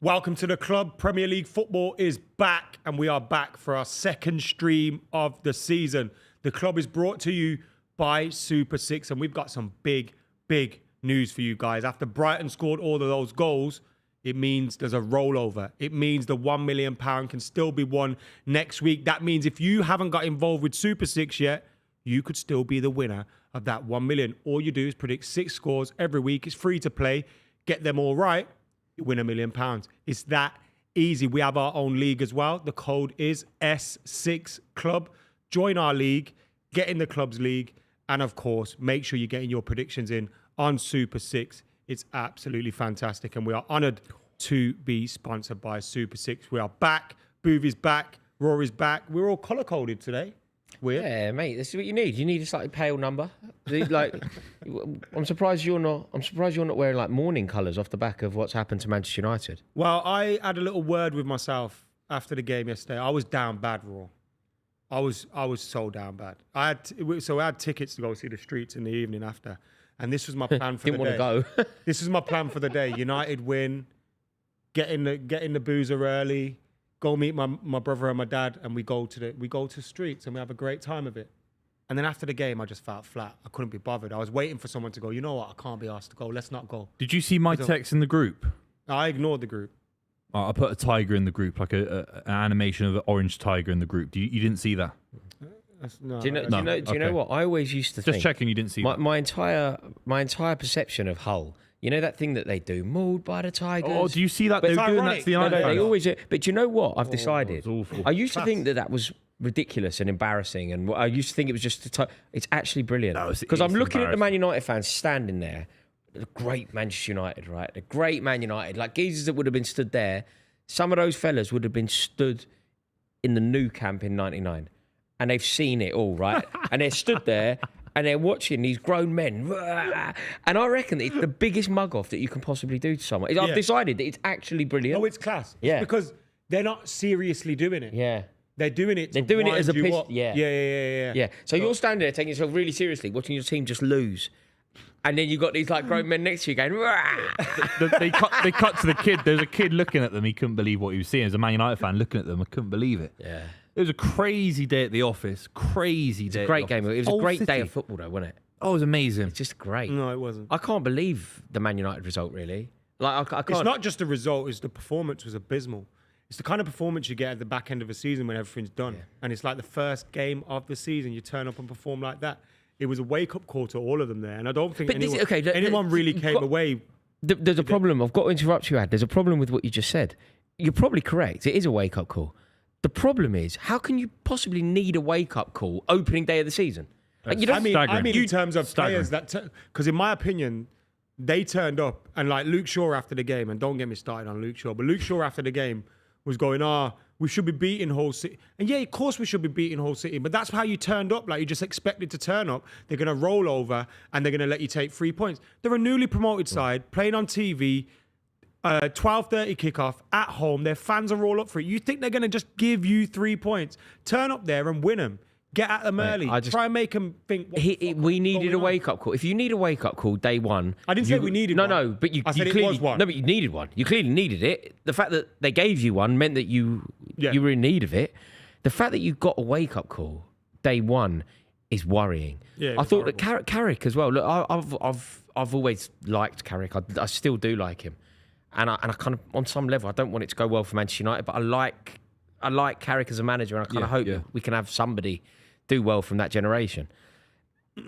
Welcome to the club. Premier League football is back, and we are back for our second stream of the season. The club is brought to you by Super 6, and we've got some big news for you guys. After Brighton scored all of those goals, it means there's a rollover. It means the £1 million can still be won next week. That means if you haven't got involved with Super 6 yet, you could still be the winner of that £1 million. All you do is predict 6 scores every week. It's free to play. Get them all right. Win £1 million. It's that easy. We have our own league as well. The code is S6 Club. Join our league, get in the club's league, and of course, make sure you're getting your predictions in on Super 6. It's absolutely fantastic, and we are honoured to be sponsored by Super 6. We are back. Buvey's back. Rory's back. We're all colour-coded today. Weird. Yeah, mate. This is what you need. You need a slightly pale number. Like, I'm surprised you're not. I'm surprised you're not wearing like mourning colours off the back of what's happened to Manchester United. Well, I had a little word with myself after the game yesterday. I was down bad, Raw. I was so down bad. I had tickets to go see the streets in the evening after, and this was my plan for the day. Didn't want to go. This was my plan for the day. United win, get in the boozer early. Go meet my brother and my dad, and we go to streets and we have a great time of it. And then after the game, I just felt flat. I couldn't be bothered. I was waiting for someone to go, you know what, I can't be asked to go. Let's not go. Did you see my text in the group? I ignored the group. I put a tiger in the group, like an animation of an orange tiger in the group. You didn't see that? No, Do you know what? I always used to think. Just checking you didn't see that. My entire perception of Hull. You know that thing that they do, mauled by the Tigers. Oh, do you see that? They're doing that to the United they fans. always do. But do you know what? I've decided. It's awful. I used to think that was ridiculous and embarrassing, and I used to think it was just it's actually brilliant. No, because I'm looking at the Man United fans standing there, the great Manchester United, right? The great Man United, like geezers that would have been stood there. Some of those fellas would have been stood in the new camp in '99, and they've seen it all, right? And they're stood there. And they're watching these grown men. And I reckon it's the biggest mug off that you can possibly do to someone. I've decided that it's actually brilliant. Oh, it's class. Yeah. Because they're not seriously doing it. Yeah. They're doing it as a piss. Yeah. So you're standing there taking yourself really seriously, watching your team just lose. And then you've got these like grown men next to you going, They cut to the kid. There's a kid looking at them. He couldn't believe what he was seeing. As a Man United fan looking at them, I couldn't believe it. Yeah. It was a crazy day at the office. Crazy day. It's a great game. It was a great day of football, though, wasn't it? Oh, it was amazing. It's just great. No, it wasn't. I can't believe the Man United result, really. Like, I can't. It's not just the result, it's the performance was abysmal. It's the kind of performance you get at the back end of a season when everything's done. Yeah. And it's like the first game of the season, you turn up and perform like that. It was a wake-up call to all of them there. And I don't think anyone really came away. There's a problem. I've got to interrupt you, Ad. There's a problem with what you just said. You're probably correct. It is a wake-up call. The problem is, how can you possibly need a wake-up call opening day of the season? Like, you don't, I mean in terms of players that... Because in my opinion, they turned up, and like Luke Shaw after the game, and don't get me started on Luke Shaw, but Luke Shaw after the game was going, we should be beating Hull City. And yeah, of course we should be beating Hull City, but that's how you turned up. Like, you just expected to turn up. They're going to roll over, and they're going to let you take 3 points. They're a newly promoted side, playing on TV, 12:30 kickoff at home. Their fans are all up for it. You think they're going to just give you 3 points? Turn up there and win them. Get at them early. Try and make them think. We needed a wake-up call. If you need a wake-up call day one... I didn't say we needed one. No, but I said it was one. No, but you needed one. You clearly needed it. The fact that they gave you one meant that you were in need of it. The fact that you got a wake-up call day one is worrying. Yeah, I thought that Carrick as well. Look, I've always liked Carrick. I still do like him. And I kind of, on some level, I don't want it to go well for Manchester United, but I like Carrick as a manager, and I kind of hope we can have somebody do well from that generation.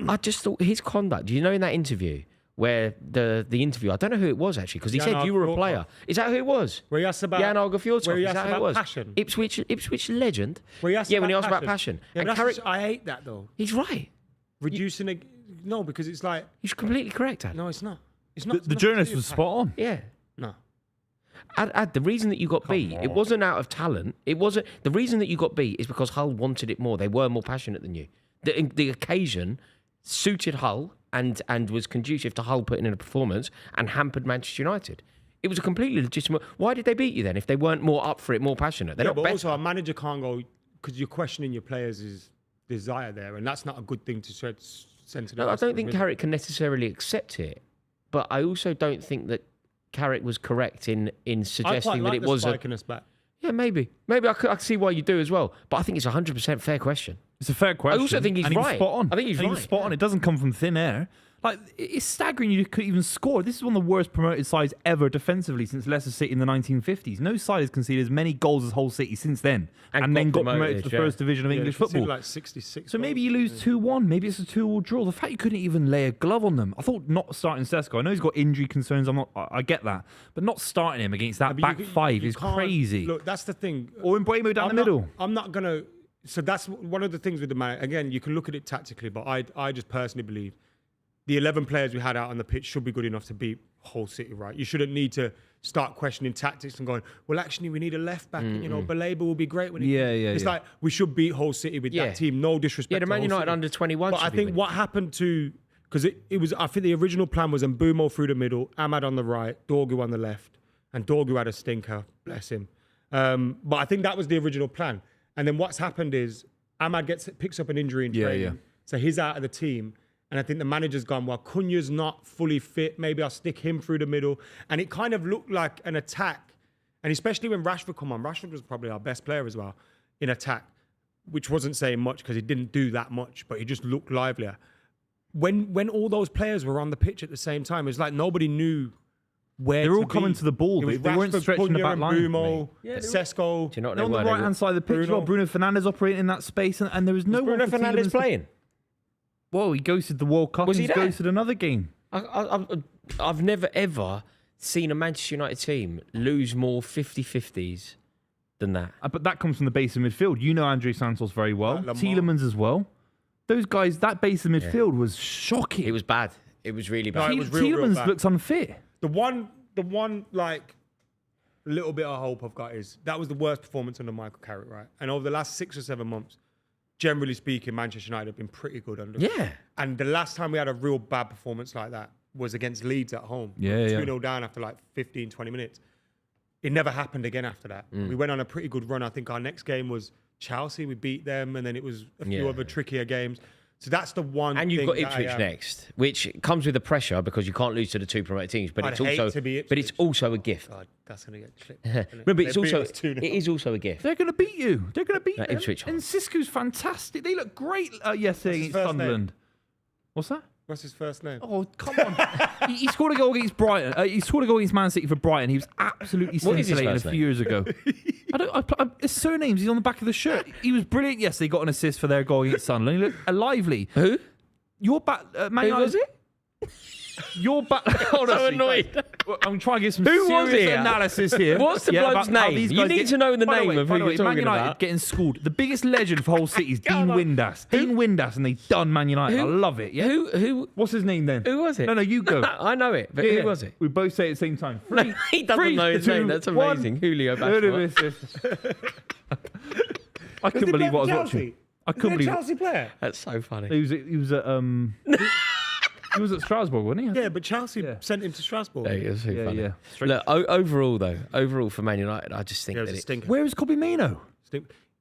I just thought his conduct, you know, in that interview, where the interview, I don't know who it was actually, because he said you were a player. Is that who it was? Where he asked about Jan Olga Fjordskov. Is that who it was? Passion. Ipswich legend. When he asked about passion. Yeah, and Carrick, I hate that though. He's right. Reducing no, because it's like... He's completely correct, Ad. No, it's not. It's not. The journalist was spot on. Yeah. No. Ad, the reason that you got beat, it wasn't out of talent. It wasn't. The reason that you got beat is because Hull wanted it more. They were more passionate than you. The occasion suited Hull and was conducive to Hull putting in a performance and hampered Manchester United. It was a completely legitimate... Why did they beat you then if they weren't more up for it, more passionate? They're not but better. Also a manager can't go... Because you're questioning your players' desire there, and that's not a good thing to send to the... No, I don't think Carrick can necessarily accept it, but I also don't think that Carrick was correct in I quite suggesting like that it the was spike in us back. Yeah, maybe I could see why you do as well. But I think it's a 100% fair question. It's a fair question. I also think he's and right. He was spot on. I think he's He was right. spot on. It doesn't come from thin air. Like, it's staggering you could even score. This is one of the worst promoted sides ever defensively since Leicester City in the 1950s. No side has conceded as many goals as Hull City since then. And then got promoted to the first division of English football. Like 66 So maybe you lose 2-1. Maybe it's a 2-2 draw. The fact you couldn't even lay a glove on them. I thought not starting Sesko. I know he's got injury concerns. I get that. But not starting him against that back five is crazy. Look, that's the thing. Or Mbeumo down the middle. I'm not going to... So that's one of the things with the man. Again, you can look at it tactically, but I just personally believe the 11 players we had out on the pitch should be good enough to beat Hull City, right? You shouldn't need to start questioning tactics and going, well, actually, we need a left back. And, Baleba will be great when It's like we should beat Hull City with that team. No disrespect. Yeah, the Man United under 21. But I think what happened to because it was I think the original plan was Mbeumo through the middle, Ahmad on the right, Dorgu on the left, and Dorgu had a stinker, bless him. But I think that was the original plan. And then what's happened is Ahmad picks up an injury in training, so he's out of the team. And I think the manager's gone, well, Cunha's not fully fit. Maybe I'll stick him through the middle. And it kind of looked like an attack. And especially when Rashford come on, Rashford was probably our best player as well in attack, which wasn't saying much because he didn't do that much, but he just looked livelier. When all those players were on the pitch at the same time, it was like nobody knew where They're to all coming be. to the ball. It was They weren't Rashford, stretching the Cunha back and line. Mbeumo, Sesko. Do you know what No, they on the were? right hand side of the pitch, Bruno Fernandes operating in that space, and there was no one Bruno for Fernandes Tielemans playing? Whoa, he ghosted the World Cup Was and he he's there? ghosted another game. I've never ever seen a Manchester United team lose more 50-50s than that. But that comes from the base of midfield. You know Andre Santos very well. Lamar. Tielemans as well. Those guys, that base of midfield was shocking. It was bad. It was really bad. No, it was real Tielemans bad. looks unfit. The one like little bit of hope I've got is that was the worst performance under Michael Carrick, right? And over the last 6 or 7 months, generally speaking, Manchester United have been pretty good under. Yeah. And the last time we had a real bad performance like that was against Leeds at home. Yeah, 2-0 down after like 15, 20 minutes. It never happened again after that. We went on a pretty good run. I think our next game was Chelsea. We beat them, and then it was a few other trickier games. So that's the one. And you've thing got that Ipswich next, which comes with the pressure because you can't lose to the 2 promoted teams. But I'd it's hate also, to be but it's Ipswich. also a gift. God, that's gonna get clipped. No, but it's They beat also us 2-0. it is also a gift. They're going to beat you. They're going to beat No, them. Ipswich And Sisko's fantastic. They look great yesterday his against first Sunderland. What's that? What's his first name? Oh, come on. he scored a goal against Brighton. He scored a goal against Man City for Brighton. He was absolutely What is his scintillating a first few name? years ago. His surname's he's on the back of the shirt. He was brilliant yesterday. He got an assist for their goal against Sunderland. He looked lively. Who? Your back, Man Who was United- it? Your back. I'm so annoyed. I'm trying to get some Who was serious it? analysis here. What's the about bloke's how name? these You guys need to know the By name of who by you're Man talking United about. getting schooled. The biggest legend for Hull City is Dean Windass. Dean Windass, and they done Man United. I love it. Yeah. Who What's his name then? Who was it? No, you go. I know it, but Yeah. who was it? We both say it at the same time. No, he doesn't know his name. That's amazing. Julio Bashford. I couldn't believe what I was watching. I couldn't believe. Chelsea player. That's so funny. He was at he was at Strasbourg, wasn't he? Yeah, but Chelsea sent him to Strasbourg. Yeah, it was so funny. yeah. Look, overall for Man United, I just think Yeah, it that was a it, stinker. Where is Kobe Mino?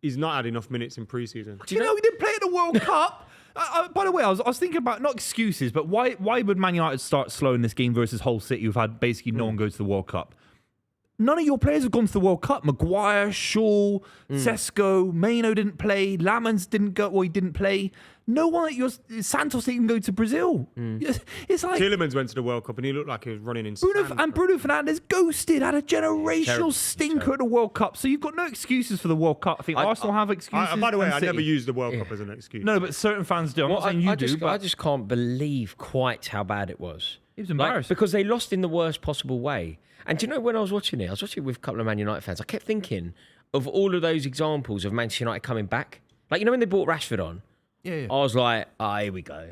He's not had enough minutes in pre-season. Do you know he didn't play at the World Cup? By the way, I was thinking about not excuses, but why would Man United start slow in this game versus Hull City, who've had basically no one go to the World Cup? None of your players have gone to the World Cup. Maguire, Shaw, Sesko, Mino didn't play. Lamans didn't go. Well, he didn't play. No one at your Santos didn't go to Brazil. It's like Tielemans went to the World Cup and he looked like he was running in Bruno sand. Fernandes ghosted, had a generational Terrible. stinker at the World Cup. So you've got no excuses for the World Cup. I think Arsenal have excuses. By the way, and I City. never used the World Cup as an excuse. No, but certain fans do. I'm not saying you do. But I just can't believe quite how bad it was. it was embarrassing. Because they lost in the worst possible way. And do you know when I was watching it? I was watching it with a couple of Man United fans. I kept thinking of all of those examples of Manchester United coming back. Like, you know when they brought Rashford on? yeah. I was like, here we go.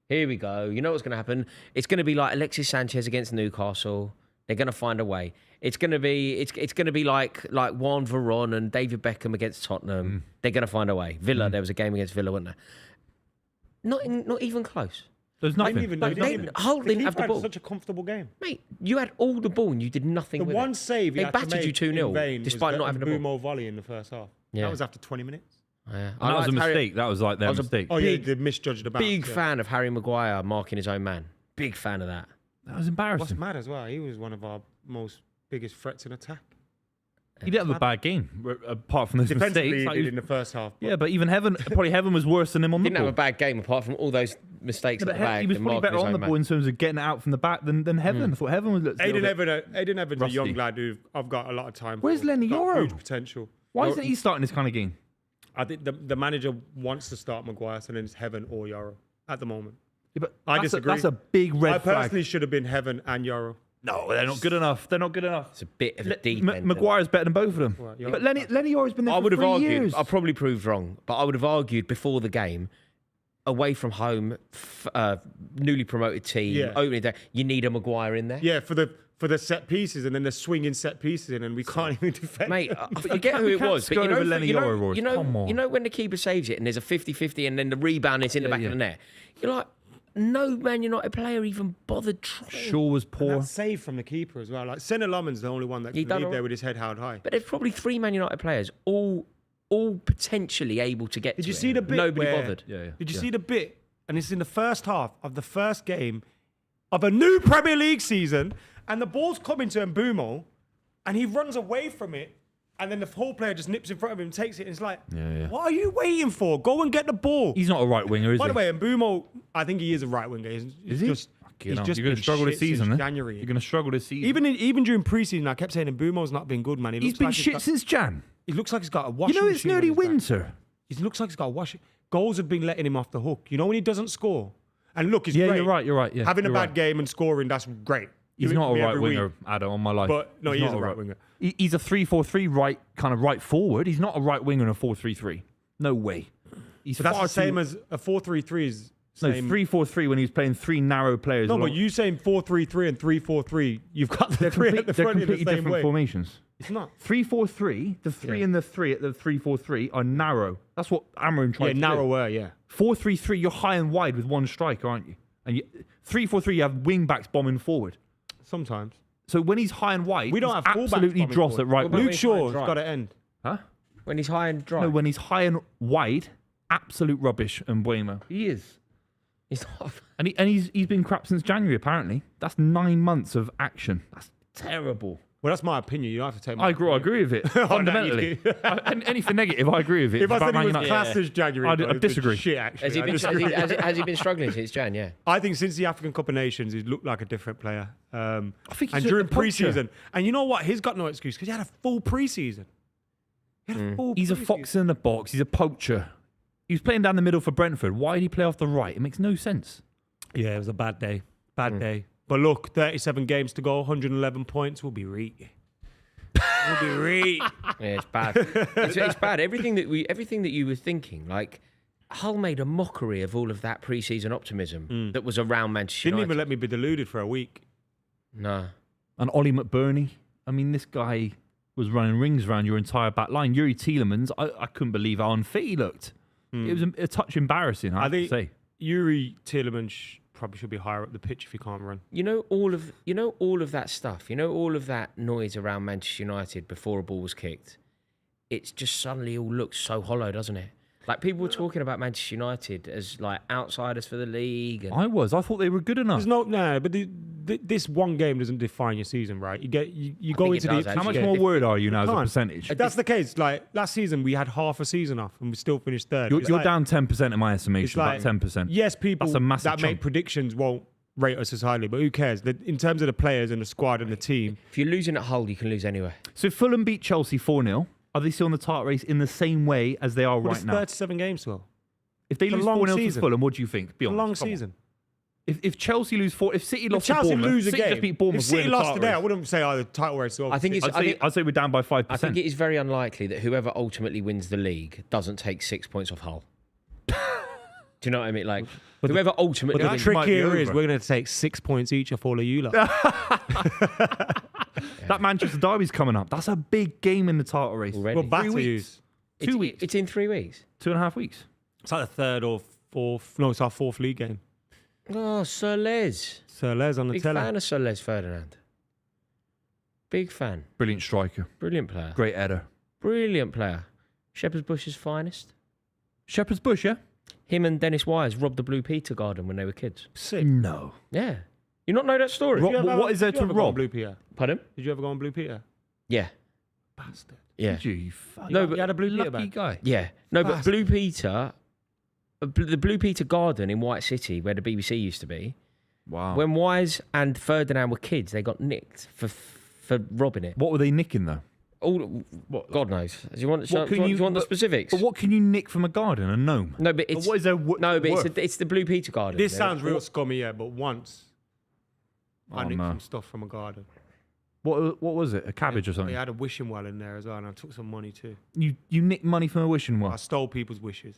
Here we go. You know what's going to happen? It's going to be like Alexis Sanchez against Newcastle. They're going to find a way. It's going to be like Juan Varane and David Beckham against Tottenham. They're going to find a way. Villa, there was a game against Villa, wasn't there? Not even close. There's I nothing. didn't even know. Hull didn't have the ball. Such a comfortable game. Mate, you had all the ball and you did nothing The with one it. save he They had to battered you make 2-0 in vain despite was not having the ball. Mbeumo volley in the first half. Yeah. That was after 20 minutes. Yeah. And that was a liked Harry- mistake. That was like their I was a mistake. Oh yeah, Big- they misjudged the bounce. Big yeah. fan of Harry Maguire marking his own man. Big fan of that. That was What's embarrassing. mad as well, he was one of our biggest threats in attack. He didn't have a bad game, apart from those Defensively, mistakes. he Like, did in the first half. yeah, but even Heaven was worse than him on the Didn't ball. have a bad game apart from all those mistakes Yeah, at but the back. he was and probably marking better his on the own ball man. in terms of getting it out from the back than Heaven. I thought Heaven was. Aiden Evans a young rusty. lad who I've got a lot of time Where's for. Lenny Got Yoro? Huge potential. Why isn't he starting this kind of game? I think the manager wants to start Maguire, so then it's Heaven or Yoro at the moment. Yeah, but I that's disagree. That's a big red I flag. personally should have been Heaven and Yoro. No, they're not good enough. They're not good enough. It's a bit of a deep end. Maguire's better than both of them. Well, yeah. But Lenny Yoro's been there I for would have 3 argued. years. I probably proved wrong, but I would have argued before the game, away from home, newly promoted team, Yeah. opening day. You need a Maguire in there, Yeah, for the set pieces and then the swinging set pieces in, and we can't even defend. mate. I forget who we it can't was, but go you know, over Lenny Yoro, Rory. Come on. you know when the keeper saves it and there's a 50-50 and then the rebound is in the back of the net. You're like, no Man United player even bothered trying. Shaw was poor. That save from the keeper as well. Like Senna Luman's the only one that He can done leave all there right. with his head held high. But there's probably 3 Man United players, all potentially able to get. Did to you it. see the bit? Nobody where- bothered. Yeah. Did you see the bit? And it's in the first half of the first game of a new Premier League season, and the ball's coming to Mbumo, and he runs away from it, and then the whole player just nips in front of him and takes it. And it's like, Yeah. what are you waiting for? Go and get the ball. He's not a right winger, is By he? the way, Mbumo, I think he is a right winger. He's Is he? just, You're he's going just to been struggle this shit since season, eh? January. You're going to struggle this season. Even during preseason, I kept saying Mbumo's not been good, man. He's been shit since Jan. He looks like he's got a washing You know it's machine on nearly his back. winter. He looks like he's got a washing. Goals have been letting him off the hook. You know when he doesn't score? And look, he's Yeah, great. you're right. Yeah, Having a you're bad right. game and scoring, that's great. He's Give it not to a me right every winger, week. Adam, on my life. But no, He's he not is a right winger. He's a 3-4-3 right forward. He's not a right winger in a 4-3-3. No way. He's But that's far the same too, as a 4-3-3 is no same. 3-4-3 when he was playing 3 narrow players. No, along- but you saying 4-3-3 and 3-4-3, you've got the they're, three at the they're front in the completely same different way. formations. It's not. 3-4-3, the 3 and the 3 at the 3-4-3 are narrow. That's what Amarin tried Yeah, to do. narrower, yeah. 4-3-3, you're high and wide with one striker, aren't you? And 3-4-3, you have wing backs bombing forward. Sometimes. So when he's high and wide, We don't he's have fullbacks absolutely bombing dross forward. at right Well, wing. when Luke he's high and Shaw's dry. got to end. Huh? When he's high and dry. No, when he's high and wide, absolute rubbish. And Bueno, he is, He's not. and he's been crap since January. Apparently, that's 9 months of action. That's terrible. Well, that's my opinion. You don't have to take my I agree with it fundamentally. Anything negative, I agree with it. If I It's said about he was Man United. classed as January, I but it's been disagree. Shit, actually. Has he I been? disagree. Has he been struggling since Jan? Yeah. I think since the African Cup of Nations, he's looked like a different player. I think he's And a during poacher. pre-season, and you know what? He's got no excuse because he had a full pre-season. He had a full He's a pre-season. fox in the box. He's a poacher. He was playing down the middle for Brentford. Why did he play off the right? It makes no sense. Yeah, it was a bad day. Bad day. But look, 37 games to go, 111 points. We'll be right. We'll be right. Yeah, it's bad. It's bad. Everything that you were thinking, like Hull made a mockery of all of that pre-season optimism that was around Manchester Didn't United. even let me be deluded for a week. No. And Ollie McBurney. I mean, this guy was running rings around your entire back line. Yuri Tielemans, I couldn't believe how unfit he looked. It was a touch embarrassing, I have to think say. Yuri Tielemans probably should be higher up the pitch if he can't run. You know all of that stuff. You know all of that noise around Manchester United before a ball was kicked. It's just suddenly all looks so hollow, doesn't it? Like people were talking about Manchester United as like outsiders for the league. And I thought they were good enough. But this one game doesn't define your season, right? You go think into it does, the actually. How much Yeah, more if- worried are you now as a can't. percentage? If that's the case, like last season we had half a season off and we still finished third. You're It's like- down 10% in my it's estimation, like- about 10%. Yes, people That's a massive that make chunk. predictions won't rate us as highly, but who cares? In terms of the players and the squad and the team, if you're losing at Hull, you can lose anywhere. So if Fulham beat Chelsea 4-0, are they still in the title race in the same way as they are well, right it's now? 37 games to go. If they it's a lose long 4-0 to season. Fulham, what do you think? Be It's a honest, long come on. season. If Chelsea lose if City If lost to Chelsea Bournemouth, lose a City game, just beat Bournemouth, if City we're in the lost title today, I race. wouldn't say the title race is over. I think it's. I'd say we're down by 5%. I think it is very unlikely that whoever ultimately wins the league doesn't take 6 points off Hull. Do you know what I mean? Like whoever ultimately. but the the trick might be here is over. we're going to take 6 points each off all of you lot. That Manchester derby's coming up. That's a big game in the title race. Already. Well, back 3 to weeks. use. 2 weeks. It's in 3 weeks. 2.5 weeks. It's like the third or fourth. No, it's our fourth league game. Oh, Sir Les. So Les on the Big telly. fan of Sir Les Ferdinand. Big fan. Brilliant striker. Brilliant player. Great header. Brilliant player. Shepherd's Bush's finest. Shepherd's Bush, yeah? Him and Dennis Wise robbed the Blue Peter Garden when they were kids. Sick. No. Yeah. You not know that story? What is there Did you to ever go on rob? Blue Peter? Pardon? Did you ever go on Blue Peter? Yeah. Bastard. Yeah. Did you fuck? No, but You had a Blue Peter lucky bag? guy. Yeah. No, but Bastard. Blue Peter, the Blue Peter Garden in White City, where the BBC used to be, Wow. when Wise and Ferdinand were kids, they got nicked for robbing it. What were they nicking though? All, God knows. Do you want, What can do you you- want the but- specifics? But what can you nick from a garden? A gnome? No, but it's what is there? no, but it's the Blue Peter Garden. This They're- sounds real scummy, yeah, but once I Oh, nicked no. some stuff from a garden. What was it? A cabbage or They something? had a wishing well in there as well, and I took some money too. You nicked money from a wishing I well. stole people's wishes.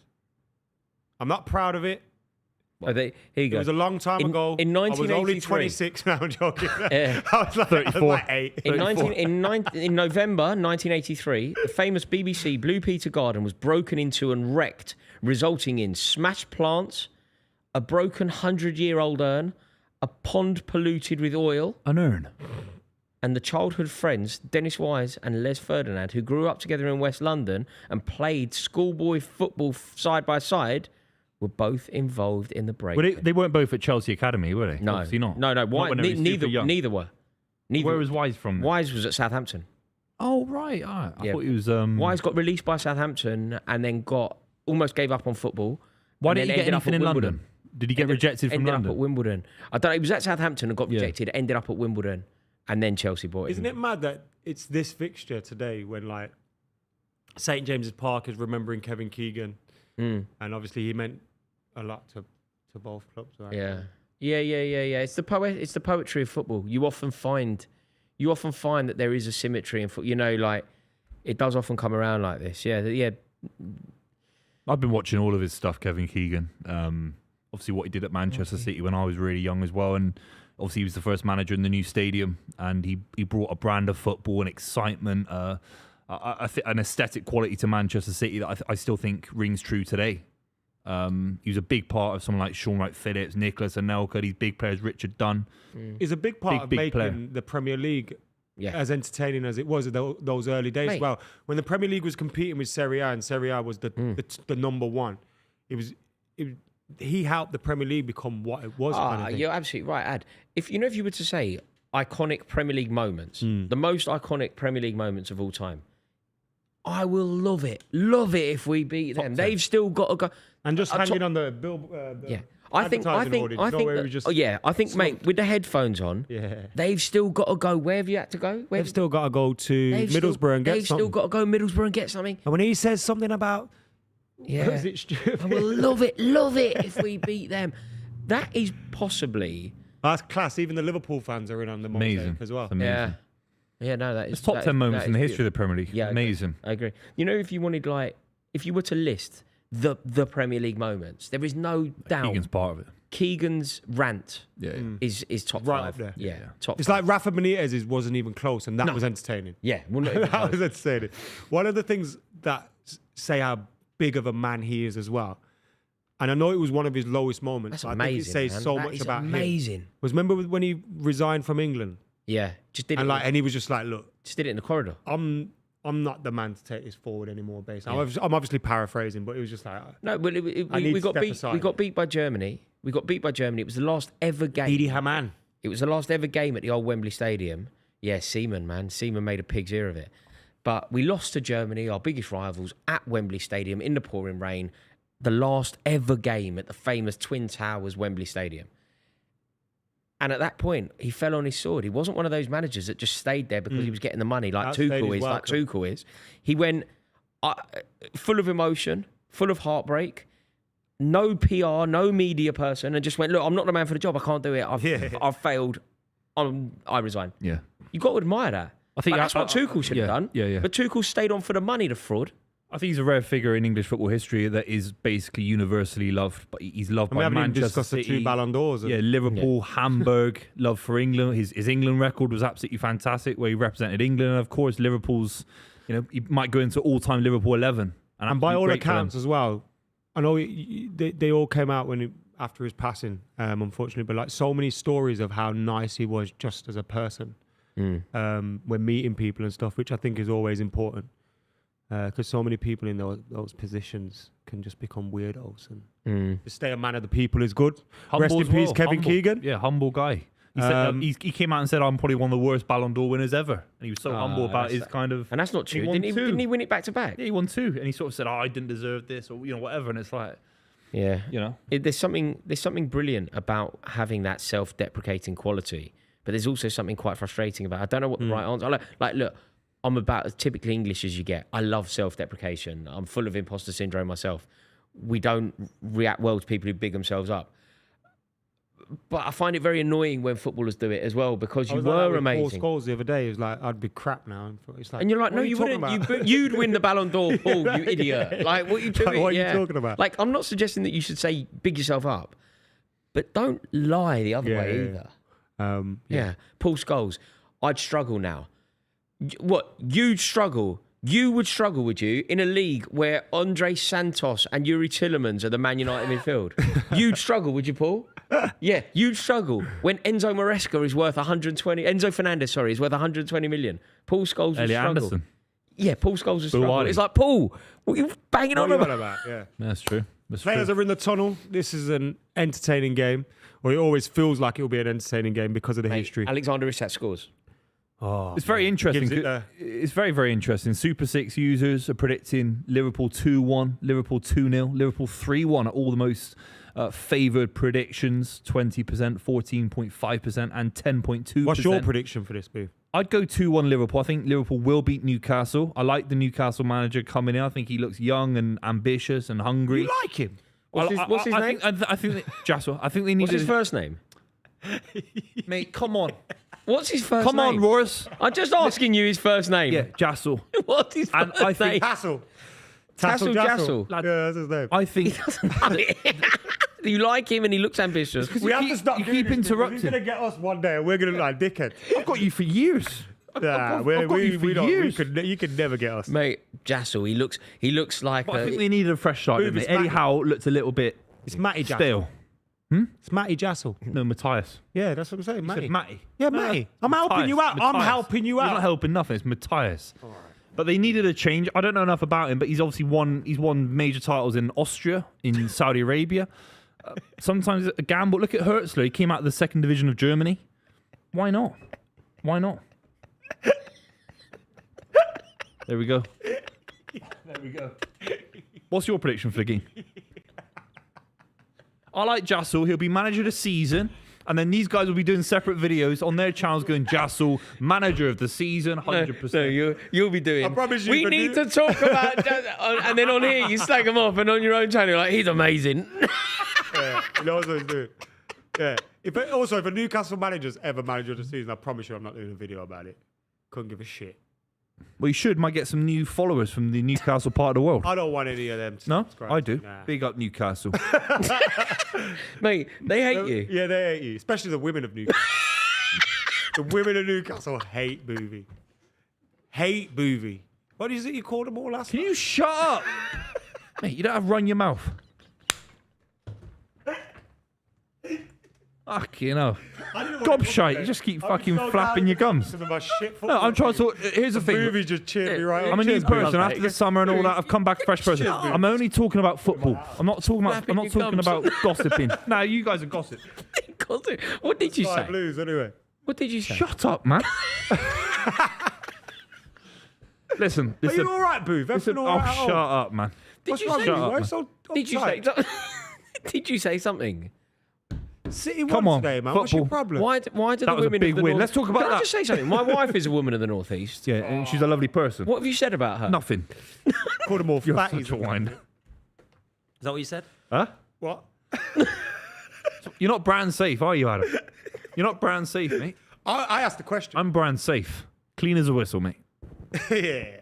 I'm not proud of it. Oh, here you It go. was a long time In- ago. in I was only 1983. 26. Now I'm joking. Yeah. I was like 34. 8. In November 1983, the famous BBC Blue Peter Garden was broken into and wrecked, resulting in smashed plants, a broken 100-year-old urn, a pond polluted with oil, An urn. and the childhood friends Dennis Wise and Les Ferdinand, who grew up together in West London and played schoolboy football side by side, were both involved in the break. But they weren't both at Chelsea Academy, were they? No, Obviously not. No. Not Why, when they were super neither, young. neither were. Neither. Where was Wise from? Then? Wise was at Southampton. Oh right. I Yeah. thought he was. Wise got released by Southampton and then almost gave up on football. Why and didn't then he get ended up anything at in Wimbledon. London? Did he get rejected from ended London? up at Wimbledon. I don't know. He was at Southampton and got Yeah. rejected. Ended up at Wimbledon, and then Chelsea bought him. Isn't it mad that it's this fixture today when like St James's Park is remembering Kevin Keegan, and obviously he meant a lot to both clubs, right? Yeah. It's the poetry of football. You often find that there is a symmetry in football. You know, like it does often come around like this. Yeah. I've been watching all of his stuff, Kevin Keegan. Obviously, what he did at Manchester City when I was really young as well, and obviously he was the first manager in the new stadium, and he brought a brand of football and excitement, an aesthetic quality to Manchester City that I still think rings true today. He was a big part of someone like Sean Wright-Phillips, Nicholas Anelka, these big players, Richard Dunn. Is a big part of Big making player. the Premier League Yeah. as entertaining as it was in those early days. Mate. Well, when the Premier League was competing with Serie A and Serie A was the number one, he helped the Premier League become what it was. Kind of thing. You're absolutely right, Ad. If you were to say iconic Premier League moments, the most iconic Premier League moments of all time, I will love it if we beat them. They've still got to go. And just a hanging top- on the bill. Yeah, I think, mate, with the headphones on, Yeah. they've still got to go. Where have you had to go? They've still got to go to Middlesbrough and get They've something. still got to go Middlesbrough and get something. And when he says something about, Yeah, is it stupid? I will love it if we beat them. That is possibly, That's class. Even the Liverpool fans are in on the Amazing. mosaic as well. It's amazing. yeah. No, that is It's top that 10 is- moments that in the is history of the Premier League. Yeah, I agree. Amazing. I agree. You know, if you were to list the Premier League moments, there is no doubt Keegan's part of it. Keegan's rant Yeah. is top Right five. up there. Yeah, top. It's five. like Rafa Benitez's wasn't even close, and that was entertaining. Yeah, well, not even That close. was entertaining. One of the things that say how big of a man he is as well, and I know it was one of his lowest moments. That's but amazing. I think it says man. so That much is about him. amazing. Was remember when he resigned from England, Yeah, just did and it. and he was just like, "Look, Just did it in the corridor. I'm not the man to take this forward anymore." Based, I'm obviously paraphrasing, but it was just like, No, but I need we to got step beat. aside. We got beat by Germany. It was the last ever game. Didi Hamann. It was the last ever game at the old Wembley Stadium. Yeah, Seaman, man. Seaman made a pig's ear of it. But we lost to Germany, our biggest rivals, at Wembley Stadium in the pouring rain. The last ever game at the famous Twin Towers Wembley Stadium. And at that point, he fell on his sword. He wasn't one of those managers that just stayed there because he was getting the money, like Outstayed Tuchel his is. welcome. He went full of emotion, full of heartbreak. No PR, no media person, and just went, look, I'm not the man for the job. I can't do it. I've failed. I resign. Yeah. You've got to admire that. I think But that's what Tuchel should have done. Yeah. But Tuchel stayed on for the money, the fraud. I think he's a rare figure in English football history that is basically universally loved. But he's loved And we by haven't even Manchester discussed the City. 2 Ballon d'Ors. Yeah, Liverpool, Hamburg, love for England. His England record was absolutely fantastic, where he represented England. And of course, Liverpool's, he might go into all-time Liverpool 11. And by all Great for them. accounts as well, I know they all came out after his passing, unfortunately, but like so many stories of how nice he was just as a person when meeting people and stuff, which I think is always important. Because so many people in those positions can just become weirdos. And to stay a man of the people is good. Rest in as peace, well. Kevin Humble. Keegan. Yeah, humble guy. He came out and said, "I'm probably one of the worst Ballon d'Or winners ever," and he was so humble about his kind of. And that's not true. won Didn't he win it back to back? Yeah, he won 2, and he sort of said, "Oh, I didn't deserve this," or whatever. And it's like, Yeah. There's There's something brilliant about having that self-deprecating quality, but there's also something quite frustrating about it. I don't know what the right answer. Look, I'm about as typically English as you get. I love self-deprecation. I'm full of imposter syndrome myself. We don't react well to people who big themselves up. But I find it very annoying when footballers do it as well, because you were amazing. Paul Scholes the other day, he was like, "I'd be crap now." It's like, And you're like, no, you wouldn't. You'd win the Ballon d'Or, Paul, you idiot. Like, what are you doing? What are you talking about? Like, I'm not suggesting that you should say big yourself up, but don't lie the other way either. Yeah. Paul Scholes, I'd struggle now. What? You'd struggle? You would struggle, would you, in a league where Andre Santos and Yuri Tillemans are the Man United midfield? You'd struggle, would you, Paul? Yeah, you'd struggle when Enzo Maresca is worth 120. Enzo Fernandez, sorry, is worth 120 million. Paul Scholes would Elliot struggle. Anderson. Yeah, Paul Scholes would struggle. Buwadi. It's like, Paul, what are you banging on about? Yeah. That's true. That's Players true. are in the tunnel. This is an entertaining game, or it always feels like it will be an entertaining game because of the history. Alexander Isak scores. Oh, It's very interesting. Gives it It's very, very interesting. Super 6 users are predicting Liverpool 2-1, Liverpool 2-0, Liverpool 3-1 at all the most favoured predictions, 20%, 14.5% and 10.2%. What's your prediction for this, Boo? I'd go 2-1 Liverpool. I think Liverpool will beat Newcastle. I like the Newcastle manager coming in. I think he looks young and ambitious and hungry. You like him? What's his name? I think that, Jasso, I think they need What's his first name? Mate, come on. What's his first Come name? on, Roris. I'm just asking you his first name. Yeah, Jassel. What's his And first I think name? Tassel. Tassel Jassel. Yeah, that's his name. I think You like him and he looks ambitious. We have to stop you doing keep this, because interrupting. He's going to get us one day and we're going to look like dickheads. I've got you for years. Nah, I've got you for years. You could never get us. Mate, Jassel, he looks like But I think they needed a fresh start. didn't they? Eddie Howe looked a little bit It's Matty Jassel. stale. It's Matty Jassel. No, Matthias. Yeah, that's what I'm saying. You Matty. said Matty. Yeah, Matty. I'm helping you out. I'm helping you You're out. not helping nothing. It's Matthias. But they needed a change. I don't know enough about him, but he's obviously won major titles in Austria, in Saudi Arabia. Sometimes a gamble. Look at Hertzler. He came out of the second division of Germany. Why not? Why not? There we go. There we go. What's your prediction for the game? I like Jassel. He'll be manager of the season. And then these guys will be doing separate videos on their channels going, Jassel, manager of the season, 100%. No, you'll be doing. I promise you, We need to talk about, and then on here you slag him off, and on your own channel you're like, he's amazing. Yeah, he knows what he's doing. Yeah. If a Newcastle manager's ever manager of the season, I promise you I'm not doing a video about it. Couldn't give a shit. Well, you should. Might get some new followers from the Newcastle part of the world. I don't want any of them to No? subscribe. I do. Nah. Big up Newcastle. Mate, they hate you. Yeah, they hate you. Especially the women of Newcastle. The women of Newcastle hate Buvey. Hate Buvey. What is it you called them all last Can night? you shut up? Mate, you don't have to run your mouth. Fucking hell. Gobshite, you just keep fucking flapping your gums. No, I'm trying to. Here's the thing. Buvey just cheered me right I'm a new Cheers, person. Buvey. After the summer and all that, I've come back a fresh person. I'm only talking about football. I'm not talking about. I'm not talking about gossiping. No, you guys are gossip. What did you Five say? Blues, anyway. What did you say? Shut up, man. Listen, Are listen. you all right, Booth? Listen, Everything all right at shut home? up, man. Did What's you wrong say? with you? Shut Why up, so Did you say? uptight? Did you say something? City Come won on, today, man. What's your football. problem? Why do That the was a women big of the win. North... Let's talk about Can I that. just say something? My wife is a woman of the Northeast. Yeah, and she's a lovely person. What have you said about her? Nothing. Call them all You're fatties. such a whine. Is that what you said? Huh? What? You're not brand safe, are you, Adam? You're not brand safe, mate. I asked the question. I'm brand safe. Clean as a whistle, mate. Yeah.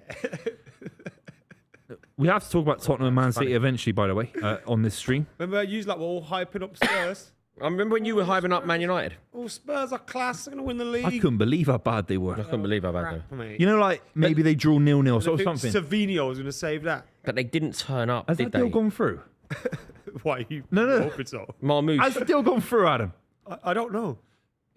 We have to talk about Tottenham and Man City eventually, by the way, on this stream. Remember, you like we're all hyping up Spurs. I remember when you were hyping up Man United. Oh, Spurs are class. They're gonna win the league. I couldn't believe how bad they were. I couldn't believe how bad they were. Crap, mate. You know, like maybe they draw 0-0 I or think something. Savino was gonna save that. But they didn't turn up, Has did that deal they? gone through? Why you? No. Hope it's so. Marmouche. Has the deal gone through, Adam? I don't know.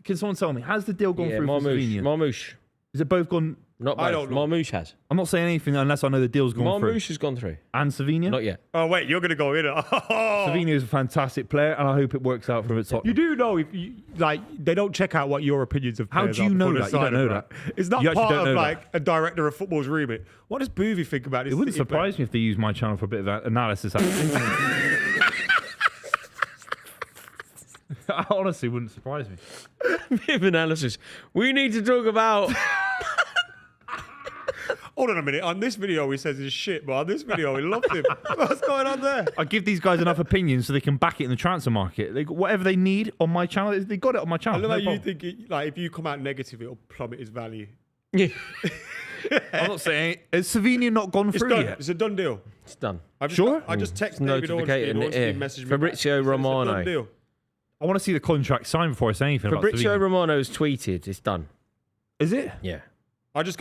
Can someone tell me? Has the deal gone Yeah, through for Marmouche. Savino? Marmouche. Is it both gone Not both. I don't know. Marmoush has. I'm not saying anything unless I know the deal's gone through. Marmoush has gone through. And Savinho? Not yet. Oh wait, you're gonna go in it. Savinho is a fantastic player, and I hope it works out for him at Tottenham. You do know if you like they don't check out what your opinions of How players do you are know before that? they You don't sign know them, that. right? It's not You actually part don't of know like a director of football's remit. What does Buvey think about this? It wouldn't City player? surprise me if they used my channel for a bit of analysis. Honestly, wouldn't surprise me. Bit of analysis. We need to talk about. Hold on a minute. On this video, he says he's shit, but on this video, he loves him. What's going on there? I give these guys enough opinions so they can back it in the transfer market. They, whatever they need on my channel, they got it on my I channel. love No how you problem. think, like, if you come out negative, it'll plummet his value. Yeah. I'm not saying. Has Savinho not gone It's through done. yet? It's a done deal. It's done. I just texted David Notificated Ornstein. in Ornstein here. messaged me Fabrizio back. He said it's a Romano. done deal. I want to see the contract signed before I say anything Fabrizio about Savinho. Romano's tweeted. It's done. Is it? Yeah. I just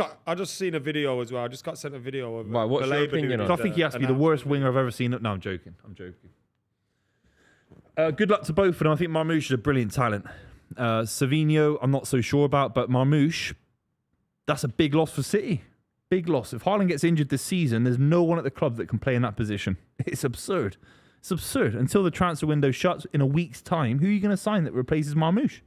seen a video as well. I just got sent a video of Right, what's your Baleba opinion doing on So I his, think he has to be the announcement. worst winger I've ever seen. No, I'm joking. Good luck to both of them. I think Marmoush is a brilliant talent. Savinho, I'm not so sure about, but Marmoush, that's a big loss for City. Big loss. If Haaland gets injured this season, there's no one at the club that can play in that position. It's absurd. It's absurd. Until the transfer window shuts in a week's time, who are you going to sign that replaces Marmoush?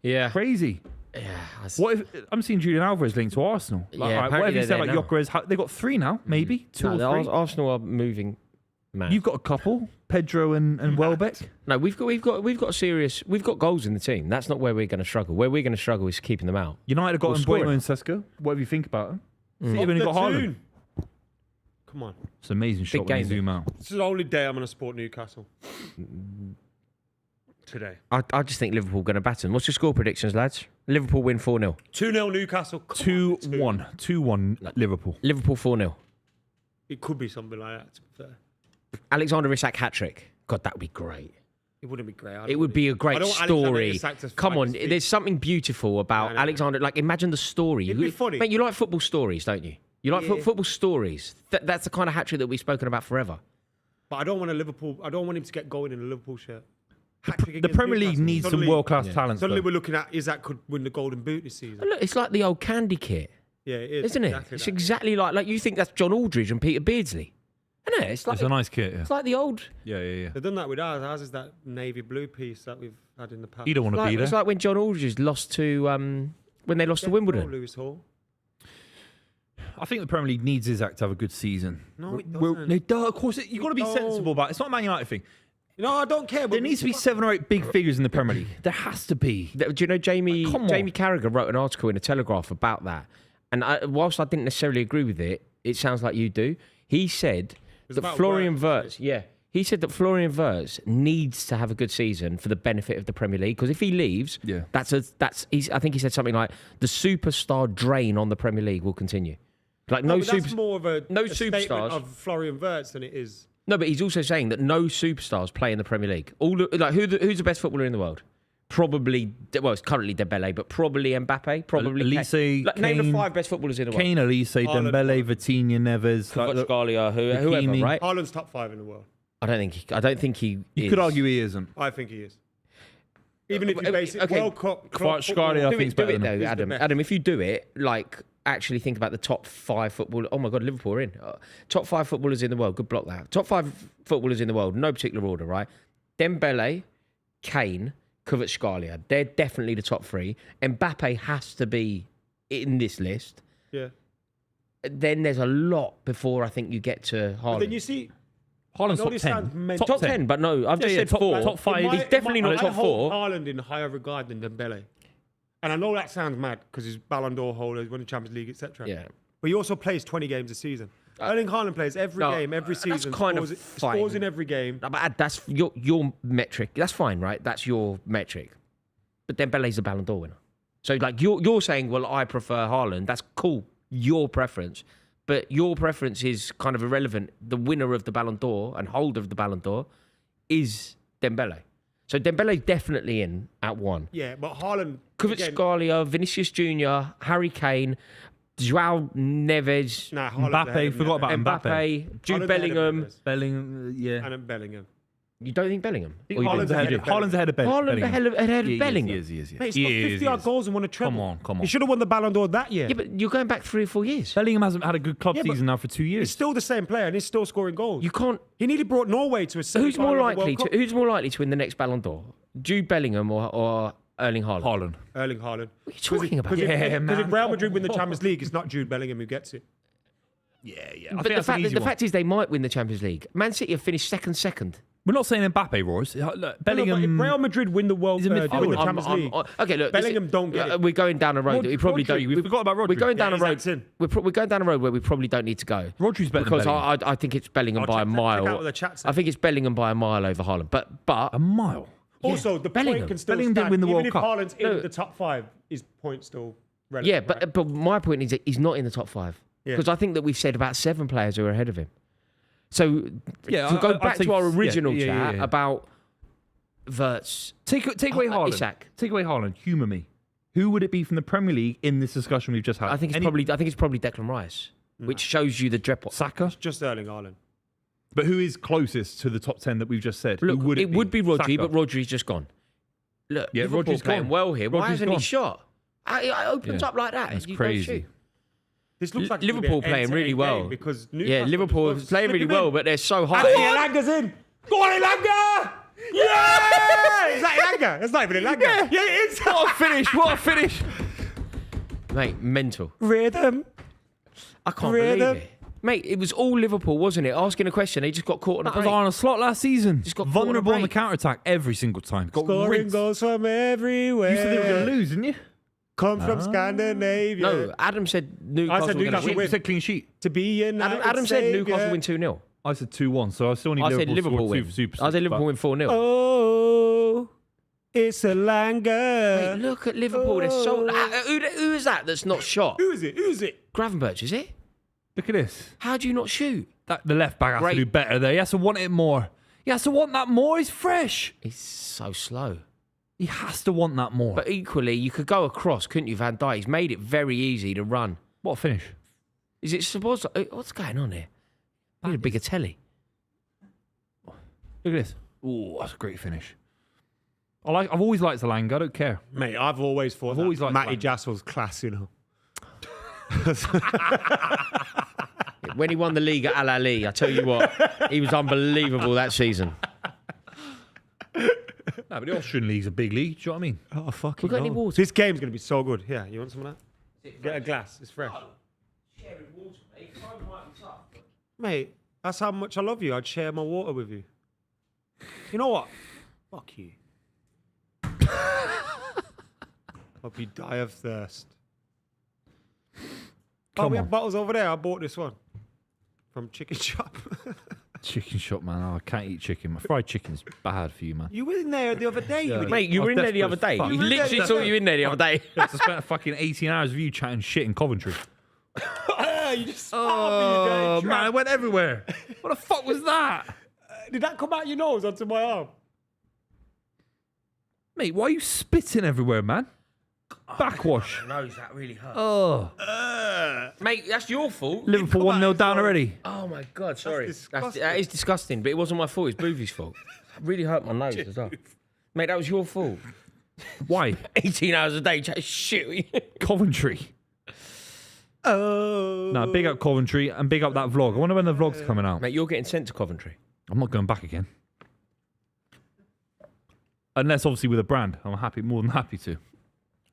Yeah. Crazy. Yeah. What if I'm seeing Julian Alvarez linked to Arsenal? Yeah, Like, all right, apparently whatever you they're said there about now. Gyökeres, they got 3 now, maybe two or 3. Arsenal are moving. Man. You've got a couple, Pedro and Welbeck. No, we've got serious. We've got goals in the team. That's not where we're going to struggle. Where we're going to struggle is keeping them out. United have got Or Mbuemo scoring. and Sesko. Whatever you think about them. City Up have only the got Haaland. tune. Come on. It's an amazing shot when game, you zoom out. This is the only day I'm going to support Newcastle. Today. I just think Liverpool going to batter them. What's your score predictions, lads? Liverpool win 4-0. 2-0 Newcastle. Come on, 2-1. 2-1 Liverpool. Liverpool 4-0. It could be something like that, to be fair. Alexander Isak hat-trick. God, that would be great. It wouldn't be great. It would be a I great don't want Alexander story. Isak to Come find on, his feet. there's something beautiful about I know. Alexander. Like, imagine the story. It'd be funny. Mate, you like football stories, don't you? You like football stories. That's the kind of hat-trick that we've spoken about forever. But I don't want him to get going in a Liverpool shirt. Hat-trick The against Premier League Newcastle. needs some Suddenly- world-class talent. Suddenly though. we're looking at Isak could win the Golden Boot this season. But look, it's like the old candy kit, Yeah, it is. isn't it? Exactly It's that. exactly like you think that's John Aldridge and Peter Beardsley. Isn't it? It's like It's a nice kit, yeah. it's like the old. Yeah. They've done that with ours. Ours is that navy blue piece that we've had in the past. You don't want to be there. It's like when John Aldridge lost to when they lost to Wimbledon. Lewis Hall. I think the Premier League needs Isak to have a good season. No, it We're- doesn't. no, it does. Of course, you've got to be No. sensible about it. It's not a Man United thing. No, I don't care. There needs to be 7 or 8 big figures in the Premier League. There has to be. Do you know Jamie Come on. Carragher wrote an article in the Telegraph about that, and whilst I didn't necessarily agree with it, it sounds like you do. He said that about Florian work, Wirtz, he said that Florian Wirtz needs to have a good season for the benefit of the Premier League, because if he leaves, Yeah. I think he said something like the superstar drain on the Premier League will continue. Like No, no but that's super. more of a statement superstars. of Florian Wirtz than it is. No, but he's also saying that no superstars play in the Premier League. Who's the best footballer in the world? Probably, well, it's currently Dembele, but probably Mbappe, probably Elise, Kane. Name the Kane- 5 best footballers in the world. Kane, Elise, Haaland. Dembele, Vitinha, Neves. Like, look, Kvaratskhelia, whoever, Hakimi. right? Haaland's top 5 in the world. I don't think he. you is. could argue he isn't. I think he is. Even if you base it okay. World Cup, Kvaratskhelia, I Do think it's it better than though, him. Adam. best. Adam, if you do it, like actually think about the top 5 footballers. Oh my God, Liverpool are in. Top 5 footballers in the world. Good block that. Top 5 footballers in the world. No particular order, right? Dembele, Kane, Kvaratskhelia. They're definitely the top 3. Mbappe has to be in this list. Yeah. Then there's a lot before I think you get to But Haaland. then you see, Haaland's I know top this 10. sounds mental. Top 10, but no, I've just yeah, said top- 4. top 5. He's definitely not top I hold 4. Haaland in higher regard than Dembele. And I know that sounds mad because he's Ballon d'Or holder, he's won the Champions League, etc. Yeah. But he also plays 20 games a season. Erling Haaland plays every No, game, every that's season. kind of scores fine. in every game. No, but that's your metric. That's fine, right? That's your metric. But Dembele's a Ballon d'Or winner. So like you're saying, well, I prefer Haaland. That's cool. Your preference. But your preference is kind of irrelevant. The winner of the Ballon d'Or and holder of the Ballon d'Or is Dembele. So Dembele's definitely in at 1. Yeah, but Haaland... again, Kvaratskhelia, Vinicius Jr., Harry Kane, Joao Neves, Nah, Haaland's ahead Mbappe, of forgot about Mbappe. Mbappe, Jude Haaland's ahead of Bellingham. Neves. Bellingham, yeah. And Bellingham. You don't think Bellingham? I think Or you Haaland's do? ahead of Haaland Bellingham. ahead of Bellingham. He is. Mate, he's got 50 odd goals and won a treble. Come on. He should have won the Ballon d'Or that year. Yeah, but you're going back 3 or 4 years. Bellingham hasn't had a good club Yeah, but season now for 2 years. He's still the same player and he's still scoring goals. You can't. He nearly brought Norway to a semi-final Who's more of the likely World to? Cup. Who's more likely to win the next Ballon d'Or? Jude Bellingham or Erling Haaland? Haaland. Erling Haaland. What are you talking about? Because Yeah, if man. Real Madrid win the Champions League, it's not Jude Bellingham who gets it. Yeah. But the fact is, they might win the Champions League. Man City have finished second. We're not saying Mbappe, Royce. Look, Bellingham. No, but if Real Madrid win the He's a midfielder. win the Champions League, Okay, look. Bellingham don't get it. We're going down a road that we probably Rodri, don't. we forgot about Rodri. We're going down Yeah, a road. he's in. We're going down a road where we probably don't need to go. Rodri's better because than Bellingham. I think it's Bellingham Oh, by a check mile. out what the chat said. I think it's Bellingham by a mile over Haaland. But A mile. Also, the Bellingham. point can still Bellingham stand. didn't win the Even World if Cup. Haaland's in No. the top 5, his point still relevant. yeah, right? but my point is that he's not in the top 5 Yeah. because I think that we've said about 7 players who are ahead of him. So Yeah, to go I'd back say- to our original yeah, chat yeah. about Verts. Take away Haaland. Isak. Take away Haaland. Humour me. Who would it be from the Premier League in this discussion we've just had? I think it's probably Declan Rice, which shows you the drop. Saka. Just Erling Haaland. But who is closest to the top 10 that we've just said? Look, Who would it would be Rodri, Saka. but Rodri's just gone. Look, Yeah, Liverpool Rodri's playing gone. well here. Why Rodri's hasn't gone. he shot? It opens Yeah. up like that. That's You crazy. Don't shoot. This looks like it's gonna be Liverpool an playing really end-to-end well. game because Yeah, Newcastle Liverpool just playing slip really him well, in. but they're so high. Anthony Elanga's in. Go on, Elanga! Yeah! Is that Elanga? That's not even Elanga. Yeah, it is. What a finish! What a finish! Mate, mental. Rhythm. I can't Rhythm. believe it. Mate, it was all Liverpool, wasn't it? Asking a question, they just got caught on a That was break. on a slot last season. Just got caught on a vulnerable on the break. counter attack every single time. Got Scoring rinsed. goals from everywhere. You said they were going to lose, didn't you? Come from Scandinavia. No, Adam said Newcastle were going Newcastle to win. You said clean sheet. To be United Adam said Saviour. Newcastle win 2-0. I said 2-1, so I still need I said Liverpool Liverpool win. for Super I said Liverpool win 4-0. Oh, it's Elanga. Mate, look at Liverpool. They're so. Who is that that's not shot? Who is it? Who's it? Gravenberch, is it? Look at this. How do you not shoot? The left back has Great. to do better there. He has to want it more. He has to want that more. He's fresh. He's so slow. He has to want that more. But equally, you could go across, couldn't you, Van Dijk? He's made it very easy to run. What a finish. Is it supposed to... What's going on here? I need a bigger telly. Look at this. Oh, that's a great finish. I've always liked Elanga. I don't care. Mate, I've always thought always liked Matty Elanga. Jassel's class, you know. When he won the league at Al Ahly, I tell you what, he was unbelievable that season. No, but the Austrian league's a big league. Do you know what I mean? Oh, fucking We got any water? This game's going to be so good. Here, you want some of that? Get a glass. It's fresh. Mate, that's how much I love you. I'd share my water with you. You know what? Fuck you. Hope you die of thirst. Come We on. have bottles over there. I bought this one from Chicken Shop. Chicken shop, man. Oh, I can't eat chicken. Fried chicken's bad for you, man. You were in there the other day. Yeah. You Mate, you I were was in there the other desperate day. as fuck. He You were there literally the saw other you in there the other day. I spent fucking 18 hours of you chatting shit in Coventry. you just Oh, man, it went everywhere. What the fuck was that? Did that come out your nose onto my arm? Mate, why are you spitting everywhere, man? Backwash. Nose, that really hurt. Oh. Mate, that's your fault. Liverpool 1-0 down already. Oh my God, sorry. disgusting. That is disgusting, but it wasn't my fault. It's Buvey's fault. It really hurt my nose as well. Mate, that was your fault. Why? 18 hours a day, chat shit. Coventry. Oh. No, big up Coventry and big up that vlog. I wonder when the vlog's coming out. Mate, you're getting sent to Coventry. I'm not going back again. Unless, obviously, with a brand. I'm happy, more than happy to.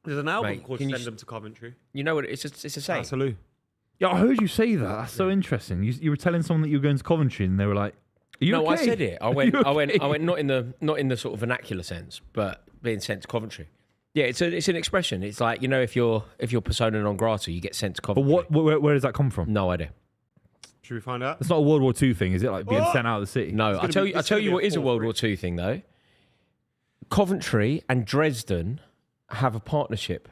There's an album Mate, called can you Send s- Them to Coventry. You know what? It's a saying. Absolutely. Yeah, I heard you say that. That's so interesting. You were telling someone that you were going to Coventry and they were like, are you No, okay? I said it. I Are went. you I went. okay? I went. Not in the sort of vernacular sense, but being sent to Coventry. Yeah, it's an expression. It's like, you know, if you're persona non grata, you get sent to But Coventry. where does that come from? No idea. Should we find out? It's not a World War II thing, is it? Like being What? sent out of the city? No, gonna I tell be- you. I it's tell gonna you be what a is a World War 4-3. II thing though. Coventry and Dresden have a partnership.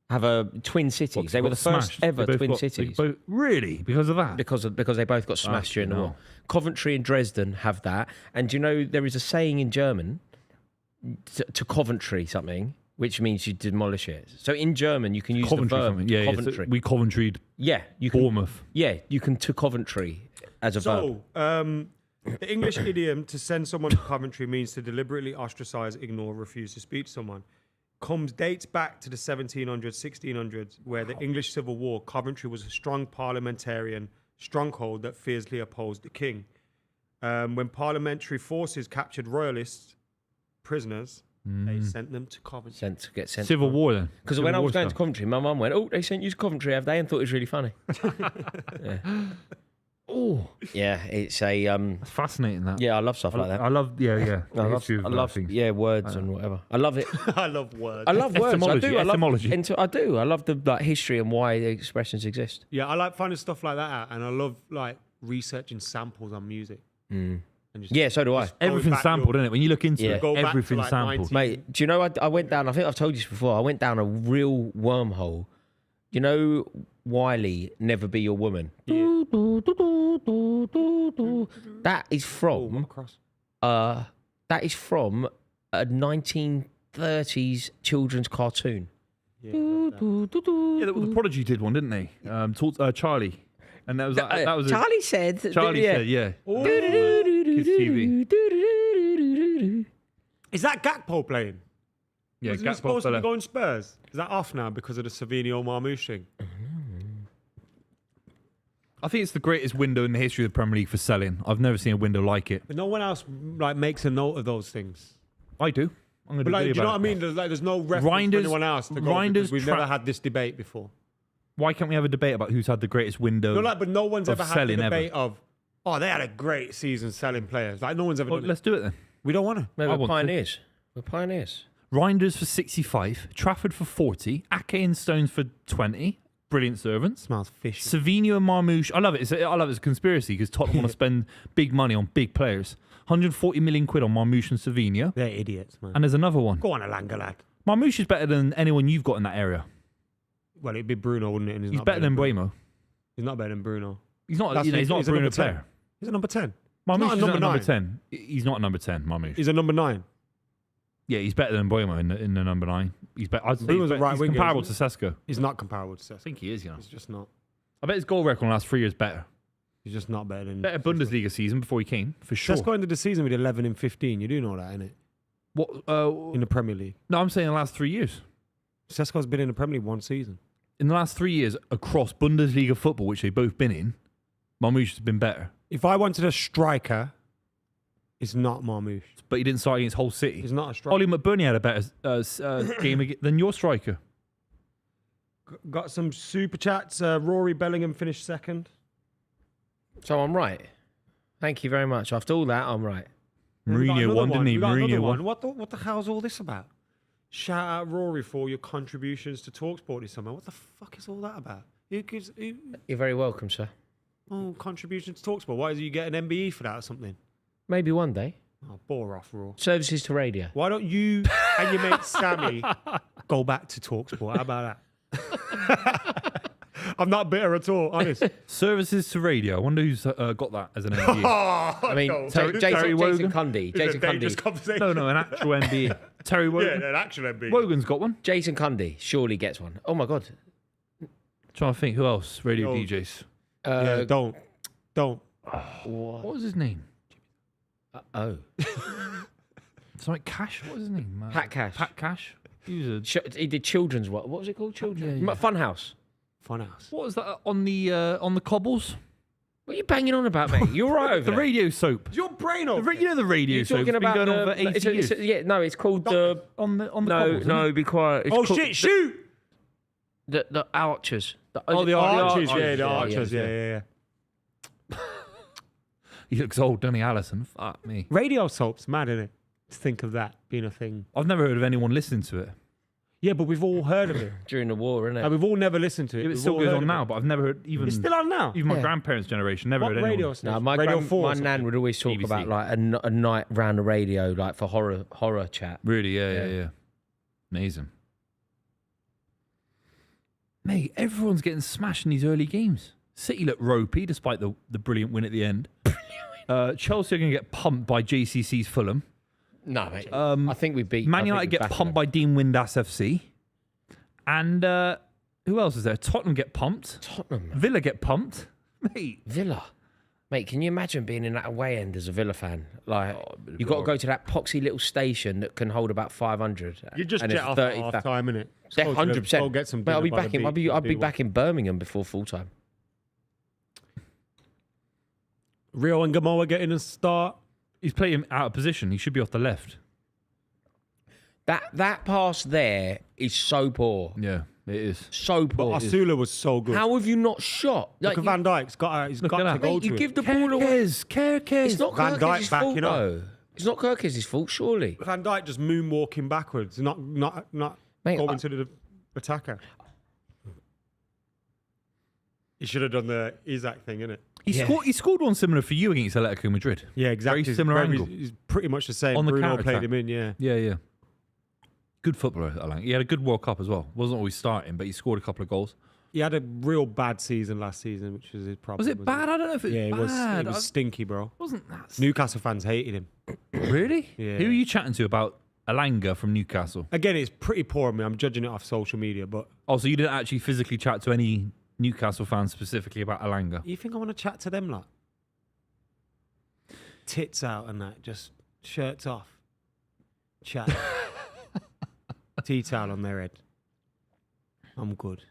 Have a twin cities. What, They were got the first smashed? ever They both twin got- they cities. both- really? Because of that? because they both got smashed during the no. war. Coventry and Dresden have that. And do you know there is a saying in German to Coventry something, which means you demolish it. So in German you can use Coventry the verb something. Yeah, Coventry. yeah, so we Coventry'd Yeah, you can. Bournemouth. Yeah, you can to Coventry as a verb. So, The English idiom to send someone to Coventry means to deliberately ostracize, ignore, refuse to speak to someone. Dates back to the 1700s, 1600s, where the English Civil War, Coventry was a strong parliamentarian stronghold that fiercely opposed the king. When parliamentary forces captured royalists, prisoners, they sent them to Coventry. Civil War then. Because when I was going to Coventry, my mum went, "Oh, they sent you to Coventry, have they?" And thought it was really funny. Oh, yeah, it's a It's fascinating that. yeah, I love stuff like that. I love, yeah. I love things. yeah, words and whatever. I love it. I love words. I love words. I do. Etymology. I do. I love the history and why the expressions exist. Yeah, I like finding stuff like that out, and I love like researching samples on music. And just, Yeah, so do I. Everything's back sampled, isn't it? When you look into Yeah. it, Go back to, everything's like, sampled. 19 Mate, do you know I went down, I think I've told you this before, I went down a real wormhole. You know Wiley, Never Be Your Woman? Yeah. That is from a 1930s children's cartoon. Yeah, the Prodigy did one, didn't they? Charlie. And that was Charlie said. Charlie said, yeah. Kids TV. Is that Gakpo playing? Yeah, Wasn't he supposed to be going Spurs? Is that off now because of the Savinio Marmoush thing? I think it's the greatest window in the history of the Premier League for selling. I've never seen a window like it. But no one else like makes a note of those things. I do. I'm going to But like, do you know what I it. mean? There's no reference to anyone else to go because we've never had this debate before. Why can't we have a debate about who's had the greatest window? No, like, but no one's of ever had the selling debate of, oh, they had a great season selling players. Like, no one's ever Well, done let's it. do it then. We don't want to. No, I we're want to. pioneers. We're pioneers. Reinders for 65, Trafford for 40, Ake and Stones for 20. Brilliant servants. Smells fishy. Savinio and Marmoush. I love it. I love it as a conspiracy because Tottenham want to spend big money on big players. 140 million quid on Marmoush and Savinio. They're idiots, man. And there's another one. Go on, Alanga, lad. Marmoush is better than anyone you've got in that area. Well, it'd be Bruno, wouldn't it? And He's not better than Buemo. He's not better than Bruno. He's not. That's He's not a Bruno number 10. player. He's a number 10. Marmoush not a is number not a number 9. 10. He's not a number 10. Marmoush. He's a number 9. Yeah, he's better than Buemo in the number 9. He's better. I'd say Bruno's a right he's winger, comparable to isn't Sesko. He's not comparable to I Cesc. think he is. You know. He's just not. I bet his goal record in the last 3 years better. He's just not better than. Better Bundesliga season before he came for sure. Cesc ended the season with 11 and 15. You do know that, innit? What? In the Premier League. No, I'm saying in the last 3 years. Cesco's been in the Premier League one season. In the last 3 years across Bundesliga football, which they've both been in, Marmoush has been better. If I wanted a striker, it's not Marmoush. But he didn't start against Hull City. He's not a striker. Ollie McBurney had a better game than your striker. Got some super chats. Rory Bellingham finished second. So I'm right. Thank you very much. After all that, I'm right. Mourinho won, didn't he? Mourinho won. What the hell's all this about? Shout out Rory for your contributions to TalkSport this summer. What the fuck is all that about? You're very welcome, sir. Contribution to TalkSport. Why is you get an MBE for that or something? Maybe one day. Oh, bore off, Raw. Services to radio. Why don't you and your mate Sammy go back to TalkSport? How about that? I'm not bitter at all, honest. Services to radio. I wonder who's got that as an MBE. I mean, Jason Cundy. Jason Cundy. No, an actual MBE. Terry Wogan. Yeah, an actual MBE. Wogan's got one. Jason Cundy surely gets one. Oh my God. Trying to think who else. Radio No. DJs. Yeah, don't. What was his name? Oh. Something Cash. What was his name? Pat Cash. Pat Cash. He was He did children's what? What was it called? Children's Yeah. Funhouse. Funhouse. What was that on the cobbles? What are you banging on about, mate? You're right over The there. radio soap. Is your brain over? You know the radio You're soap. talking It's been about going on for 80 years. yeah, no, it's called the. on the No, cobbles, isn't no, it? be quiet. It's Oh called shit! Shoot! The Archers. The Archers. Archers, Yeah, the yeah, Archers. yeah. Yeah. He looks old, doesn't he, Allison? Fuck me. Radio soap's mad, isn't it? To think of that being a thing. I've never heard of anyone listening to it. Yeah, but we've all heard of it. during the war, isn't Like, it? we've all never listened to it. It We've still all goes heard on of now, it. but I've never heard even It's still on now. even my Yeah. grandparents' generation. Never What heard radio anyone. station? No, my Radio 4 or my something. nan would always talk BBC. about like a night round the radio, like for horror chat. Really? Yeah. Yeah. Amazing. Mate, everyone's getting smashed in these early games. City look ropey despite the brilliant win at the end. Chelsea are going to get pumped by JCC's Fulham. No, mate. I think we beat. Man United get pumped by Dean Windass FC. And who else is there? Tottenham get pumped. Tottenham. Villa get pumped. Mate, Villa. Mate, can you imagine being in that away end as a Villa fan? Like, you got to go to that poxy little station that can hold about 500. You just and jet it's off 30 at half time, innit? Yeah, 100%. Go get some Mate, I'll be dinner by back the in. I'll beach, be back in Birmingham before full time. Rio and Gamoa getting a start. He's playing out of position. He should be off the left. That pass there is so poor. Yeah, it is. So But poor. Asula was so good. How have you not shot? Look at Van Dijk's got. He's Look got at to that. go Mate, to you it. give the ball away. Kerkez. It's not Van Dijk Kirk's fault, backing up. though. It's not Kirk's fault, surely. Van Dijk just moonwalking backwards, not Mate, going to the attacker. He should have done the Isaac thing, innit? He scored one similar for you against Atletico Madrid. Yeah, exactly. Very similar angle. He's pretty much the same. On the Bruno counter-attack. played him in, yeah. Yeah. Good footballer, I think. He had a good World Cup as well. Wasn't always starting, but he scored a couple of goals. He had a real bad season last season, which was his problem. Was it bad? I don't know if it was Yeah, bad. it was stinky, bro. Wasn't that Newcastle fans hated him. really? Yeah. Who are you chatting to about Alanga from Newcastle? Again, it's pretty poor of me. I'm judging it off social media, but Oh, so you didn't actually physically chat to any Newcastle fans specifically about Alanga? you think I want to chat to them, like? Tits out and that, just shirts off. Chat. Tea towel on their head. I'm good.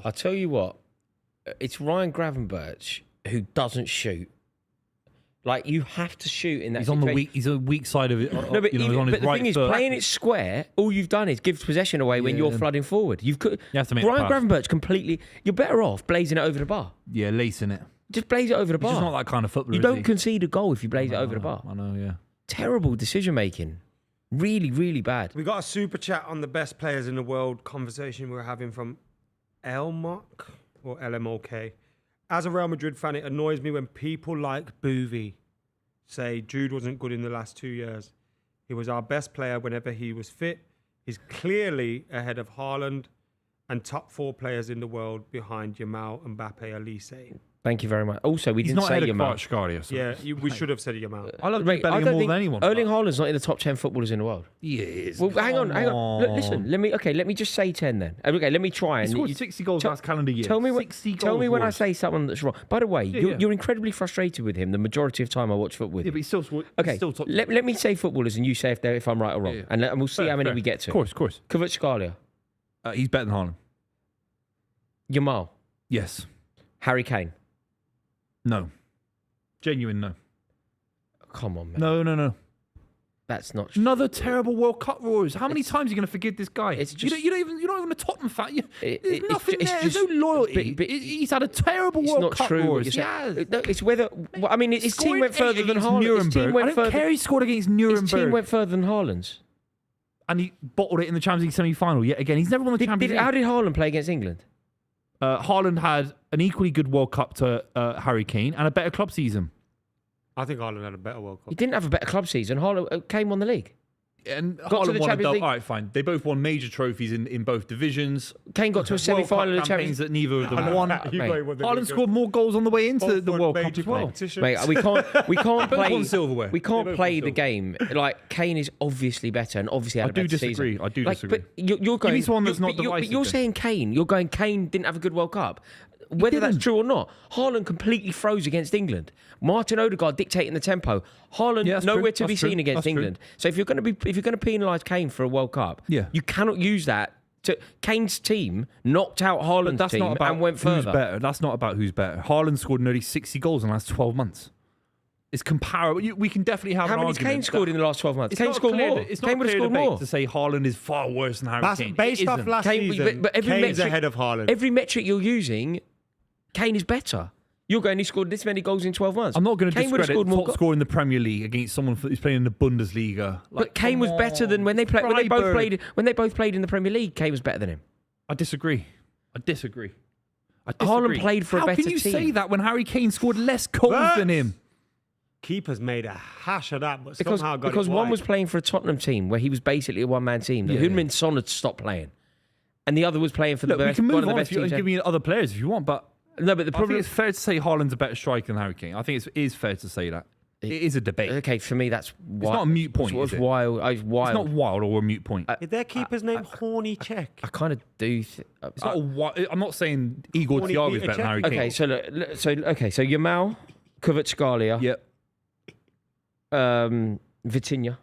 I tell you what, it's Ryan Gravenberch who doesn't shoot. Like, you have to shoot in that He's on the situation. weak. He's a weak side of it. No, but, he's on but his the right thing is, foot. playing it square, all you've done is give possession away when Yeah. you're flooding forward. You have to make Ryan the pass. Gravenberch completely. You're better off blazing it over the bar. Yeah, lacing it. Just blaze it over the He's bar. just not that kind of footballer. You is don't he? concede a goal if you blaze it over the bar. I know. Yeah. Terrible decision making. Really, really bad. We got a super chat on the best players in the world conversation we were having from Elmok or LMOK. As a Real Madrid fan, it annoys me when people like Buvey say Jude wasn't good in the last 2 years. He was our best player whenever he was fit. He's clearly ahead of Haaland and top 4 players in the world behind Yamal, Mbappe, Elise. Thank you very much. Also, we He's didn't not say ahead of Yamal. Kvaratskhelia. So. Yeah, we should have said Yamal. I love Mate, Bellingham more than anyone. Erling Haaland's not in the top 10 footballers in the world. He is. Well, hang on. Look, on. listen, let me just say 10 then. Okay, let me try. He And scored you- 60 goals tell- last calendar year. Tell me when, 60 tell me goals when I worse. say something that's wrong. By the way, Yeah. you're incredibly frustrated with him the majority of time I watch football with Yeah, him. but he's still scored. Okay, He's still top. let me say footballers and you say if I'm right or wrong. Yeah. And we'll see how many we get to. Of course. Kvaratskhelia, He's better than Haaland. Yamal, Yes. Harry Kane. No. Genuine no. Come on, man. No. That's not true. Another terrible World Cup roars. How many times are you going to forgive this guy? It's you're not even a Tottenham fan. There's it's nothing it's there. just- There's no loyalty. but He's had a terrible It's World not Cup true what roars. you're saying. Yes. No, it's whether. Well, I mean, his team Scoring went further than against Haaland. His Nuremberg. team I went don't further. care he scored against His Nuremberg. team went further than Haaland's. And he bottled it in the Champions League semi-final yet again. He's never won the Champions League. How did Haaland play against England? Haaland had an equally good World Cup to Harry Kane and a better club season. I think Haaland had a better World He Cup. didn't have a better club season. Haaland Kane won the league. And to Haaland the won a Champions double. League. All right, fine. They both won major trophies in both divisions. Kane got to a semi-final of the World Cup campaigns Champions that neither of them won. You mate. got what they Haaland did. scored more goals on the way into Both the won World Cup major as well. competitions. Mate, we can't Both play won silverware. We They can't both play won the game like Kane is obviously better and obviously had I a do better disagree. season. I do Like, disagree. But you're going. me someone that's not but divisive you're then. saying Kane. You're going Kane didn't have a good World Cup. Whether that's didn't. true or not, Haaland completely froze against England. Martin Odegaard dictating the tempo. Haaland Yeah, that's nowhere true. to be That's true. seen against That's true. England. So if you're going to penalise Kane for a World Cup, Yeah. you cannot use that. Kane's team knocked out But Haaland's that's team not about and went who's further. better. That's not about who's better. Haaland scored nearly 60 goals in the last 12 months. It's comparable. We can definitely have How an many's argument. Kane scored in the last 12 months? It's Kane not a scored clear- more. It's not Kane a would have clear scored debate more. to say Haaland is far worse than Harry That's Kane. based It off isn't. last Kane- season. but every Kane's metric- ahead of Haaland. Every metric you're using, Kane is better. You're going, he scored this many goals in 12 months. I'm not going to Kane would have discredit scored more top goals. score in the Premier League against someone who's playing in the Bundesliga. But Kane was better than when they played. When they both played in the Premier League, Kane was better than him. I disagree. Haaland played for a better How can you team. say that when Harry Kane scored less goals than him? Keeper's made a hash of that, but Because somehow got because it one wide. was playing for a Tottenham team where he was basically a one-man team. Yeah. Heung-min Son had stopped playing, and the other was playing for Look, the we best, can one move of the on best if you teams. give me other players if you want, but No, but the I think problem it's fair to say Haaland's a better striker than Harry Kane. I think it is fair to say that. It is a debate. Okay, for me, that's wild. not a mute point, It's is it? wild. It's wild. It's not wild or a mute point. Is their keeper's name Horny Check? I kind of do. It's not a I'm not saying Igor Horny Thiago is Peter better than Harry Check. Kane. Okay, so so Yamal, Kvaratskhelia, Yep. Vitinha,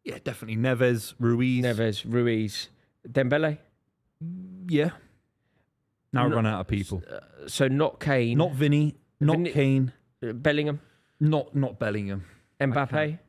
Yeah, definitely. Neves, Ruiz, Dembele. Yeah. Now No, we're running out of people. So not Kane, Not Vinny, not Vinny- Kane, Bellingham, not Bellingham. Mbappe.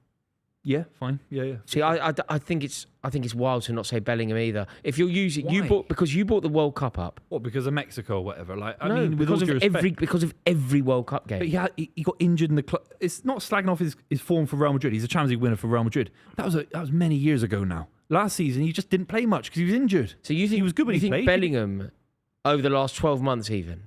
Yeah, fine. Yeah. See, I think it's wild to not say Bellingham either. If you're using Why? because you brought the World Cup up. What, because of Mexico or whatever? Like, I No, mean, with all because due of respect, every World Cup game. but he got injured in the club. It's not slagging off his form for Real Madrid. He's a Champions League winner for Real Madrid. That was many years ago now. Last season, he just didn't play much because he was injured. So you think he was good when you he think played? Bellingham over the last 12 months even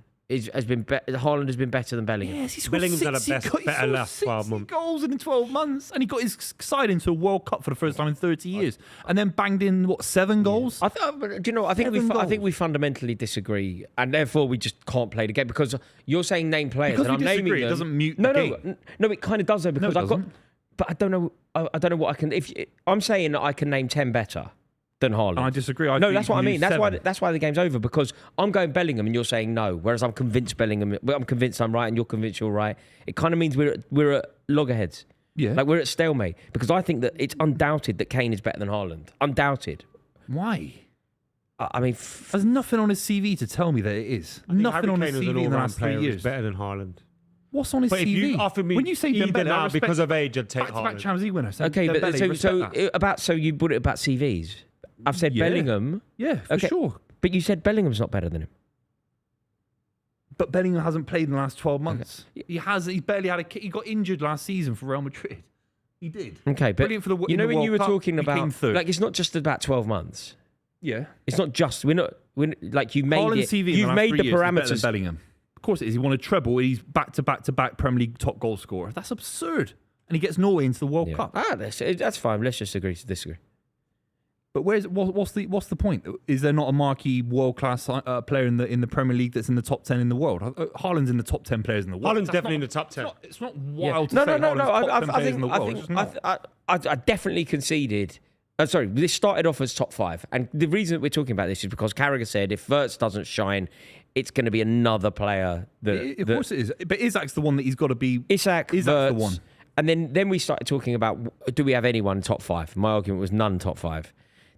has been Haaland has been better than Bellingham. Yes, he scored Bellingham's had a 60 better last 12 60 months. goals in 12 months, and he got his side into a World Cup for the first time in 30 years, and then banged in 7 goals. I do you know? I think Seven I think goals. we fundamentally disagree, and therefore we just can't play the game because you're saying name players, Because and we I'm naming disagree, it them. doesn't mute no, the no, game. no. It kind of does though because it I've got. doesn't. But I don't know. I don't know what I can. If I'm saying that I can name 10 better than Haaland. I disagree. I No, think that's you what I can mean. use That's 7. why the game's over because I'm going Bellingham and you're saying no, whereas I'm convinced Bellingham. Well, I'm convinced I'm right and you're convinced you're right. It kind of means we're at loggerheads. Yeah. Like we're at stalemate because I think that it's undoubted that Kane is better than Haaland. Undoubted. Why? I mean, There's nothing on his CV to tell me that it is. Nothing on his CV in the last 3 years. better than Haaland. What's on his But CV? if you offer me when you say either Dembele, I now respect because of age, I'd take back-to-back Haaland. Champions League winner. So okay, but Dembele, respect that. so you put it about CVs. I've said Yeah. Bellingham, Yeah, for okay. sure. but you said Bellingham's not better than him. But Bellingham hasn't played in the last 12 months. He has. He barely had a kick. He got injured last season for Real Madrid. He did. Okay, but Brilliant for the you know in the when you were World Cup, talking he came about third. like it's not just about 12 months. Yeah. It's not just we're like you made Haaland's it. CV in You've last made 3 the years is better than parameters. Bellingham. Of course it is. He won a treble. He's back-to-back Premier League top goal scorer. That's absurd. And he gets Norway into the World Yeah. Cup. That's fine. Let's just agree to disagree. But what's the point? Is there not a marquee world-class player in the Premier League that's in the top 10 in the world? Haaland's in the top 10 players in the world. Haaland's That's definitely in not- the top 10. It's not Yeah. wild to No. say Haaland's top 10 I players in the world. It's think not. I definitely conceded. Sorry, this started off as top 5, and the reason that we're talking about this is because Carragher said if Wirtz doesn't shine, it's going to be another player. Of course it is. But Isak's the one that he's got to be. Isak's the one. And then we started talking about do we have anyone top 5? My argument was none top 5.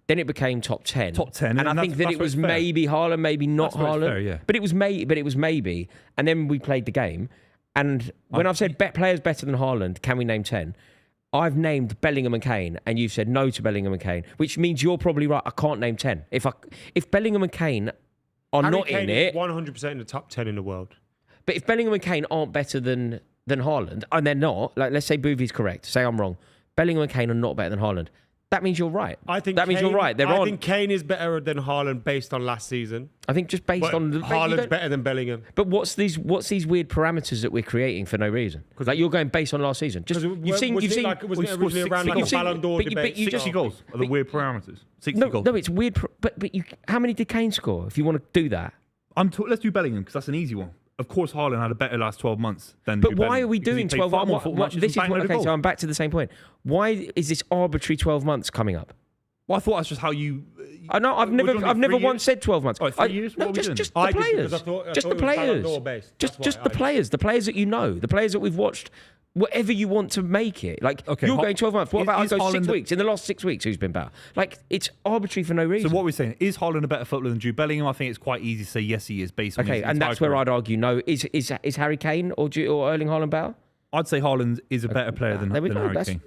Then it became top 10. Top 10, and I and think that that's it was where it's fair. maybe Haaland, maybe not That's where it's Haaland. fair, yeah. But it was maybe. And then we played the game. And when I've said players better than Haaland, can we name 10? I've named Bellingham and Kane, and you've said no to Bellingham and Kane, which means you're probably right. I can't name 10. If Bellingham and Kane are Harry not Kane in it, is 100% in the top 10 in the world. but if Bellingham and Kane aren't better than Haaland, and they're not, like let's say Buvey's correct, say I'm wrong, Bellingham and Kane are not better than Haaland. That means you're right. I think that means you're right. I think Kane is better than Haaland based on last season. I think just based But on Haaland's better than Bellingham. But what's these weird parameters that we're creating for no reason? Like you're going based on last season. Just you've seen Wasn't it Well, originally he scored around 60 like a goals. Ballon d'Or But you- debate? but you just- 60 goals are the weird parameters. 60 no, goals. no, it's weird. But how many did Kane score? If you want to do that, Let's do Bellingham because that's an easy one. Of course, Haaland had a better last 12 months than. but Jude why Bellingham are we because he doing played 12? far more football matches This is and banged loads of okay. goals. So I'm back to the same point. Why is this arbitrary 12 months coming up? Well, I thought that's just how you. I know I've We're never doing once 3 years? said 12 months. Oh, 3 years? No, What are we doing? just the I did, because players. I thought Just the it was Ballon d'Or players. based. Just That's why the players. The players that you know. The players that we've watched. Whatever you want to make it. Like Okay, you're going 12 months. What about I is go 6 Haaland- weeks? In the last 6 weeks, who's been better? Like it's arbitrary for no reason. So what we're saying is Haaland a better footballer than Jude Bellingham? I think it's quite easy to say yes, he is based on. Okay, his and entire that's where career. I'd argue no. Is Harry Kane or Erling Haaland better? I'd say Haaland is a better player than There we go. Harry Kane.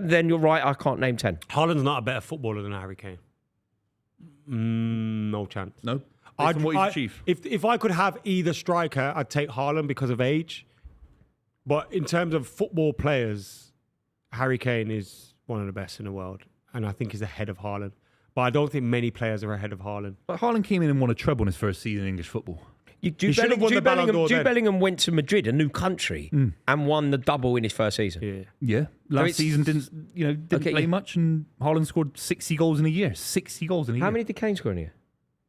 Then you're right. I can't name 10. Haaland's not a better footballer than Harry Kane. No chance. No, based on what he's achieved. If I could have either striker, I'd take Haaland because of age. But in terms of football players, Harry Kane is one of the best in the world, and I think he's ahead of Haaland. But I don't think many players are ahead of Haaland. But Haaland came in and won a treble in his first season in English football. He should have won the Ballon d'Or Jude then. Bellingham went to Madrid, a new country, and won the double in his first season. Yeah. Yeah, last it's- season didn't Okay, play yeah. much, and Haaland scored 60 goals in a year. 60 goals in a year. How many did Kane score in here?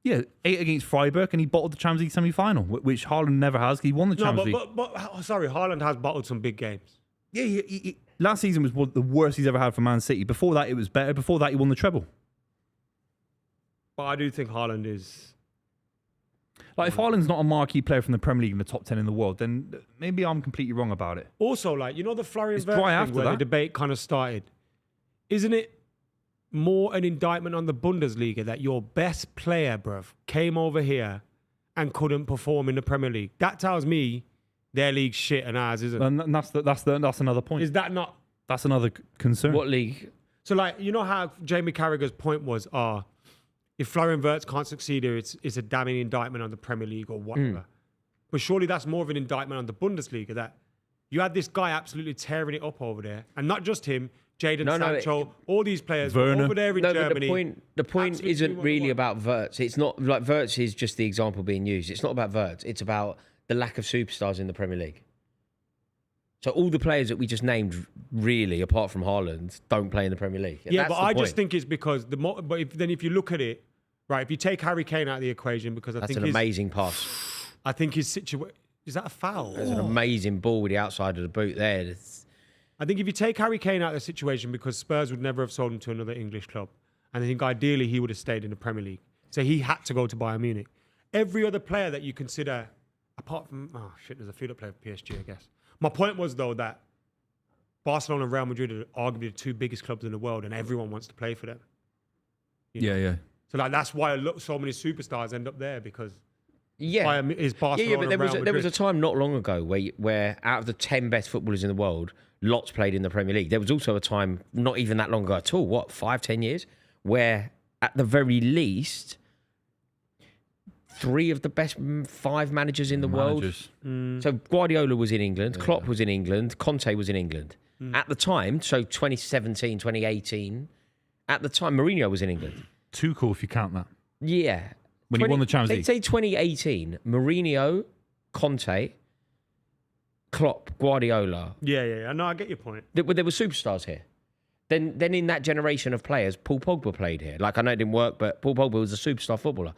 Yeah, 8 against Freiburg, and he bottled the Champions League semi-final, which Haaland never has. He won the No, Champions League. but sorry, Haaland has bottled some big games. Last season was the worst he's ever had for Man City. Before that, it was better. Before that, he won the treble. But I do think Haaland is... Like, if Haaland's not a marquee player from the Premier League in the top 10 in the world, then maybe I'm completely wrong about it. Also, like, you know the Florian It's Wirtz dry thing after where that. the debate kind of started? Isn't it more an indictment on the Bundesliga that your best player, bruv, came over here and couldn't perform in the Premier League? That tells me their league's shit and ours isn't. And that's another point. Is that not... That's another concern. What league? So, like, you know how Jamie Carragher's point was, if Florian Wirtz can't succeed here, it's a damning indictment on the Premier League or whatever. But surely that's more of an indictment on the Bundesliga, that you had this guy absolutely tearing it up over there. And not just him, Jadon Sancho, all these players Werner. over there in Germany. But the point absolutely isn't what really they want. about Wirtz. It's not like Wirtz is just the example being used. It's not about Wirtz. It's about the lack of superstars in the Premier League. So all the players that we just named, really, apart from Haaland, don't play in the Premier League. Yeah, That's but the I point. just think it's because if you look at it, right, if you take Harry Kane out of the equation, because That's an amazing pass. I think his situation... Is that a foul? There's an amazing ball with the outside of the boot there. I think if you take Harry Kane out of the situation, because Spurs would never have sold him to another English club, and I think ideally he would have stayed in the Premier League. So he had to go to Bayern Munich. Every other player that you consider, apart from... Oh, shit, there's a few that play for PSG, I guess. My point was, though, that Barcelona and Real Madrid are arguably the two biggest clubs in the world, and everyone wants to play for them. You know? Yeah. So like that's why so many superstars end up there, because Yeah. is Barcelona but and Real there was a Madrid. time not long ago where out of the 10 best footballers in the world, lots played in the Premier League. There was also a time, not even that long ago at all, 5-10 years, where at the very least, 3 of the best 5 managers in the world. So Guardiola was in England, Klopp was in England, Conte was in England. At the time, so 2017, 2018, at the time, Mourinho was in England. Tuchel, if you count that. Yeah. When he won the Champions League. Say 2018, Mourinho, Conte, Klopp, Guardiola. Yeah. No, I get your point. There were superstars here. Then in that generation of players, Paul Pogba played here. Like, I know it didn't work, but Paul Pogba was a superstar footballer.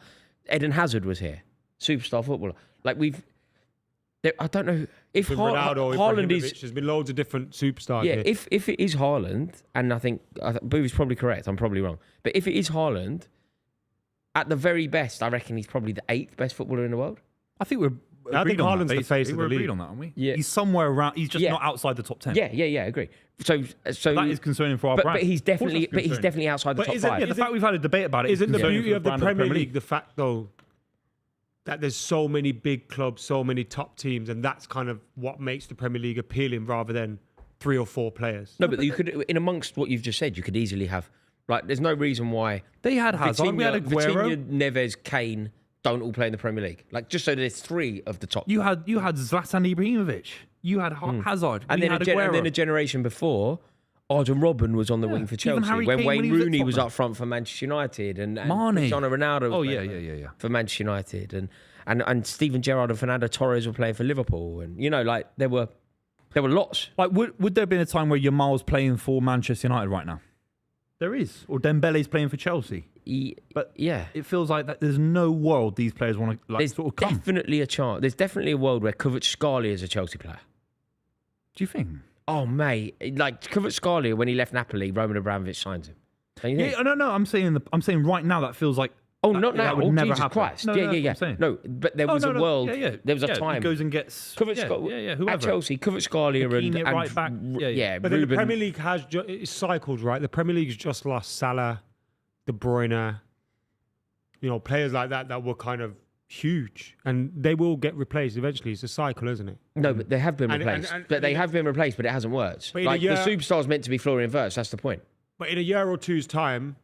Eden Hazard was here, superstar footballer. Like, I don't know if With Ronaldo, Haaland is. there's been loads of different superstars. Yeah, here. if it is Haaland, and I think Buvey's probably correct, I'm probably wrong. But if it is Haaland, at the very best, I reckon he's probably the 8th best footballer in the world. I think we're. I think agreed on Haaland's that, the face basically. of the We're agreed league. on that, aren't we? Yeah. He's somewhere around. He's just Yeah. not outside the top 10. Yeah, agree. So That is concerning for our brand. but he's Of course definitely that's concerning. outside the But top isn't- 5. Yeah, the fact we've had a debate about it is Isn't the concerning beauty for of the brand Premier League the fact, though, that there's so many big clubs, so many top teams, and that's kind of what makes the Premier League appealing rather than 3 or 4 players? No, but you could, in amongst what you've just said, you could easily have, like, there's no reason why They had Hazard, we had Aguero. Vitinha, Neves, Kane don't all play in the Premier League. Like, just so there's 3 of the top. You had Zlatan Ibrahimovic. You had Hazard. And we then, had and then a Aguero. generation before, Arjen Robben was on the wing for Even Chelsea. Harry When Kane, Wayne when he was at Rooney was Tottenham. up front for Manchester United. And Mane. Cristiano Ronaldo was Oh, playing yeah. for Manchester United. And Steven Gerrard and Fernando Torres were playing for Liverpool. And, you know, like, there were lots. Like, would there have been a time where Yamal's playing for Manchester United right now? There is. Or Dembele's playing for Chelsea. But Yeah. it feels like that there's no world these players want to There's sort of come. definitely a chance. There's definitely a world where Kvaratskhelia is a Chelsea player. Do you think? Oh, mate. Like, Kvaratskhelia, when he left Napoli, Roman Abramovich signs him. Don't you think? Yeah, no. I'm saying right now that feels like. Oh, that, not now. That would Oh, never Jesus happen. Christ. No, yeah. that's what I'm saying. No, but there Oh, was a world. Yeah. There was a Yeah, time. He goes and gets. Kvaratskhelia, whoever. at Chelsea, Kvaratskhelia and Hakimi at right back. Yeah. But then the Ruben. Premier League has it's cycled, right? The Premier League's just lost Salah, De Bruyne, players like that were kind of huge, and they will get replaced eventually. It's a cycle, isn't it? No, but they have been And- replaced. and- but they have been replaced, but it hasn't worked. But in a Like, the year- superstar's meant to be Florian Wirtz. That's the point. But in a year or two's time,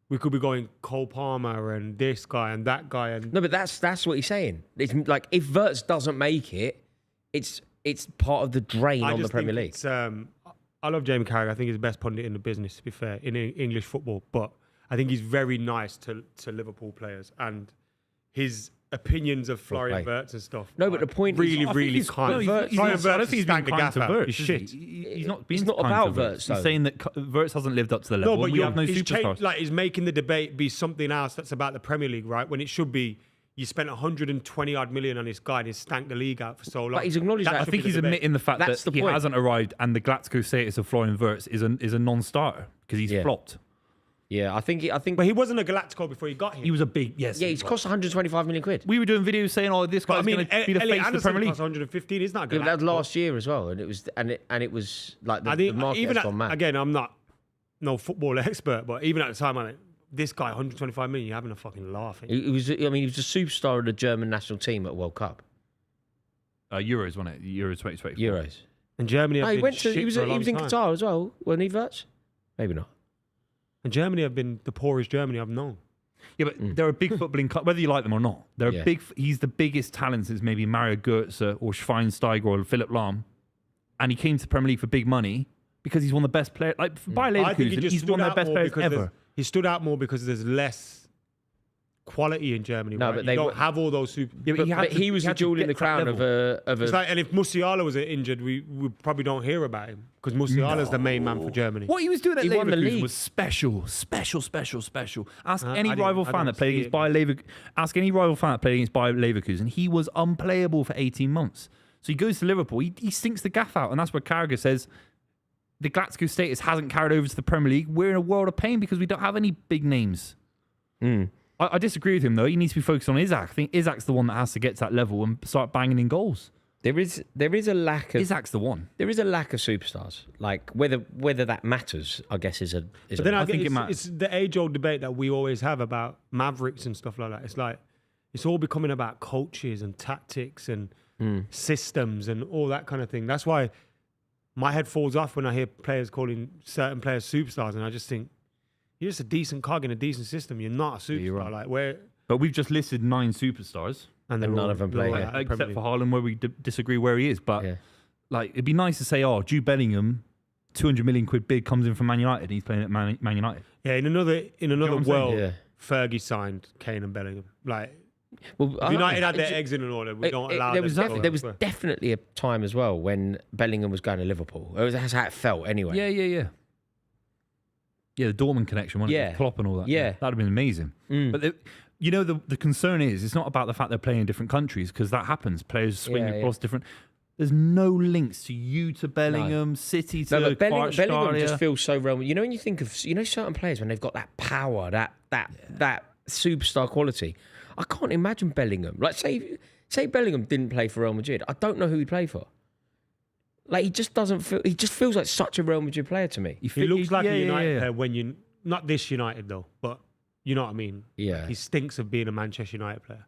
we could be going Cole Palmer and this guy and that guy and No, but that's what he's saying. It's like, if Wirtz doesn't make it, it's part of the drain on the just Premier think League. it's, I love Jamie Carragher. I think he's the best pundit in the business, to be fair, in English football. But I think he's very nice to Liverpool players, and his opinions of Florian play. Wirtz and stuff. No, but the point is- really, I think really he's- can't. no, he's- Florian he's not- I Wirtz don't is think he's stank being the kind gaff to out. Wirtz. He's is shit. he? He's not being It's not kind about to Wirtz, though. He's saying that Wirtz hasn't lived up to the level. No, but we have no he's superstars. he's making the debate be something else that's about the Premier League, right? When it should be, you spent 120 odd million on this guy and he stank the league out for so long. But he's acknowledged that. I should think be he's the debate. admitting the fact That's that the he point. hasn't arrived, and the Glasgow status of Florian Wirtz is a non-starter because he's flopped. Yeah, I think. But he wasn't a Galactico before he got here. He was a big Yeah, he's cost 125 million quid. We were doing videos saying, "Oh, this But I guy's mean, going to be the Elliot face of the Anderson Premier League." cost 115. He's not a Yeah, but that was Galactico. last year as well, and it was like the, I the think market even has gone mad. again, I'm not no football expert, but even at the time, I mean, this guy 125 million, you're having a fucking laugh. He was. I mean, he was a superstar of the German national team at World Cup, Euros, wasn't it? Euros 2024. Euros. And Germany, No, have he been went to. shit He was for a he long was in time. Qatar as well, wasn't he, Verts? Maybe not. And Germany have been the poorest Germany I've known. Yeah, but they're a big footballing club, whether you like them or not. They're Yeah. a big. He's the biggest talent since maybe Mario Götze or Schweinsteiger or Philipp Lahm, and he came to the Premier League for big money because he's one of the best players. Like by I think he Leverkusen, just he's stood one of out the best more players because ever. he stood out more because there's less quality in Germany. No, right? but you they don't were- have all those super. Yeah, But he was he the had to jewel in get the to that crown of level. a. It's like, and if Musiala was injured, we probably don't hear about him because Musiala's the main man for Germany. What he was doing at He won the Leverkusen league. was special. Ask I any didn't- rival I fan didn't that played see against it, Bayer Leverkusen. Ask any rival fan that played against Bayer Leverkusen. He was unplayable for 18 months. So he goes to Liverpool. He stinks the gaff out, and that's where Carragher says the Glasgow status hasn't carried over to the Premier League. We're in a world of pain because we don't have any big names. I disagree with him though. He needs to be focused on Isaac. I think Isaac's the one that has to get to that level and start banging in goals. There is a lack of. Isaac's the one. There is a lack of superstars. Like whether that matters, I guess is a. But then I think think it matters. it's the age-old debate that we always have about Mavericks and stuff like that. It's like it's all becoming about coaches and tactics and systems and all that kind of thing. That's why my head falls off when I hear players calling certain players superstars, and I just think you're just a decent cog in a decent system. You're not a superstar. You're right. Like where But we've just listed 9 superstars, they're And none all of them play lower here. at the except Premier for League. Haaland, where we disagree where he is. But Yeah. like, it'd be nice to say, "Oh, Jude Bellingham, 200 million quid bid comes in from Man United. And he's playing at Man United." Yeah, in another what I'm saying? world, Yeah. Fergie signed Kane and Bellingham. Like Well, if United had their eggs in an order, we don't allow there them was to go there was elsewhere. definitely a time as well when Bellingham was going to Liverpool. That's how it felt anyway. Yeah. Yeah, the Dortmund connection, wasn't it? Yeah. With Klopp and all that. Yeah. That'd have been amazing. But the concern is it's not about the fact they're playing in different countries because that happens. Players swing Yeah, across different. There's no links to you to Bellingham, City to No, but Bellingham Kvaratskhelia. just feels so real. You know, when you think of certain players when they've got that power, that superstar quality. I can't imagine Bellingham. Like say Bellingham didn't play for Real Madrid. I don't know who he played for. Like he just doesn't feel. He just feels like such a Real Madrid player to me. He looks like a United yeah. player when you not this United though, but you know what I mean. Yeah. He stinks of being a Manchester United player.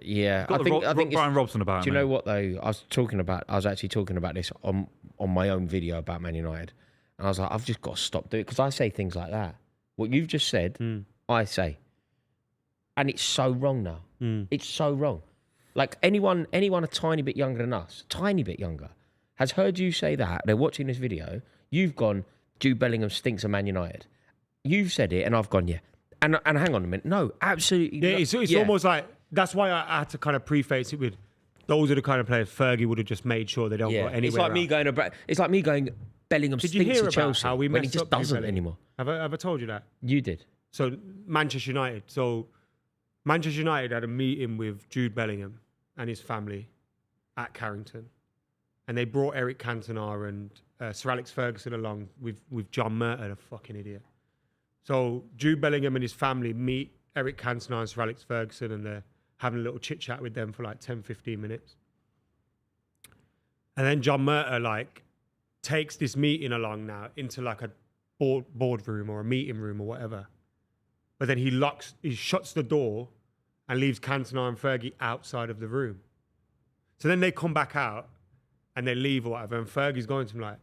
Yeah, Got I think it's- Brian Robson about Do you him. know what though? I was actually talking about this on my own video about Man United, and I was like, I've just got to stop doing it because I say things like that. What you've just said, I say, and it's so wrong now. It's so wrong. Like anyone a tiny bit younger than us, tiny bit younger, has heard you say that. They're watching this video. You've gone, Jude Bellingham stinks of Man United. You've said it, and I've gone, yeah. And hang on a minute. No, absolutely. Yeah, not. it's almost like that's why I had to kind of preface it with those are the kind of players Fergie would have just made sure they don't go anywhere. It's like me else. going. Bellingham Did you stinks hear of about Chelsea how we when he messed just up Jude doesn't Bellingham? anymore. Have I told you that? You did. So Manchester United. So Manchester United had a meeting with Jude Bellingham and his family at Carrington, and they brought Eric Cantona and Sir Alex Ferguson along with John Murtagh, the fucking idiot. So Jude Bellingham and his family meet Eric Cantona and Sir Alex Ferguson, and they're having a little chit chat with them for like 10, 15 minutes. And then John Murtagh takes this meeting along now into like a boardroom or a meeting room or whatever. But then he shuts the door and leaves Cantona and Fergie outside of the room. So then they come back out and they leave or whatever, and Fergie's going to him like,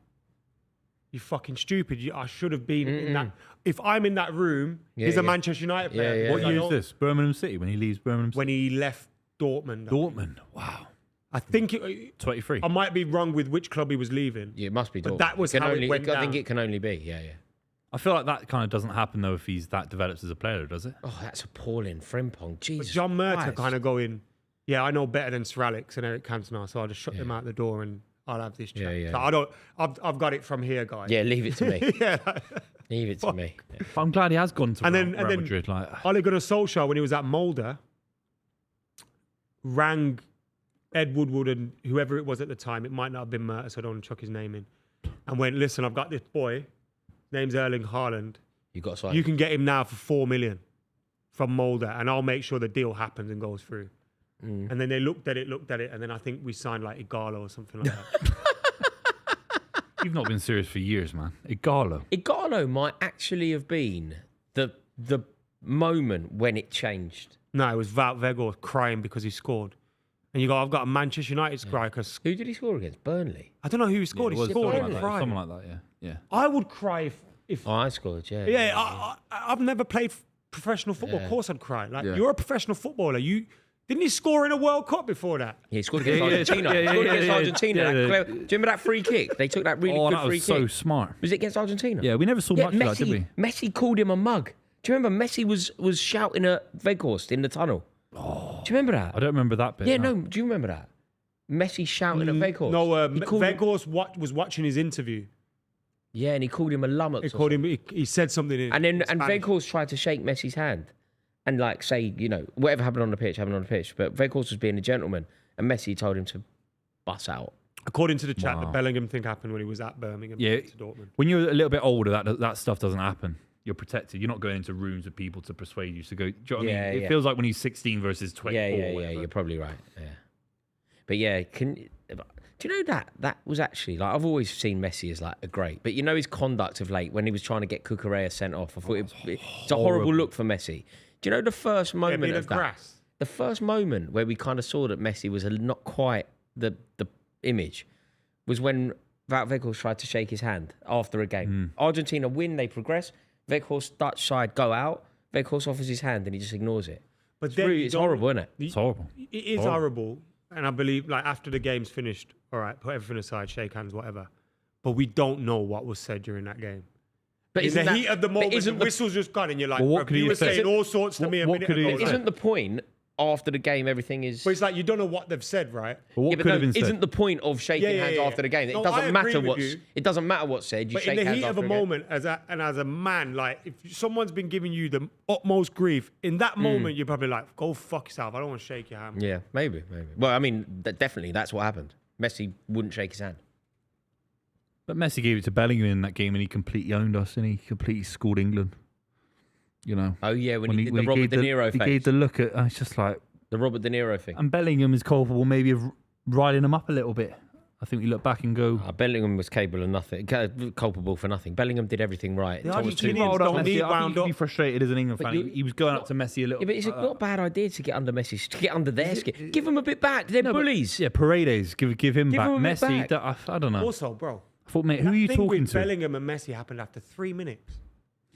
"You fucking stupid! I should have been in that. If I'm in that room, he's a Manchester United player. Yeah. What year is this? Birmingham City, when he leaves Birmingham City? When he left Dortmund. Dortmund. Wow. I think 23. I might be wrong with which club he was leaving. Yeah, it must be. But Dortmund. that was It can how it only, went I think down. it can only be. Yeah. I feel like that kind of doesn't happen though if he's that develops as a player, does it? Oh, that's appalling. Frimpong. But Jesus. John Murtagh Christ. kind of going, yeah, I know better than Sir Alex and Eric Cantona, so I'll just shut them out the door and I'll have this chat. Yeah. So I've got it from here, guys. Yeah, leave it to me. yeah. Leave it to me. Yeah. But I'm glad he has gone to And Real then Madrid. Like, Ole Gunnar Solskjaer, when he was at Mulder, rang Ed Woodward and whoever it was at the time, it might not have been Mertens, so I don't want to chuck his name in, and went, listen, I've got this boy, name's Erling Haaland. You got signed. You can get him now for 4 million from Mulder, and I'll make sure the deal happens and goes through. And then they looked at it, and then I think we signed like Igalo or something like that. You've not been serious for years, man. Igalo might actually have been the moment when it changed. No, it was Wout Weghorst crying because he scored. And you go, I've got a Manchester United striker. Who did he score against? Burnley. I don't know who he scored. Yeah, He scored Burnley. and cried. Something like that, yeah. I would cry if Oh, I scored. Yeah. Yeah, I've never played professional football. Yeah. Of course I'd cry. Like, Yeah. you're a professional footballer. Didn't he score in a World Cup before that? He scored against Yeah, yeah, Argentina. yeah, He scored yeah, against yeah, Argentina. yeah, That yeah. clever- Do you remember that free kick? They took that really Oh, good that free was kick. so smart. Was it against Argentina? Yeah, we never saw much of that, did we? Messi called him a mug. Do you remember Messi was shouting at Weghorst in the tunnel? Oh. Do you remember that? I don't remember that bit. Yeah, no. Do you remember that? Messi shouting at Weghorst. No, He called him- Weghorst was watching his interview. Yeah, and he called him a lummox. He called him. He said something in And then in Spanish. Weghorst tried to shake Messi's hand and like say, whatever happened on the pitch, happened on the pitch. But Weghorst was being a gentleman, and Messi told him to bus out. According to the chat, Wow. the Bellingham thing happened when he was at Birmingham. Yeah. To Dortmund. When you're a little bit older, that stuff doesn't happen. You're protected. You're not going into rooms with people to persuade you to go. Do you know what I Yeah, mean? yeah. It feels like when he's 16 versus 24. Yeah. whatever. You're probably right. Yeah, but yeah, do you know that was actually like I've always seen Messi as like a great, but his conduct of late when he was trying to get Cucurella sent off, I thought it's a horrible look for Messi. Do you know the first moment being a of that? grass. The first moment where we kind of saw that Messi was not quite the image was when Wout Weghorst tried to shake his hand after a game. Argentina win, they progress. Weghorst Dutch side go out. Weghorst offers his hand and he just ignores it. But It's horrible, isn't it? It's horrible. It is horrible. And I believe, like, after the game's finished, all right, put everything aside, shake hands, whatever. But we don't know what was said during that game. But In isn't the that- heat of the but moment, the isn't the- whistle's just gone, and you're like, Well, what "Bruv, could he you were have said? saying all sorts to me a What minute could he ago." have Like, Isn't the point after the game everything is? but it's like, you don't know what they've said, right? But what Yeah, but could have been said? isn't the point of shaking Yeah, hands yeah. after the game? No, It I doesn't agree matter with what's. you. It doesn't matter what's said. You But shake in the hands heat of after a a game. moment, as a man, like, if someone's been giving you the utmost grief, in that moment, you're probably like, go fuck yourself. I don't want to shake your hand. Yeah, maybe. Well, I mean, definitely that's what happened. Messi wouldn't shake his hand. But Messi gave it to Bellingham in that game, and he completely owned us, and he completely scored England. Oh yeah, when he did the when Robert De Niro he face, gave the look at. It's just like, the Robert De Niro thing. and Bellingham is culpable maybe of riding him up a little bit. I think we look back and go, Bellingham was capable of nothing, culpable for nothing. Bellingham did everything right. The Thomas Argentinians Tuchel- don't need I think wound he'd be up. frustrated as an England But fan. He was going up to Messi a little. Yeah, but it's not a bad idea to get under Messi, to get under their skin. Give them a bit back. They're bullies. Yeah, Paredes, give him back. him a bit Messi, back. I don't know. Also, bro, I thought, mate, who are you that thing talking with to? Bellingham and Messi happened after 3 minutes.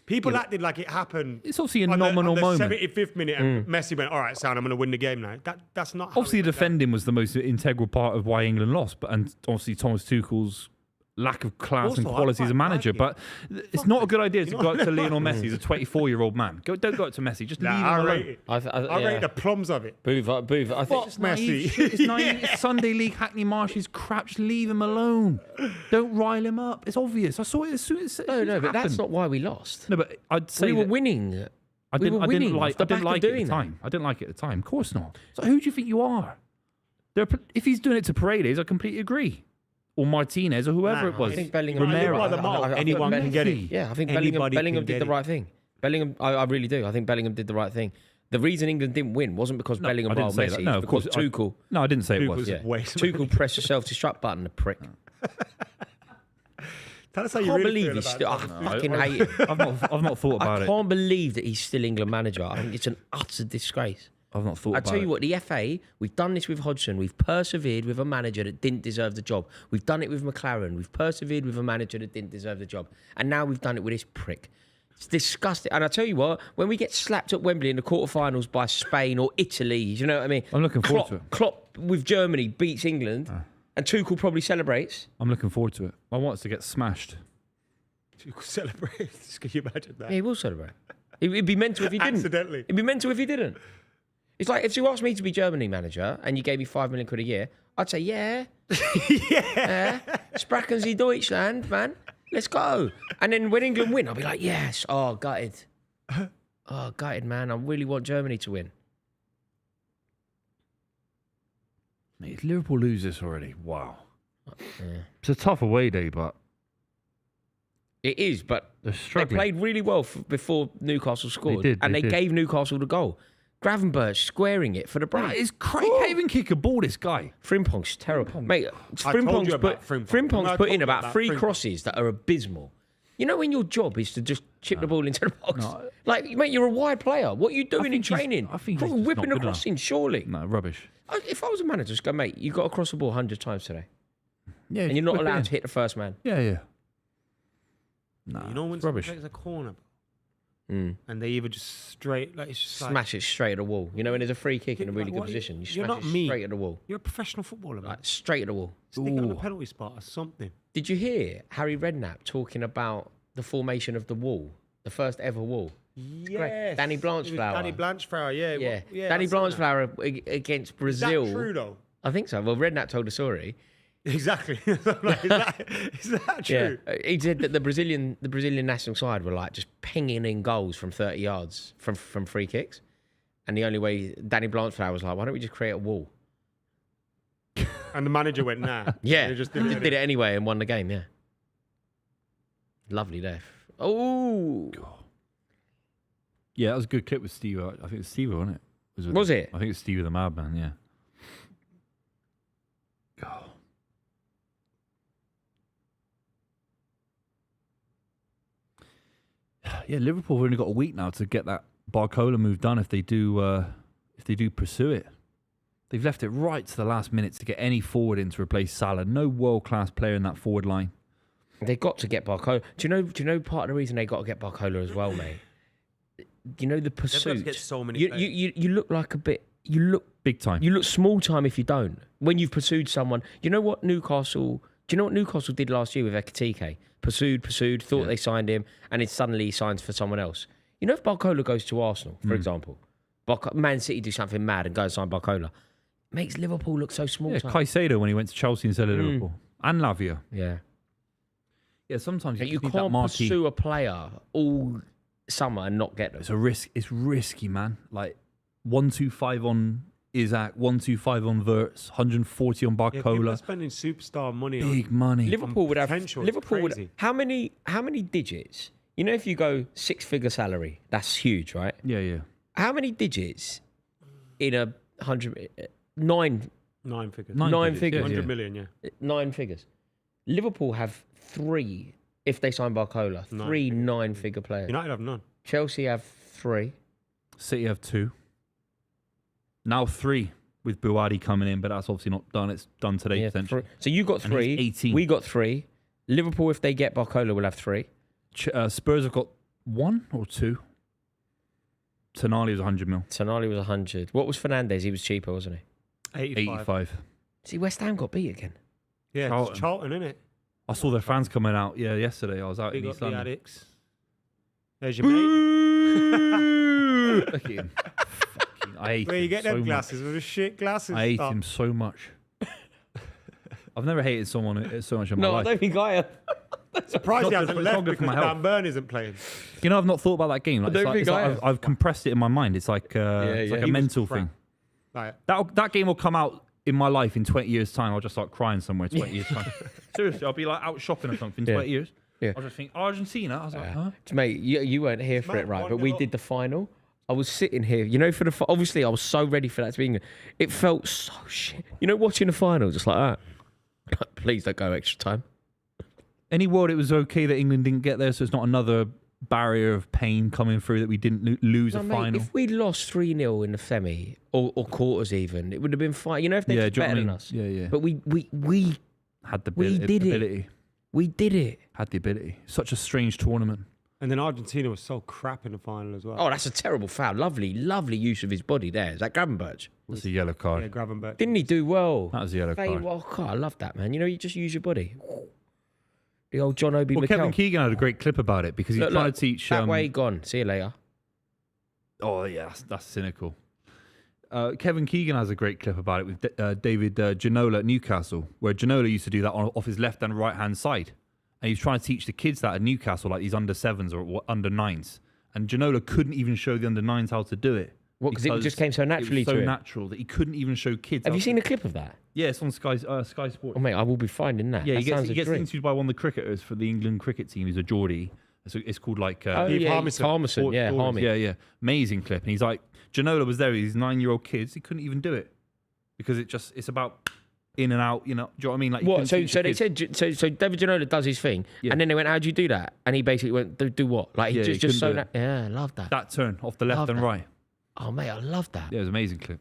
People acted like it happened. It's obviously a on nominal the moment. 75th minute, and Messi went, "All right, Sam, I'm going to win the game now." That's not. how Obviously, it went down. defending was the most integral part of why England lost, and obviously Thomas Tuchel's lack of class and Also, I quality as a quite manager. like But it's not a good idea to You go know- up to Lionel Messi. He's a 24-year-old man. Don't go up to Messi. Just Nah, leave him I alone. rate it. I yeah. rate the plums of it. Booth. I think Fuck It's naive Messi. shit. It's naive. It's Sunday League Hackney Marshes crap. Just leave him alone. Don't rile him up. It's obvious. I saw it as soon as it No, but that's happened. not why we lost. No, but I'd say We were that- winning. I We didn't, were I didn't winning like. off the I didn't back of like it at doing the that. time. I didn't like it at the time. Of course not. So who do you think you are? If he's doing it to Paredes, I completely agree. Or Martinez or whoever Nah, it was. I think Bellingham. Romero. By the mall, I think anyone Bellingham- can get it. Yeah, I think Anybody Bellingham can did get the it. right thing. Bellingham, I really do. I think Bellingham did the right thing. The reason England didn't win wasn't because No, Bellingham I didn't rolled say Messi. that. It's No, of because course, Tuchel. No, I didn't say it Tuchel's was. a Yeah. waste. Tuchel pressed the self-destruct button, the prick. Tell us how I you can't really believe feel he's about still. it. I fucking hate it. I've not thought about I it. can't believe that he's still England manager. I think it's an utter disgrace. I've not thought I about tell you it. what, the FA, we've done this with Hodgson. We've persevered with a manager that didn't deserve the job. We've done it with McLaren. We've persevered with a manager that didn't deserve the job. And now we've done it with this prick. It's disgusting. And I tell you what, when we get slapped at Wembley in the quarterfinals by Spain or Italy, you know what I mean? I'm looking forward to it. Klopp with Germany beats England, and Tuchel probably celebrates. I'm looking forward to it. I want us to get smashed. You could celebrate. Can you imagine that? Yeah, he will celebrate. It'd be mental if he didn't. Accidentally. It'd be mental if he didn't. It's like if you asked me to be Germany manager and you gave me £5 million a year, I'd say, yeah. Yeah. Sprachen Sie Deutschland, man. Let's go. And then when England win, I'll be like, yes. Oh, gutted. Oh, gutted, man. I really want Germany to win. Mate, if Liverpool lose this already, wow. Yeah. It's a tough away day, but It is, but they're they struggling. played really well before Newcastle scored. did, and they they did. gave Newcastle the goal. Gravenberch squaring it for the break. That is crazy. He can't even kick a ball, this guy. Frimpong's terrible. Mate, I told you about Frimpong. Frimpong's I put told in you about about 3 Frimpong. crosses that are abysmal. You know when your job is to just chip the ball into the box? No. Like, mate, you're a wide player. What are you doing in think he's- training? I think he's Probably just whipping not a good enough. cross in, surely. No, rubbish. If I was a manager, just go, mate, you've got to cross the ball 100 times today. Yeah, And you're not whip it allowed in. to hit the first man. Yeah. Nah, You know when it's someone rubbish. takes a corner Mm. and they either just straight, like it's just like, Smash it straight at the wall. You know when there's a free kick in a Like, really good what- position, you you're smash not it me. straight at the wall. you're a professional footballer, man. Like, straight at the wall. Stick it on the Ooh. penalty spot or something. Did you hear Harry Redknapp talking about the formation of the wall? The first ever wall? Yes. Danny It was Blanchflower. Danny Blanchflower, yeah. Yeah. Well, Danny I seen that. Blanchflower against Is Brazil. that true, though? I think so. Well, Redknapp told the story. Exactly. Like, is that true? Yeah. He said that the Brazilian national side were like just pinging in goals from 30 yards from free kicks. And the only way Danny Blanchflower was like, why don't we just create a wall? And the manager went, nah. Yeah. They just Did did it anyway and won the game, yeah. Lovely death. Oh. Yeah, that was a good clip with Steve. I think it was Steve, wasn't it? Was it? I think it's Steve the Madman, yeah. Oh. Yeah, Liverpool have only got a week now to get that Barcola move done if they do pursue it. They've left it right to the last minute to get any forward in to replace Salah. No world-class player in that forward line. They got to get Barcola. Do you know part of the reason they got to get Barcola as well, mate? You know the They've got to pursuit. get so many You players. look like a bit. You look Big time. small time if you don't. When you've pursued someone, you know what Newcastle. Do you know what Newcastle did last year with Ekitike? Pursued, thought they signed him, and then suddenly he signs for someone else. You know, if Barcola goes to Arsenal, for example, Man City do something mad and go and sign Barcola, makes Liverpool look so small Yeah, time. Caicedo when he went to Chelsea instead of Liverpool. And Lavia. Yeah. Yeah, sometimes you, You just need that can't marquee. pursue a player all summer and not get them. It's a risk. It's risky, man. Like 125 on Isaac, 125 on Verts, 140 on Yeah, people are Barcola. spending superstar money Big money. Liverpool would have potential, it's Liverpool would crazy. how many digits? You know, if you go 6-figure salary, that's huge, right? Yeah. How many digits in a 9 9 figures. Nine digits, figures. yeah, 100 yeah. million, yeah. 9 figures? Liverpool have 3 if they sign Barcola. 3 9-figure players. United have none. Chelsea have 3. City have 2. Now 3 with Buwadi coming in, but that's obviously not done. It's done today, Yeah, potentially. 3. So you got And he's 3. 18. We got 3. Liverpool, if they get Barcola, will have 3. Spurs have got 1 or 2. Tonali was 100 mil. Tonali was 100. What was Fernandes? He was cheaper, wasn't he? 85. See, West Ham got beat again. Yeah, Charlton. it's Charlton, isn't it? I saw their fans coming out. Yeah, yesterday I was out Big in up East the London. addicts. There's your mate. Look at him. Fucking, I hate Where him you get so them much. glasses with the shit glasses. I hate stuff. him so much. I've never hated someone so much in my No, I life. don't think I have. Surprised he It's hasn't not left good for because my health. Dan Burn isn't playing. You know, I've not thought about that game. Like, I don't it's think like I I've, have. I've compressed it in my mind. It's like, yeah. a He was mental crap. thing. Like, That game will come out in my life in 20 years' time. I'll just start crying somewhere 20 years' time. Seriously, I'll be like out shopping or something in Yeah. 20 years. Yeah. I'll just think, Argentina. I was like, huh? Mate, you weren't here for Mate, it, right? one But we nil. did the final. I was sitting here, you know, for the obviously I was so ready for that to be England. It felt so shit. You know, watching the final just like that. Please don't go extra time. Any world it was okay that England didn't get there, so it's not another barrier of pain coming through that we didn't lose No, a mate, final. if we'd lost 3-0 in the semi or quarters even, it would have been fine. You know, if they're Yeah, just do you know better what I than mean? us. Yeah. But we Had the we did it. ability. we did it. Had the ability. Such a strange tournament. and then Argentina was so crap in the final as well. Oh, that's a terrible foul. Lovely use of his body there. Is that Gravenberch? That's a yellow card. Yeah, Gravenberch. Didn't he do well? That was a yellow Hey, card. well, God, I love that, man. You know, you just use your body. The old John Obi Well, McKell. Kevin Keegan had a great clip about it because he's Look, trying look, to teach. that way gone. See you later. Oh yeah, that's cynical. Kevin Keegan has a great clip about it with David Ginola at Newcastle, where Ginola used to do that off his left and right hand side, and he's trying to teach the kids that at Newcastle, like these under 7s or under 9s, and Ginola couldn't even show the under 9s how to do it What? Because it just came so naturally it was to so him. natural that he couldn't even show kids. Have you seen a clip of that? Yeah, it's on Sky Sports. Oh mate, I will be finding that. Yeah, that he gets interviewed by one of the cricketers for the England cricket team. He's a Geordie. So it's called like Harmison. Yeah, Harmy. Yeah. Amazing clip. And he's like, Ginola was there. He's 9-year-old kids. He couldn't even do it because it's about in and out. You know, do you know what I mean? Like What? So they said so David Ginola does his thing, and then they went, "How'd you do that?" And he basically went, "Do what?" Like he just so I love that. That turn off the left Love and that. right. Oh mate, I love that. Yeah, it was an amazing clip.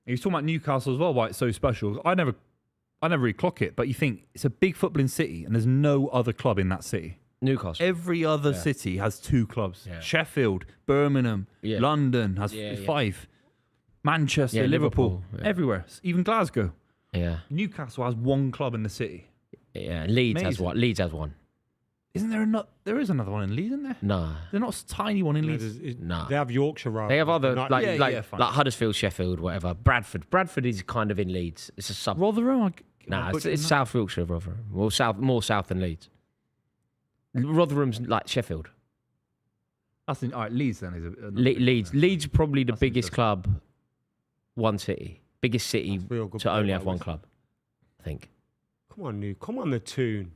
He was talking about Newcastle as well, why it's so special. I never really clock it, but you think it's a big footballing city and there's no other club in that city. Newcastle. Every other city has 2 clubs. Yeah. Sheffield, Birmingham, London has 5. Manchester, Liverpool. Everywhere. Even Glasgow. Yeah. Newcastle has 1 club in the city. Yeah. Leeds has Amazing. one. Leeds has one. Isn't there another? There is another one in Leeds, isn't there? No. There's not a tiny one in Leeds. No. They have Yorkshire rather. They have other not- like fine. Huddersfield, Sheffield, whatever. Bradford. Bradford is kind of in Leeds. It's a sub. Rotherham? Nah, it's South Wiltshire, Rotherham. Well, more south than Leeds. Rotherham's like Sheffield. All right, Leeds then is Leeds probably the That's biggest interesting. club. One city, biggest city That's real good to play only by have one West. club. I think. Come on, the tune.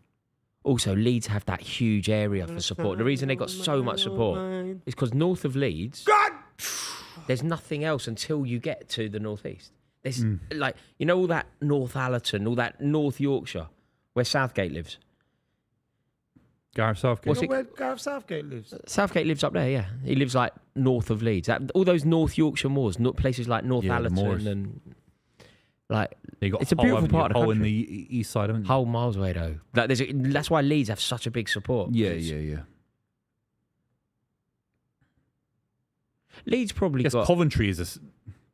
Also, Leeds have that huge area for support. The reason they got so much support is because north of Leeds, there's nothing else until you get to the northeast. There's like, you know, all that North Allerton, all that North Yorkshire, where Southgate lives. Gareth Southgate. What's You it- know where Gareth Southgate lives? Southgate lives up there, yeah. He lives like north of Leeds. All those North Yorkshire moors, places like North Yeah, the Allerton moors. and like They got it's a Hull, beautiful haven't you? part of the Hull in country. the east side, haven't you? Whole miles away though. Like that's why Leeds have such a big support. Yeah. Leeds probably Yes, got Coventry is a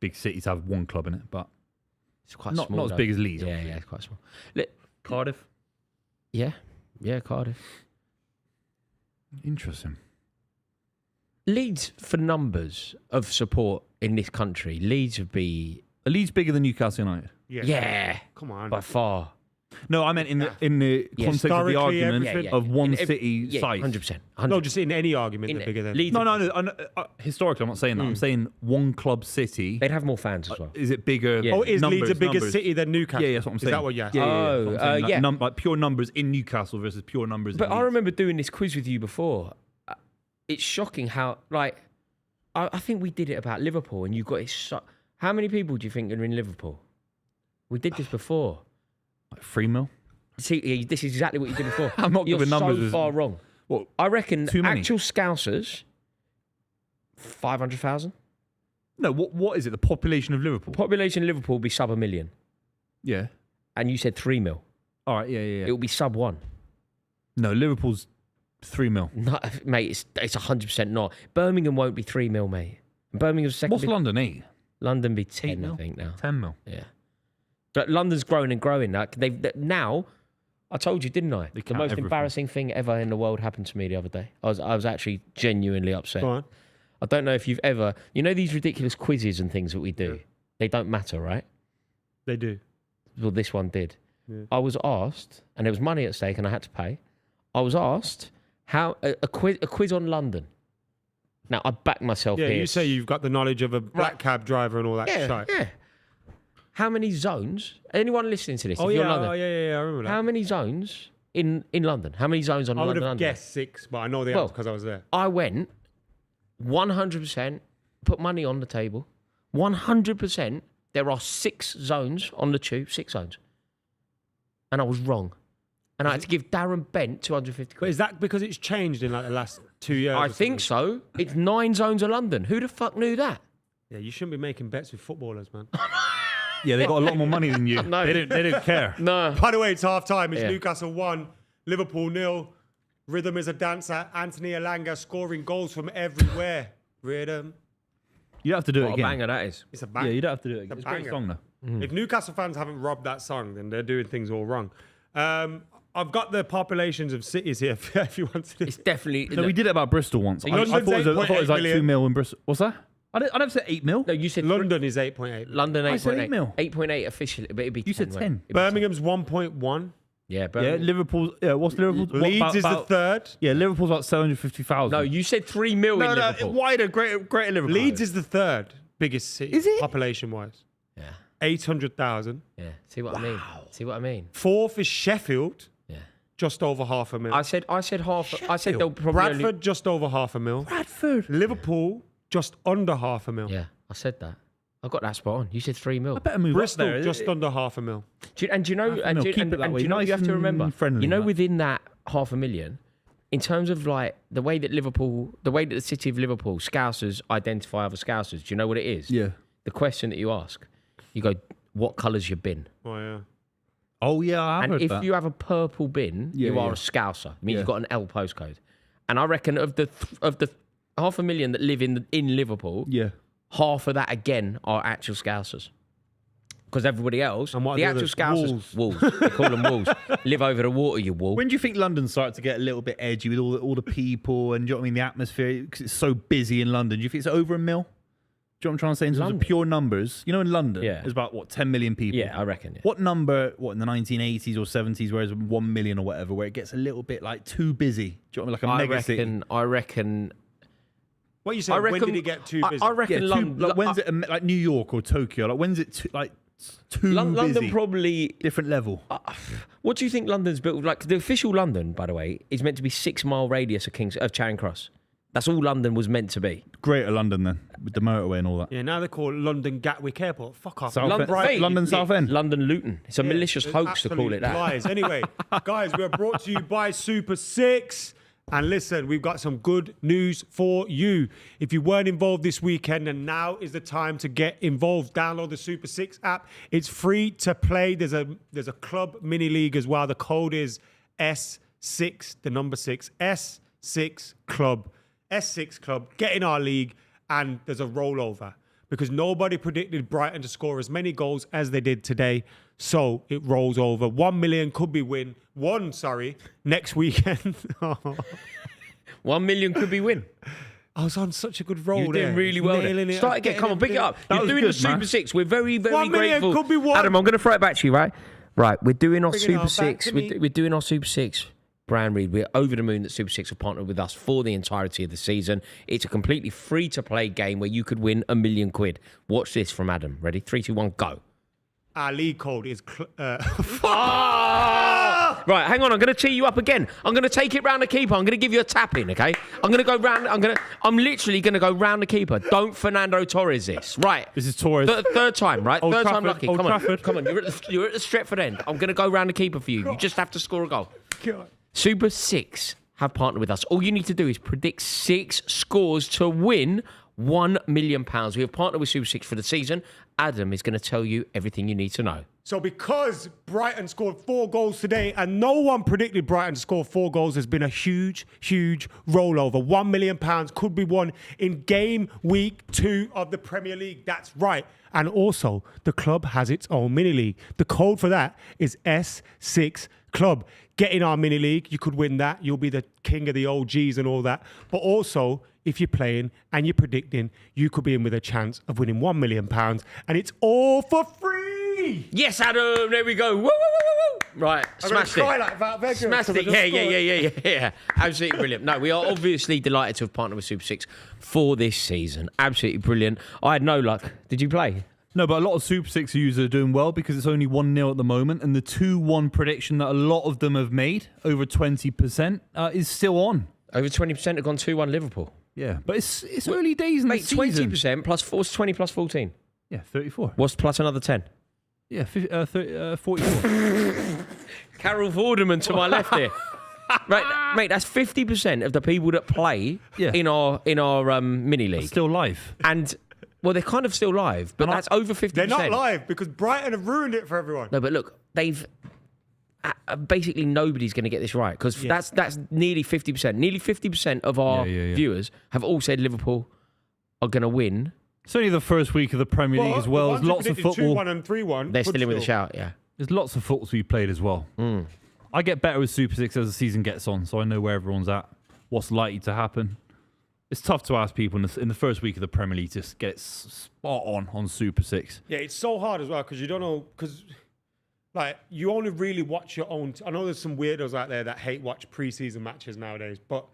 big city to have 1 club in it, but it's quite not small. as though. big as Leeds. Yeah, obviously. yeah, it's quite small. Cardiff. Yeah, Cardiff. Interesting. Leeds for numbers of support in this country. Leeds would be Are Leeds bigger than Newcastle United? yeah Come on. by far. No, I meant in the Yeah. context of the Historically, argument everything. of one In city yeah, size. 100%. No, just in any argument, they're bigger than. Leeds. No. Historically, I'm not saying that. I'm saying 1 club city. They'd have more fans as well. Is it bigger? Yeah. Oh, is Leeds a bigger numbers? city than Newcastle? Yeah, that's what I'm saying. Is that what you're Yeah, asking? Oh, that's what I'm saying. yeah. Like pure numbers in Newcastle versus pure numbers But in I Leeds. remember doing this quiz with you before. It's shocking how like I think we did it about Liverpool, and you got it. How many people do you think are in Liverpool? We did this before. Like 3 mil? See, this is exactly what you did before. I'm not You're giving numbers so as- far wrong. What? I reckon Too many? actual Scousers, 500,000. No, what is it? The population of Liverpool? Population of Liverpool will be sub 1 million. Yeah. And you said 3 mil. All right, yeah. It will be sub 1. No, Liverpool's 3 mil. No, mate, it's 100% not. Birmingham won't be 3 mil, mate. Birmingham's second. What's London, 8? London be 10, 8 mil? I think, now. 10 mil. Yeah. But London's growing and growing. Like now, I told you, didn't I? The count most everything. embarrassing thing ever in the world happened to me the other day. I was actually genuinely upset. Go on. I don't know if you've ever, you know, these ridiculous quizzes and things that we do. They don't matter, right? They do. Well, this one did. Yeah. I was asked, and there was money at stake, and I had to pay. I was asked how a quiz on London. Now I back myself Yeah, here. you say you've got the knowledge of a black cab driver and all that yeah, shit. yeah. How many zones? Anyone listening to this? Oh if you're yeah, London, I remember that. how many zones in London? How many zones on I would London have Underground? guessed 6, but I know the Well, answer because I was there. I went 100%, put money on the table. 100%, there are 6 zones on the tube, 6 zones. And I was wrong. And I had to give Darren Bent 250 But quid. is that because it's changed in like the last 2 years? I or think something? so. It's 9 zones of London. Who the fuck knew that? Yeah, you shouldn't be making bets with footballers, man. Yeah, they got a lot more money than you. No. They don't care. No. By the way, it's half time. It's Yeah. Newcastle 1, Liverpool 0. Rhythm is a dancer. Anthony Elanga scoring goals from everywhere. Rhythm. You don't have to do it What a again. banger that is. It's a Yeah, bang. you don't have to do it again. It's It's a a great banger. song, though. If Newcastle fans haven't robbed that song, then they're doing things all wrong. I've got the populations of cities here if you want to. It's definitely... No, we did it about Bristol once. I London's thought it was 8.8 like 2 million. mil in Bristol. What's that? I never said 8 mil. No, you said London is 8.8. London I said 8.8. 8 mil. 8.8 officially, but it'd be You 10, said right? 10. It'd be Birmingham's 1.1. Yeah, but Yeah, Liverpool. Yeah, what's Liverpool? Leeds is the third. Yeah, Liverpool's about 750,000. no, you said 3 million. no, Liverpool. wider, greater Liverpool. Leeds is the third biggest city. Is it? Population-wise? Yeah, 800,000. yeah. See what I mean? See what I mean? Fourth is Sheffield, Yeah. just over 500,000. I said half. I said they'll probably Bradford, just over 500,000. Bradford. Liverpool, just under 500,000. Yeah, I said that. I got that spot on. You said 3 mil. I better move Bristol, up there. just under 500,000. Do you know? And do you, keep and, it that and way. do you know? Nice You have to and remember. friendly, you know, like. within that 500,000, in terms of like the way that the city of Liverpool Scousers identify other Scousers. Do you know what it is? Yeah. The question that you ask, you go, "What colour's your bin?" Oh, yeah. Oh, yeah, I've And heard if that. you have a purple bin, Yeah, you are yeah. a Scouser. It means Yeah. you've got an L postcode. And I reckon of the 500,000 that live in Liverpool, Yeah. half of that again are actual Scousers. Because everybody else, And what are the the actual others? Scousers, wolves. They call them wolves. Live over the water, you wolf. When do you think London started to get a little bit edgy with all the people and, do you know what I mean, the atmosphere? Because it's so busy in London. Do you think it's over a mil? Do you know what I'm trying to say? In terms London? of pure numbers. You know, in London, Yeah. there's about, 10 million people? Yeah, I reckon. Yeah. What number, in the 1980s or 70s, whereas 1 million or whatever, where it gets a little bit, like, too busy? Do you know what I mean? Like a mega city. I reckon. What you saying? When did it get too busy? I reckon Yeah, London. like, when's it, like New York or Tokyo? Like, when's it too busy? London probably. Different level. What do you think London's built? Like the official London, by the way, is meant to be 6 mile radius of Charing Cross. That's all London was meant to be. Greater London then, with the motorway and all that. Yeah, now they call it London Gatwick Airport. Fuck off. South End. Mate, London South End. London Luton. It's a malicious hoax to call it that. Lies. Anyway, guys, we're brought to you by Super 6. And listen, we've got some good news for you. If you weren't involved this weekend, and now is the time to get involved. Download the Super 6 app. It's free to play. There's a club mini league as well. The code is S6, the number 6. S6 Club. S6 Club. Get in our league, and there's a rollover. Because nobody predicted Brighton to score as many goals as they did today. So it rolls over. 1 million could be next weekend. 1 million could be win. I was on such a good roll. You're doing really well. Nailing it. Start again. Come on, pick it up. You're was doing good, the Super man. 6. We're very, very 1 million grateful. could be won. Adam, I'm going to throw it back to you, right? Right, we're doing our Bring it Super on back 6. to me. We're doing our Super 6 brand read. We're over the moon that Super 6 have partnered with us for the entirety of the season. It's a completely free-to-play game where you could win £1 million. Watch this from Adam. Ready? 3, 2, 1, go. Our league code is... Right, hang on. I'm going to tee you up again. I'm going to take it round the keeper. I'm going to give you a tap in, okay? I'm going to go round. I'm literally going to go round the keeper. Don't Fernando Torres this. Right. This is Torres. Third time, right? Old Third time Trafford, lucky. Old Come on. Trafford. Come on. You're at the Stretford end. I'm going to go round the keeper for you. You just have to score a goal. Super 6 have partnered with us. All you need to do is predict 6 scores to win £1 million. We have partnered with Super 6 for the season. Adam is going to tell you everything you need to know. So because Brighton scored 4 goals today and no one predicted Brighton to score 4 goals, there's been a huge, huge rollover. £1 million could be won in game week 2 of the Premier League. That's right. And also, the club has its own mini league. The code for that is S6 Club. Get in our mini league. You could win that. You'll be the king of the OGs and all that. But also, if you're playing and you're predicting, you could be in with a chance of winning £1 million. And it's all for free. Yes, Adam. There we go. Woo, woo, woo, woo, woo. Right, I'm gonna smashed it. cry like that, Beckham, Smashed because I it. just Yeah. scored. Absolutely brilliant. No, we are obviously delighted to have partnered with Super 6 for this season. Absolutely brilliant. I had no luck. Did you play? No, but a lot of Super 6 users are doing well because it's only 1-0 at the moment. And the 2-1 prediction that a lot of them have made, over 20%, is still on. Over 20% have gon 2-1 Liverpool. Yeah, but it's early days in Mate, the season. 20% plus 4 is 20 plus 14. Yeah, 34. What's plus another 10? Yeah, 44. Carol Vorderman to my left here. Right, mate, that's 50% of the people that play Yeah. in our mini league. Still live. And, well, they're kind of still live, but that's over 50%. They're not live because Brighton have ruined it for everyone. No, but look, they've... basically, nobody's going to get this right because that's nearly 50%. Nearly 50% of our viewers have all said Liverpool are going to win. It's only the first week of the Premier League as well. the There's ones who lots of predicted football. 2-1 and 3-1. They're could still in with a shout, yeah. There's lots of football to be played as well. I get better with Super 6 as the season gets on, so I know where everyone's at, what's likely to happen. It's tough to ask people in the first week of the Premier League to get it spot on Super 6. Yeah, it's so hard as well because you don't know. Because like you only really watch your own. I know there's some weirdos out there that hate watch preseason matches nowadays, but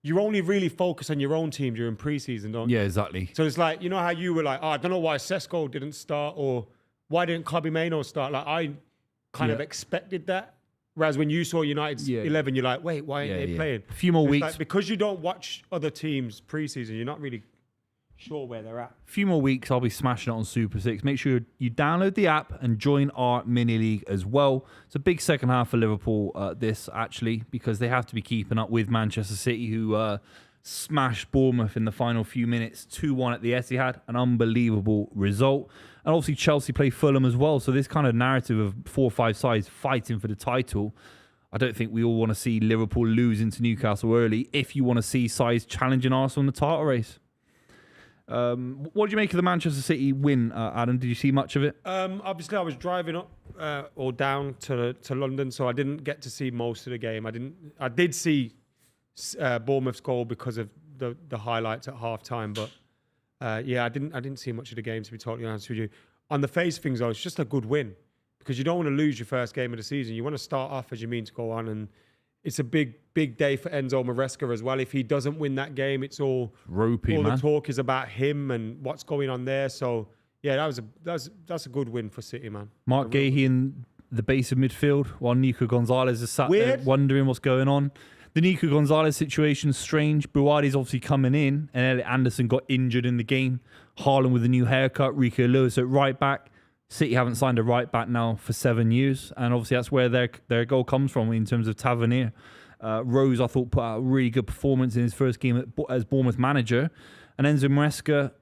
you only really focus on your own team during preseason, don't you? Yeah, exactly. So it's like, you know how you were like, oh, I don't know why Sesko didn't start or why didn't Kobe Mainoo start? Like I kind of expected that. Whereas when you saw United's 11, you're like, wait, why aren't they playing? A few more weeks. Like, because you don't watch other teams preseason, you're not really sure where they're at. A few more weeks, I'll be smashing it on Super 6. Make sure you download the app and join our mini league as well. It's a big second half for Liverpool, this actually, because they have to be keeping up with Manchester City, who smashed Bournemouth in the final few minutes, 2-1 at the Etihad, an unbelievable result. And obviously Chelsea play Fulham as well, so this kind of narrative of 4 or 5 sides fighting for the title, I don't think we all want to see Liverpool losing to Newcastle early if you want to see sides challenging Arsenal in the title race. What did you make of the Manchester City win, Adam? Did you see much of it? Obviously, I was driving up or down to London, so I didn't get to see most of the game. I did see Bournemouth's goal because of the highlights at half time, but I didn't see much of the game, to be totally honest with you. On the face of things, though, it's just a good win because you don't want to lose your first game of the season. You want to start off as you mean to go on, and it's a big day for Enzo Maresca as well. If he doesn't win that game, it's all ropey, all man. the talk is about him and what's going on there. So yeah, that's a good win for City, man. Mark Gahey in the base of midfield while Nico Gonzalez is sat there wondering what's going on. The Nico Gonzalez situation is strange. Buwadi's obviously coming in, and Elliot Anderson got injured in the game. Haaland with a new haircut. Rico Lewis at right back. City haven't signed a right back now for 7 years, and obviously that's where their goal comes from in terms of Tavernier. Rose, I thought, put out a really good performance in his first game as Bournemouth manager. And Enzo Maresca,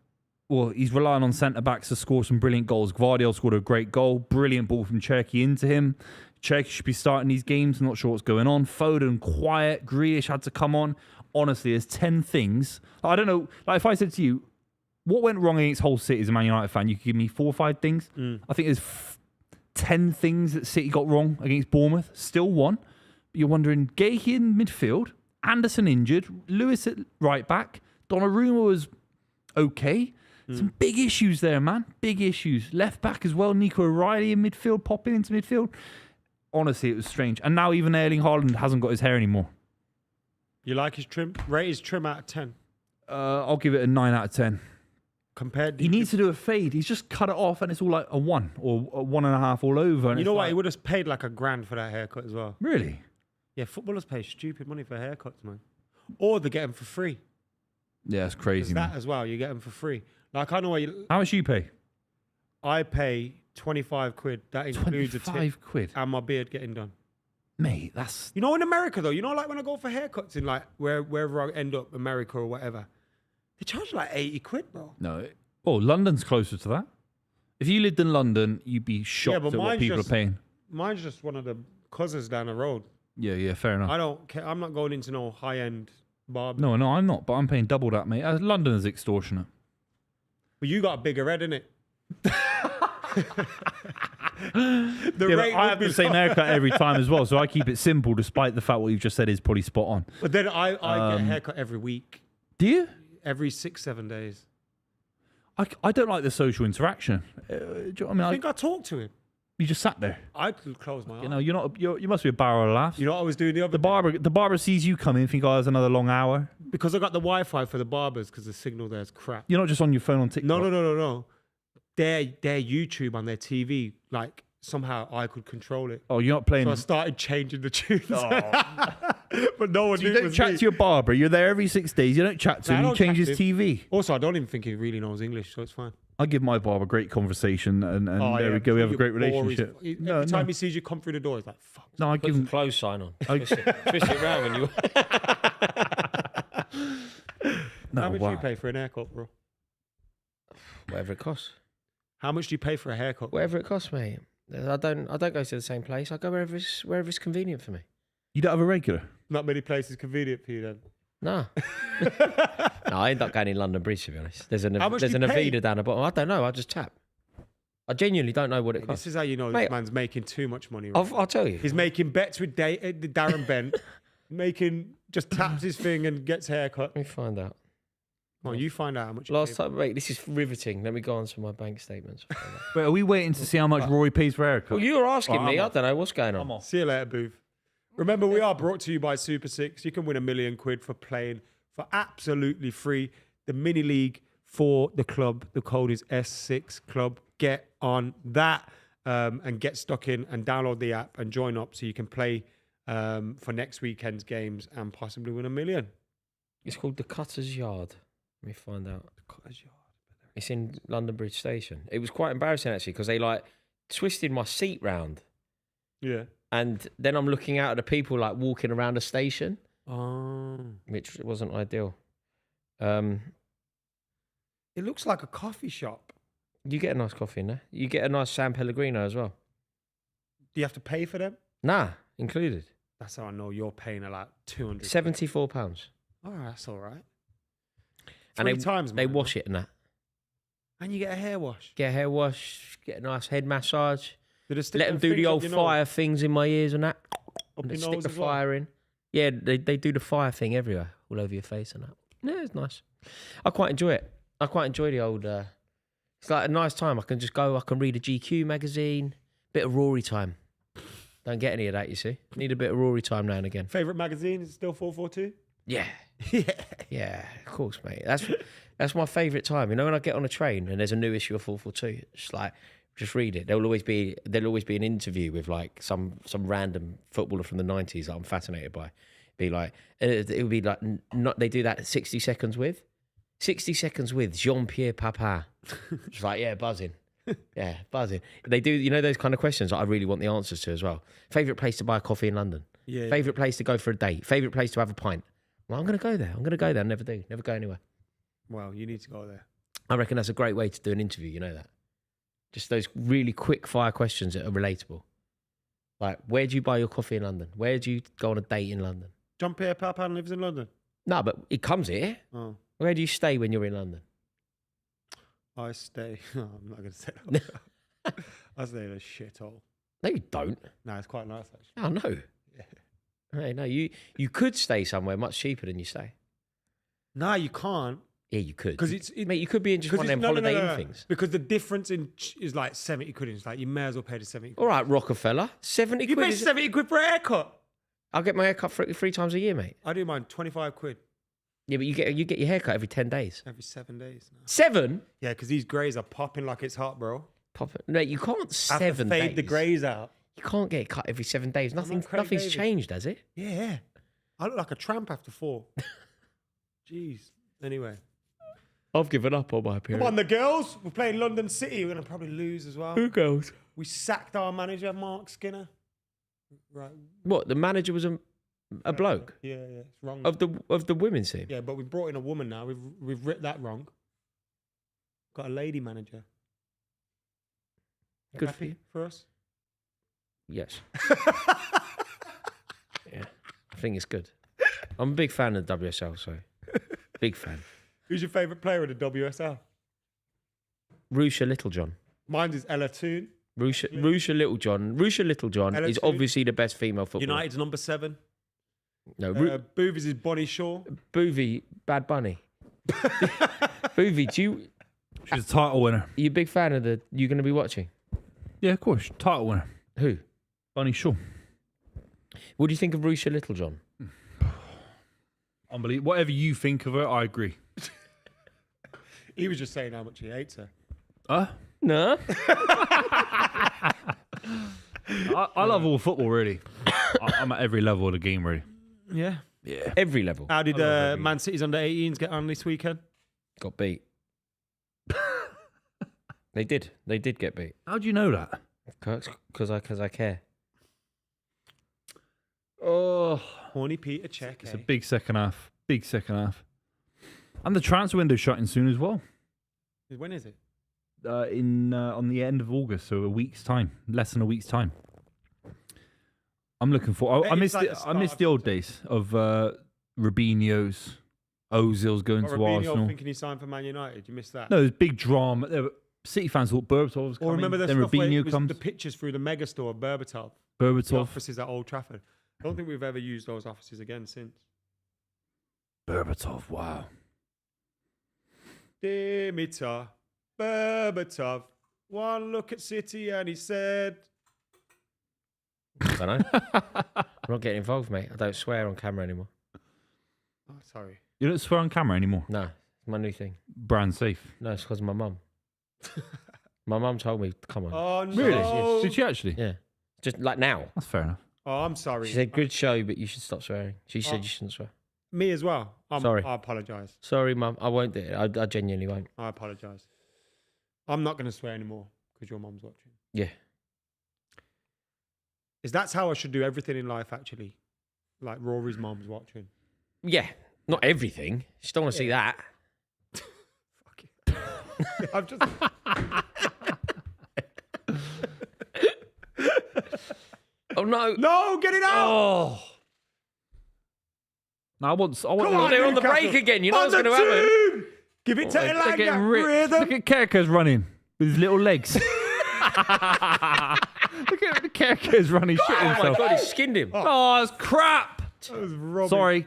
well, he's relying on centre-backs to score some brilliant goals. Gvardiol scored a great goal. Brilliant ball from Cherki into him. Cherki should be starting these games. Not sure what's going on. Foden, quiet. Grealish had to come on. Honestly, there's 10 things. I don't know. Like if I said to you, what went wrong against Hull City as a Man United fan? You could give me 4 or 5 things. I think there's 10 things that City got wrong against Bournemouth. Still won. But you're wondering, Gahey in midfield, Anderson injured, Lewis at right back, Donnarumma was okay. Some big issues there, man. Big issues. Left back as well. Nico O'Reilly in midfield, popping into midfield. Honestly, it was strange. And now even Erling Haaland hasn't got his hair anymore. You like his trim? Rate his trim out of 10. I'll give it a 9 out of 10. Compared, he needs to do a fade. He's just cut it off, and it's all like a 1 or a 1.5 all over. And you know what? Like, He would have paid like $1,000 for that haircut as well. Really? Yeah, footballers pay stupid money for haircuts, man. Or they get them for free. Yeah, it's crazy, man. That as well. You get them for free. Like I know what How much you pay? I pay 25 quid. That includes a tip 25 quid. and my beard getting done. Mate, that's... You know, in America though, you know, like when I go for haircuts in like wherever I end up, America or whatever, they charge like 80 quid, bro. No. Oh, London's closer to that. If you lived in London, you'd be shocked at what people are paying. Mine's just one of the cousins down the road. Yeah, fair enough. I don't care. I'm not going into no high-end barber. No, I'm not, but I'm paying double that, mate. London is extortionate. But you got a bigger head, innit? I have the same haircut every time as well, so I keep it simple despite the fact what you've just said is probably spot on. But then I get a haircut every week. Do you? Every 6-7 days. I don't like the social interaction. Do you know what I mean? I think I talked to him. You just sat there. I could close my eyes. You know, you must be a barrel of laughs. You know what I was doing the other The barber sees you come in, think, oh, there's another long hour. Because I got the Wi-Fi for the barbers because the signal there is crap. You're not just on your phone on TikTok. No. Their YouTube on their TV, like somehow I could control it. Oh, you're not playing. So I started changing the tunes. But no one So knew you it don't was chat me. to your barber. You're there every 6 days. You don't chat to No, I him. You don't change chat his to TV. Also, I don't even think he really knows English, so it's fine. I give my barber great conversation, and Oh, there yeah, we go. We have a great you're boring. relationship. Every time he sees you come through the door, he's like, fuck. No, I Put give the him. close sign on. Twist it around when you... No, How much do wow. you pay for an haircut, bro? Whatever it costs. How much do you pay for a haircut? Whatever it costs, mate. I don't go to the same place. I go wherever it's convenient for me. You don't have a regular. Not many places convenient for you then. No. No, I end up going in London Bridge, to be honest. There's an How much do you pay? Avida down the bottom. I don't know. I just tap. I genuinely don't know what it costs. This is how you know Mate, this man's making too much money. Right? I'll tell you. He's making bets with Darren Bent, just taps his thing and gets haircut. Let me find out. Well, you find out how much. Last time, wait, this is riveting. Let me go on to my bank statements. Wait, are we waiting to see how much Rory pays for haircut? Well, you were asking me. I'm I off. don't know what's going on. I'm off. See you later, Booth. Remember, we are brought to you by Super Six. You can win £1 million for playing for absolutely free. The mini league for the club. The code is S6 Club. Get on that and get stuck in and download the app and join up so you can play for next weekend's games and possibly win £1 million. It's called the Cutter's Yard. Let me find out. It's in London Bridge Station. It was quite embarrassing actually because they like twisted my seat round. Yeah. And then I'm looking out at the people like walking around the station, Oh. which wasn't ideal. It looks like a coffee shop. You get a nice coffee in there. You get a nice San Pellegrino as well. Do you have to pay for them? Nah, included. That's how I know you're paying like 200. £74. Oh, that's all right. And Three times, they man. wash it and that. And you get a hair wash. Get a hair wash, get a nice head massage. Did it stick Let them do the things up old your fire nose? things in my ears and that. Up And your stick nose the as well? fire in. Yeah, they do the fire thing everywhere, all over your face and that. Yeah, it's nice. I quite enjoy it. I quite enjoy the old... it's like a nice time. I can just go, I can read a GQ magazine. Bit of Rory time. Don't get any of that, you see. Need a bit of Rory time now and again. Favorite magazine is still 442? Yeah. Yeah. Yeah, of course, mate. That's my favourite time. You know, when I get on a train and there's a new issue of 442, it's like, just read it. There'll always be an interview with like some random footballer from the 90s that I'm fascinated by. Be like, it would be like, not they do that 60 seconds with Jean-Pierre Papin. It's like, yeah, buzzing. Yeah, buzzing. They do, you know, those kind of questions that I really want the answers to as well. Favourite place to buy a coffee in London? Yeah. Favourite place to go for a date? Favourite place to have a pint? Well, I'm going to go there. I never do. Never go anywhere. Well, you need to go there. I reckon that's a great way to do an interview. You know that? Just those really quick fire questions that are relatable. Like, where do you buy your coffee in London? Where do you go on a date in London? Jean-Pierre Papin lives in London. No, but it comes here. Oh. Where do you stay when you're in London? I stay... No, I'm not going to say that. I stay in a shithole. No, you don't. No, it's quite nice, actually. Oh, no. Hey, no, you could stay somewhere much cheaper than you stay. No, you can't. Yeah, you could. Because it's... Mate, you could be in just one of them holiday inn things. Because the difference is like 70 quid. It's like, you may as well pay the 70 quid. All right, Rockefeller. 70 You quid. pay 70 quid for a haircut. I'll get my haircut three times a year, mate. I do mine 25 quid Yeah, but you get your haircut every 10 days. every 7 days now. 7? Yeah, because these greys are popping like it's hot, bro. Pop it. No, you can't I have to 7 fade days. the greys out. You can't get it cut every 7 days. Nothing's Craig David. changed, has it? Yeah. I look like a tramp after 4. Jeez. Anyway. I've given up on my Come period. on, the girls. We're playing London City. We're going to probably lose as well. Who goes? We sacked our manager, Mark Skinner. Right. What? The manager was a bloke Yeah, yeah. It's wrong. of the women's team. Yeah, but we brought in a woman now. We've written that wrong. Got a lady manager. Good Happy for us? Yes. Yeah, I think it's good. I'm a big fan of the WSL, so big fan. Who's your favourite player in the WSL? Rusha Littlejohn. Mine is Ella Toon. Rusha Littlejohn. Rusha Littlejohn Ella is Toon. obviously the best female footballer. United's number 7. No, Boovies is Bonnie Shaw. Buvey, Bad Bunny. Buvey, She's a title winner. are you a big fan of the? You going to be watching? Yeah, of course. Title winner. Who? Bunny Shaw. What do you think of Rusha Littlejohn? Unbelievable. Whatever you think of her, I agree. He was just saying how much he hates her. No. I love all football, really. I'm at every level of the game, really. Yeah. Yeah. Every level. How did I love every- Man City's under 18s get on this weekend? Got beat. They did. They did get beat. How do you know that? Because I care. Oh, Horny Peter check. it's a big second half. Big second half. And the transfer window shutting soon as well. When is it? On the end of August, so a week's time, less than a week's time. I'm looking for. I It's miss like the I start miss of the old days of Rubinho's, Ozil's going Or to Robinho Arsenal. thinking he signed for Man United. You missed that. No, there's big drama. City fans thought Berbatov was Or coming. remember the Then stuff where Rubinho it was comes. the pictures through the megastore, Berbatov. The Berbatov. offices at Old Trafford. I don't think we've ever used those offices again since. Berbatov. Wow. Dimitar Berbatov. One look at City and he said... I don't know. I'm not getting involved, mate. I don't swear on camera anymore. Oh, sorry. You don't swear on camera anymore. No, it's my new thing. Brand safe. No, it's because of my mum. My mum told me, come on. Oh, no. Really? Did she actually? Yeah. Just like now. That's fair enough. Oh, I'm sorry. She said, good show, but you should stop swearing. She said you shouldn't swear. Me as well. Sorry. I apologise. Sorry, mum. I won't do it. I genuinely won't. I apologise. I'm not going to swear anymore because your mum's watching. Yeah. That's how I should do everything in life, actually. Like Rory's mum's watching. Yeah. Not everything. Just don't want to see that. Fuck it. I've just... Oh, no. No, get it out! Oh. No, I want. Come on, they're on the break again. You know what's going to happen. Give it to They're getting Elanga. ripped. Rhythm. Look at Kerker's running with his little legs. Look at Kerker's running shit Oh, my himself. God. He skinned him. Oh, it's crap. That was rubbish. Sorry.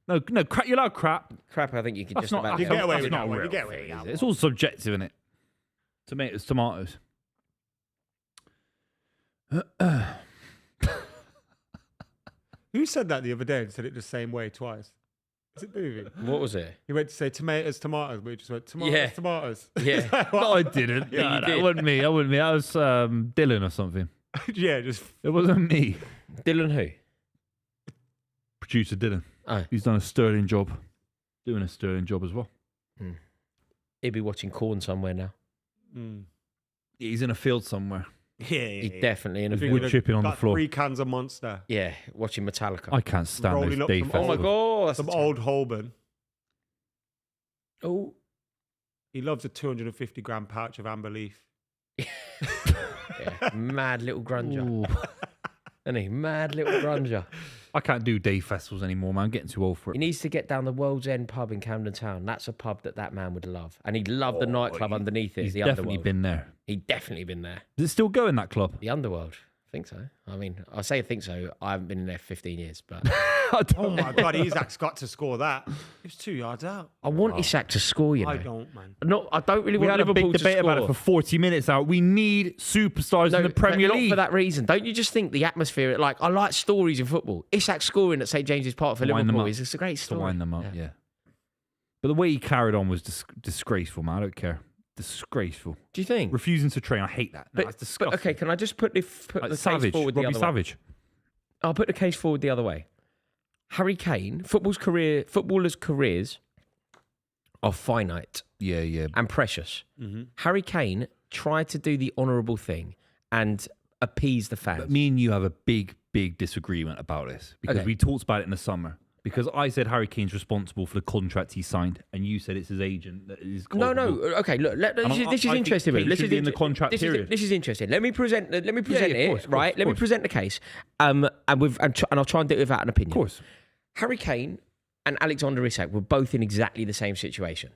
No, crap. You're allowed crap. Crap, I think you could That's just not- about... You get away That's with not that one. real You get away with thing, that is it? one. It's all subjective, isn't it? Tomatoes. Who said that the other day and said it the same way twice? Is it Buvey? What was it? He went to say tomatoes, but he just went tomatoes, Yeah. tomatoes. Yeah. No, I didn't. Yeah, you that did. wasn't me. That wasn't me. That was Dylan or something. Yeah, just It wasn't me. Dylan who? Producer Dylan. Oh. He's done a sterling job. Doing a sterling job as well. He'd be watching Corn somewhere now. He's in a field somewhere. yeah. He's definitely in a Wood field. Wood chipping on the floor. 3 cans of Monster. Yeah, watching Metallica. I can't stand Rolling those up day from- festivals. Oh my God. Some old Holborn. Oh. He loves a 250 gram pouch of amber leaf. Yeah, mad little grunger. Ooh. Isn't he? Mad little grunger. I can't do day festivals anymore, man. I'm getting too old for He it. needs to get down the World's End pub in Camden Town. That's a pub that man would love. And he'd love the nightclub underneath it. He's The definitely Underworld. been there. He'd definitely been there. Is it still going, that club? The Underworld. I think so. I mean, I say I think so. I haven't been in there for 15 years, but I don't Oh my God, Isak's got to score that. It was 2 yards out. I want Isak to score, you know. I don't, man. No, I don't really We want had a Liverpool big debate to score. about it for 40 minutes out. We need superstars in the Premier not League. for that reason. Don't you just think the atmosphere? Like, I like stories in football. Isak scoring at St James's Park for Wind them Liverpool up. is just a great To story. wind them up, yeah. But the way he carried on was disgraceful, man. I don't care. Disgraceful. Do you think? Refusing to train. I hate that. No, But, it's disgusting. okay, can I just put the Like case Savage. forward the Robbie other way? Savage. I'll put the case forward the other way. Harry Kane, footballers' careers are finite Yeah. and precious. Harry Kane tried to do the honourable thing and appease the fans. But me and you have a big disagreement about this because Okay. we talked about it in the summer. Because I said Harry Kane's responsible for the contract he signed, and you said it's his agent that is. No. culpable. Okay, look. This is I think interesting. Kane This should is be in the contract period. This is interesting. Let me present. Let me present of it. course, Right. Let me present the case. And I'll try and do it without an opinion. Of course. Harry Kane and Alexander Isak were both in exactly the same situation.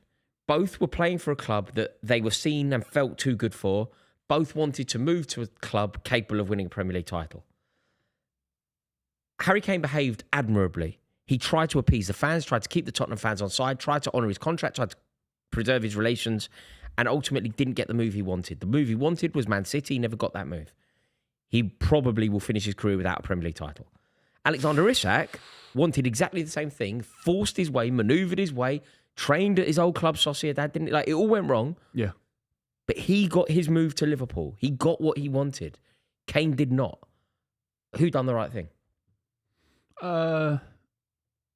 Both were playing for a club that they were seen and felt too good for. Both wanted to move to a club capable of winning a Premier League title. Harry Kane behaved admirably. He tried to appease the fans, tried to keep the Tottenham fans on side, tried to honour his contract, tried to preserve his relations, and ultimately didn't get the move he wanted. The move he wanted was Man City. He never got that move. He probably will finish his career without a Premier League title. Alexander Isak wanted exactly the same thing, forced his way, manoeuvred his way, trained at his old club Sociedad, didn't it? It all went wrong, Yeah. but he got his move to Liverpool. He got what he wanted. Kane did not. Who done the right thing?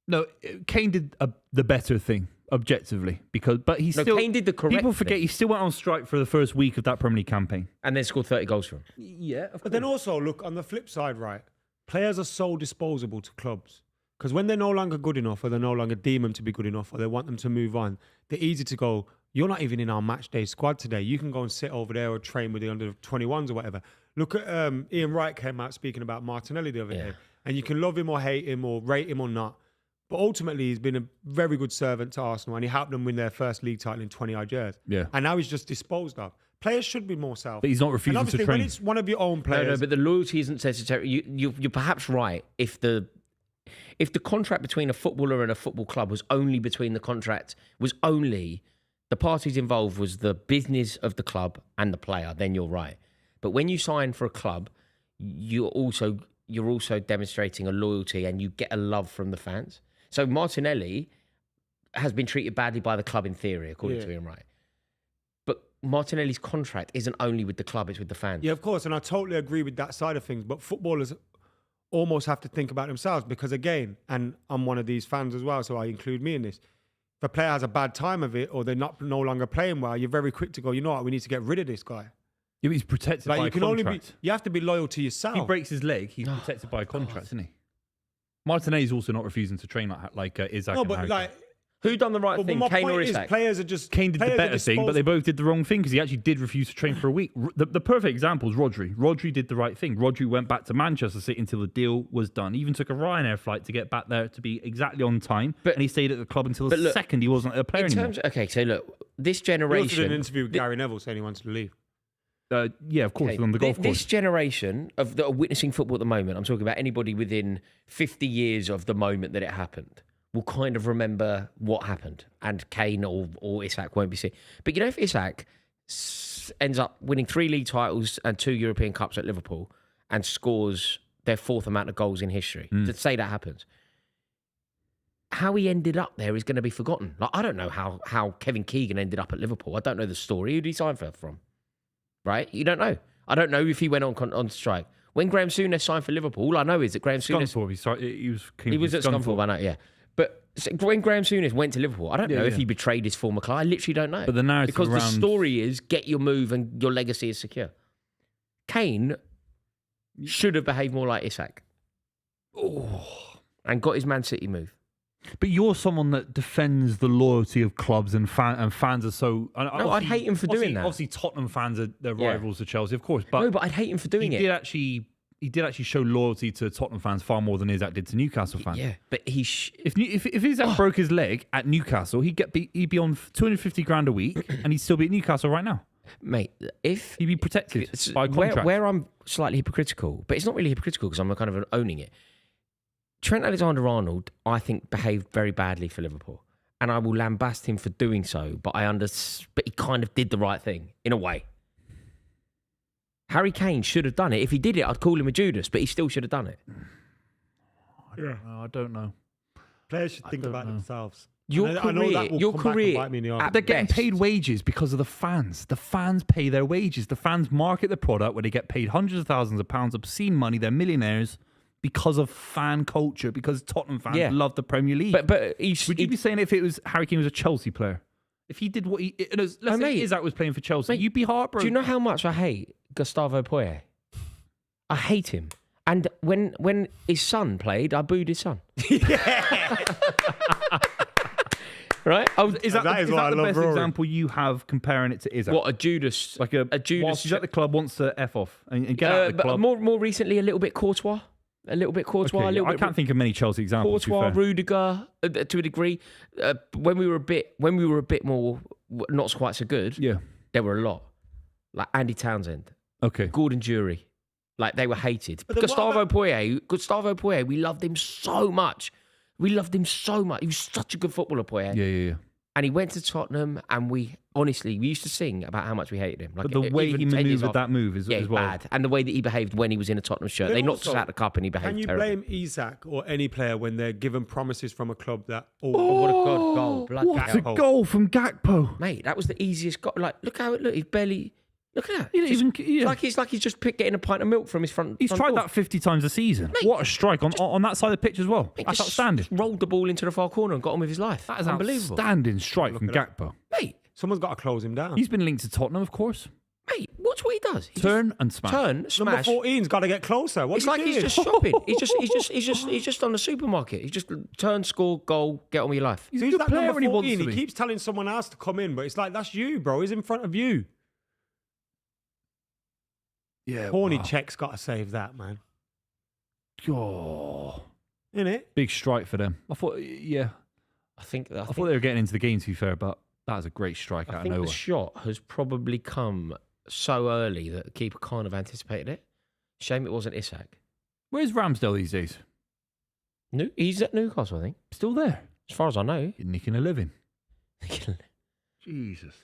No, Kane did the better thing objectively but he still. Kane did the correct People forget thing. he still went on strike for the first week of that Premier League campaign. And then scored 30 goals for him. Yeah, But then also, look, on the flip side, right? Players are so disposable to clubs. Because when they're no longer good enough, or they no longer deem them to be good enough, or they want them to move on, they're easy to go, you're not even in our match day squad today. You can go and sit over there or train with the under 21s or whatever. Look at Ian Wright came out speaking about Martinelli the other day. And you can love him or hate him or rate him or not. But ultimately, he's been a very good servant to Arsenal and he helped them win their first league title in 20-odd years. Yeah. And now he's just disposed of. Players should be more self. But he's not And refusing to obviously, train. when it's one of your own players... No, but the loyalty isn't necessary. You're perhaps right. If the contract between a footballer and a football club was only the parties involved was the business of the club and the player, then you're right. But when you sign for a club, you're also demonstrating a loyalty and you get a love from the fans. So Martinelli has been treated badly by the club in theory, according to him, right? But Martinelli's contract isn't only with the club, it's with the fans. Yeah, of course. And I totally agree with that side of things. But footballers almost have to think about themselves because, again, and I'm one of these fans as well, so I include me in this. If a player has a bad time of it or they're no longer playing well, you're very quick to go, you know what, we need to get rid of this guy. Yeah, but he's protected by You a can contract. you have to be loyal to yourself. He breaks his leg, he's protected by a contract, isn't he? Martinelli's also not refusing to train like Isaac. No, and but Harry like... Kane. Who done the right thing, my Kane point or is, Isak? players are just... Kane did the better thing, but they both did the wrong thing because he actually did refuse to train for a week. The perfect example is Rodri. Rodri did the right thing. Rodri went back to Manchester City until the deal was done. He even took a Ryanair flight to get back there to be exactly on time, and he stayed at the club until the second he wasn't a player anymore. Okay, so look, this He also generation... did an interview with Gary Neville saying he wants to leave. Yeah, of course, on the golf course. This generation that are witnessing football at the moment, I'm talking about anybody within 50 years of the moment that it happened, will kind of remember what happened. And Kane or Isak won't be seen. But you know, if Isak ends up winning 3 league titles and 2 European Cups at Liverpool and scores their 4th amount of goals in history, let's say that happens, how he ended up there is going to be forgotten. Like, I don't know how Kevin Keegan ended up at Liverpool. I don't know the story. Who did he sign from? Right? You don't know. I don't know if he went on strike. When Graham Souness signed for Liverpool, all I know is that Graham Souness... He was at Scunthorpe, I know, yeah. But when Graham Souness went to Liverpool, I don't know if he betrayed his former club. I literally don't know. But the narrative because the story is get your move and your legacy is secure. Kane should have behaved more like Isak. And got his Man City move. But you're someone that defends the loyalty of clubs and fans are so... No, I'd hate him for doing that. Obviously, Tottenham fans are their rivals to Chelsea, of course. But I'd hate him for doing it. He did actually show loyalty to Tottenham fans far more than Isak did to Newcastle fans. Yeah, but if Isak broke his leg at Newcastle, he'd be on 250 grand a week, and he'd still be at Newcastle right now. Mate, if he'd be protected by a contract. Where I'm slightly hypocritical, but it's not really hypocritical because I'm kind of owning it. Trent Alexander-Arnold, I think, behaved very badly for Liverpool, and I will lambast him for doing so. But but he kind of did the right thing in a way. Harry Kane should have done it. If he did it, I'd call him a Judas, but he still should have done it. I don't know. Players should think about themselves. Your career, they're getting paid wages because of the fans. The fans pay their wages. The fans market the product where they get paid hundreds of thousands of pounds, obscene money. They're millionaires because of fan culture, because Tottenham fans love the Premier League. But would you be saying if it was Harry Kane was a Chelsea player? If he did what he... Let's say Isak was playing for Chelsea, you'd be heartbroken. Do you know how much I hate Gustavo Poyet? I hate him. And when his son played, I booed his son. Right? Is that the best example you have comparing it to Isak? What, a Judas? Like a Judas... Whilst he's at the club, wants to F off and get out of the club. More recently, a little bit Courtois. Okay, I can't think of many Chelsea examples. Courtois, Rudiger, to a degree. When we were a bit more not quite so good, there were a lot. Like Andy Townsend, Gordon Jury, like they were hated. Gustavo Poyet, we loved him so much. He was such a good footballer, Poyet. Yeah. And he went to Tottenham, and we used to sing about how much we hated him. Like, but the way he manoeuvred that move as well. Bad. And the way that he behaved when he was in a Tottenham shirt. They knocked us out of the cup and he behaved terribly. Can you blame Isak or any player when they're given promises from a club that... what a goal. What a goal from Gakpo. Mate, that was the easiest goal. Like, look how it looked. He's barely... Look at that. It's like he's just getting a pint of milk from his front. He's tried door. that 50 times a season. Mate, what a strike on that side of the pitch as well. That's outstanding. Rolled the ball into the far corner and got on with his life. That is unbelievable. Outstanding strike from Gakpo. Mate, someone's got to close him down. He's been linked to Tottenham, of course. Mate, watch what he does. Turn and smash. Number 14's got to get closer. It's like he's just shopping. He's just on the supermarket. He just turn, score, goal, get on with your life. He's a good player when he wants to be. He keeps telling someone else to come in, but it's like, that's you, bro. He's in front of you. Yeah, Horny Check's got to save that, man. Oh, isn't it? Big strike for them. I thought they were getting into the game, to be fair, but that was a great strike out of nowhere. The shot has probably come so early that the keeper can't have anticipated it. Shame it wasn't Isak. Where's Ramsdale these days? He's at Newcastle, I think. Still there? As far as I know. Nicking a living. Jesus.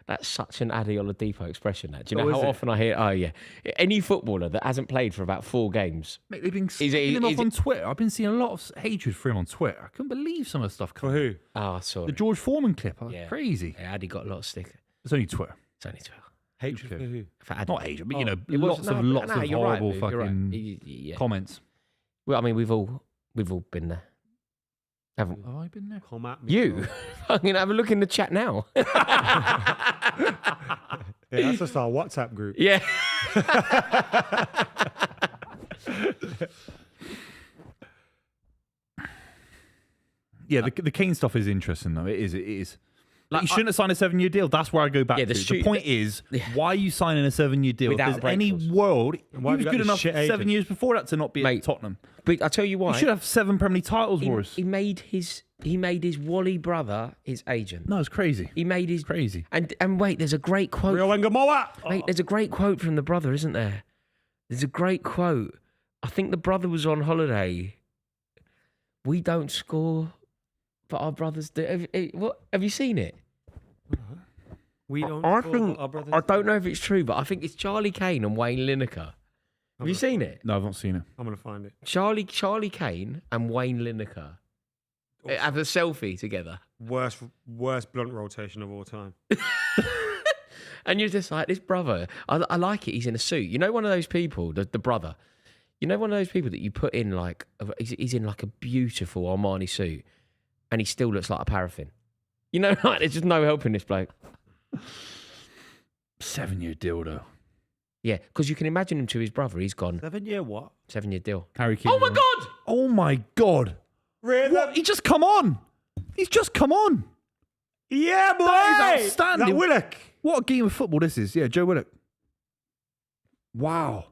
That's such an Addy Oladipo expression. That. Do you Oh, know how is it? often I hear? Oh yeah, any footballer that hasn't played for about 4 games. Mate, they've been Is it- slagging him off is on it- Twitter. I've been seeing a lot of hatred for him on Twitter. I couldn't believe some of the stuff For coming. who? Oh, sorry. The George Foreman clip. Yeah. Crazy. Yeah, Addy got a lot of stick. It's only Twitter. It's only 12. Hatred Okay. for who? For Addy. Not hatred, but Oh, you know, it was- lots of you're right, horrible Boo, you're right. fucking Yeah. comments. Well, I mean, we've all been there, haven't we? Have I been there? Come at me. You? bro. I'm gonna have a look in the chat now. Yeah, that's just our WhatsApp group. Yeah. Yeah, the Kane stuff is interesting though. It is. Like, He shouldn't have signed a 7-year deal. That's where I go back Yeah, to. the The stu- point is, why are you signing a 7-year deal? Without If a there's break any clause. world, he why have was you got good this enough shit 7 agent? years before that to not be Mate, at Tottenham. But I tell you why. He should have 7 Premier League titles, Boris. He made his Wally brother his agent. No, it's crazy. He made his Crazy. And wait, there's a great quote. Rio Wengamoa. Mate, there's a great quote from the brother, isn't there? There's a great quote. I think the brother was on holiday. We don't score, but our brothers do. Have you seen it? We don't. I score, think but our brothers I don't do. know if it's true, but I think it's Charlie Kane and Wayne Lineker. Have you seen it? No, I've not seen it. I'm gonna find it. Charlie Kane and Wayne Lineker have a selfie together, Worst blunt rotation of all time. and you're just like, this brother. I like it. He's in a suit. You know, one of those people, the brother. You know, one of those people that you put in like he's in like a beautiful Armani suit, and he still looks like a paraffin. You know, like there's just no helping this bloke. 7-year deal though. Yeah, because you can imagine him to his brother. He's gone 7-year what? 7-year deal. Harry Kane. Oh my God! Oh my God! Really? What? He just come on. He's just come on. Yeah, boy. That is outstanding. That Willock. What a game of football this is. Yeah, Joe Willock. Wow.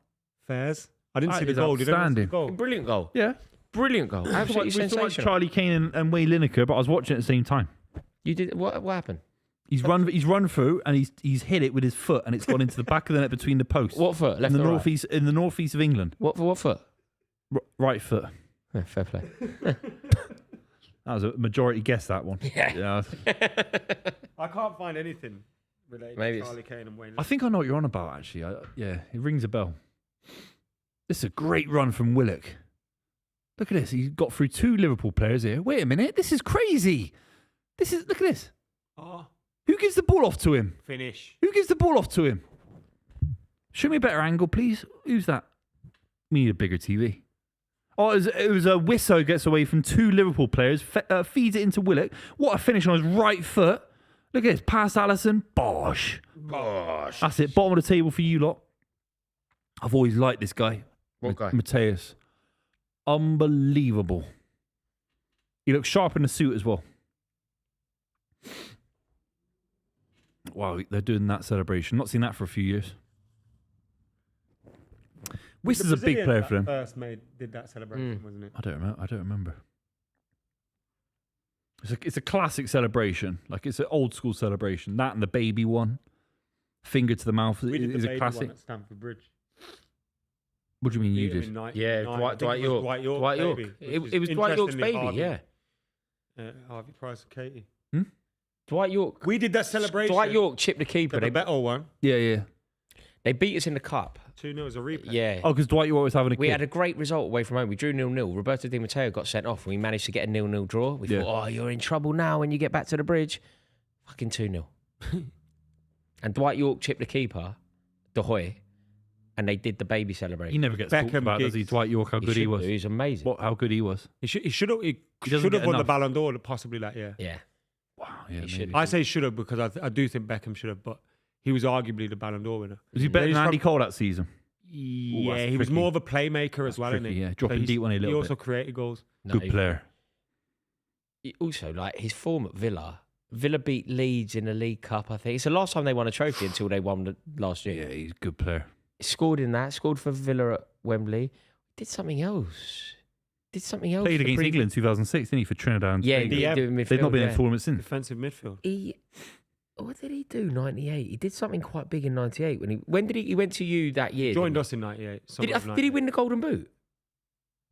Fairs. I didn't That see the is goal. Did anyone see the outstanding. goal? Brilliant goal. Yeah. Brilliant goal. Absolutely We saw sensational. Charlie Kane and Wayne Lineker, but I was watching at the same time. You did what happened? He's run through and he's hit it with his foot and it's gone into the back of the net between the posts. What foot? Left in the or right? northeast in the northeast of England. What foot? Right foot. Yeah, fair play. That was a majority guess, that one. Yeah. I can't find anything related Maybe to it's- Charlie Kane and Wayne. I think I know what you're on about, actually. Yeah, it rings a bell. This is a great run from Willock. Look at this. He got through 2 Liverpool players here. Wait a minute. This is crazy. Look at this. Oh, Who gives the ball off to him? finish. Who gives the ball off to him? Show me a better angle, please. Who's that? We need a bigger TV. Oh, it was a Wisso gets away from 2 Liverpool players, feeds it into Willock. What a finish on his right foot. Look at this. Past Allison. Bosh. That's it. Bottom of the table for you lot. I've always liked this guy. What guy? Mateus. Unbelievable. He looks sharp in the suit as well. Wow, they're doing that celebration. Not seen that for a few years. Wiss is a big player for them. First did that celebration, wasn't it? I don't remember. It's a classic celebration. Like it's an old school celebration. That and the baby one. Finger to the mouth We did is the a baby classic. one at Stamford Bridge. What do you mean you Beat him did? in Yeah, 99. I think Dwight it was York. Dwight York. Dwight York. baby, It which was is Dwight York's interestingly baby, Harvey. yeah. Harvey Price and Katie. Dwight York. We did that celebration. Dwight York chipped the keeper. The Beto one. Yeah. They beat us in the cup. 2-0 is a replay. Yeah. Oh, because Dwight York was having a We kid. had a great result away from home. We drew 0-0. Roberto Di Matteo got sent off and we managed to get a 0-0 draw. We Yeah. thought, oh, you're in trouble now when you get back to the bridge. Fucking 2-0. And Dwight York chipped the keeper, De Hoy, and they did the baby celebration. He never gets talked Beckham about, does he? gigs. Dwight York, how good he should was. do. He's amazing. How good he was. He should have doesn't get won the enough. Ballon d'Or possibly that year. Yeah. Wow, yeah, He should. maybe. I say should have because I do think Beckham should have, but he was arguably the Ballon d'Or winner. Was he better He's than Andy from- Cole that season? Yeah, that's he was tricky. more of a playmaker as well, tricky, isn't he? yeah. Dropping he's- deep on it a little He also bit. created goals. No, Good he- player. Also, like his form at Villa. Villa beat Leeds in the League Cup, I think. It's the last time they won a trophy until they won the last year. Yeah, he's a good player. Scored in that. Scored for Villa at Wembley. Did something else. Played the against pre- England in 2006, didn't he, for Trinidad and Yeah, Tobago? he did do midfield. They've not been in yeah. a tournament since. Defensive midfield. What did he do? 98. He did something quite big in 98. When did he went to you that year? Joined didn't us in 98. he? Did he win the Golden Boot?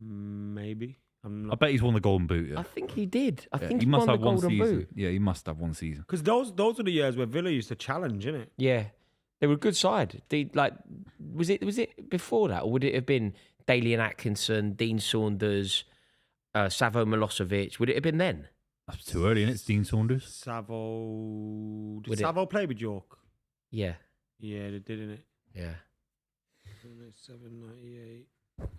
Maybe. I'm I not bet he's won the Golden Boot. I Yeah. think he did. I Yeah, think he he must won the have one Golden season. Boot. Yeah, he must have one season. because those are the years where Villa used to challenge, innit? Yeah, they were a good side. Was it before that, or would it have been Dalian Atkinson, Dean Saunders, Savo Milosevic? Would it have been then? That's too early, and it's Dean Saunders. Savo. Did Would it- Savo play with York? Yeah, Yeah, they did, innit? yeah. 97-98.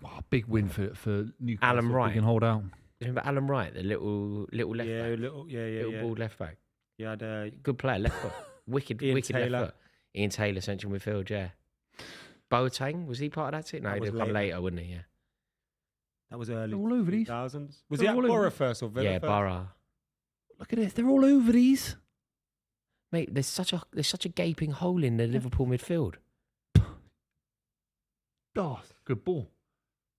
Oh, big win for Newcastle. Alan Wright. They can hold out. Remember Alan Wright, the little left Yeah, back, little, yeah. little bald left back, You had good player, left foot, wicked Ian left Taylor. foot. Ian Taylor, central midfield. Yeah. Boateng, was he part of that team? No, That he'd was have come later. later, wouldn't he? Yeah. that was early. They're all over these. 2000s. Was They're he at all over Borough these. first or Villa Yeah, first? Borough. Look at this. They're all over these. Mate, there's such a gaping hole in the Liverpool midfield. Oh, good ball.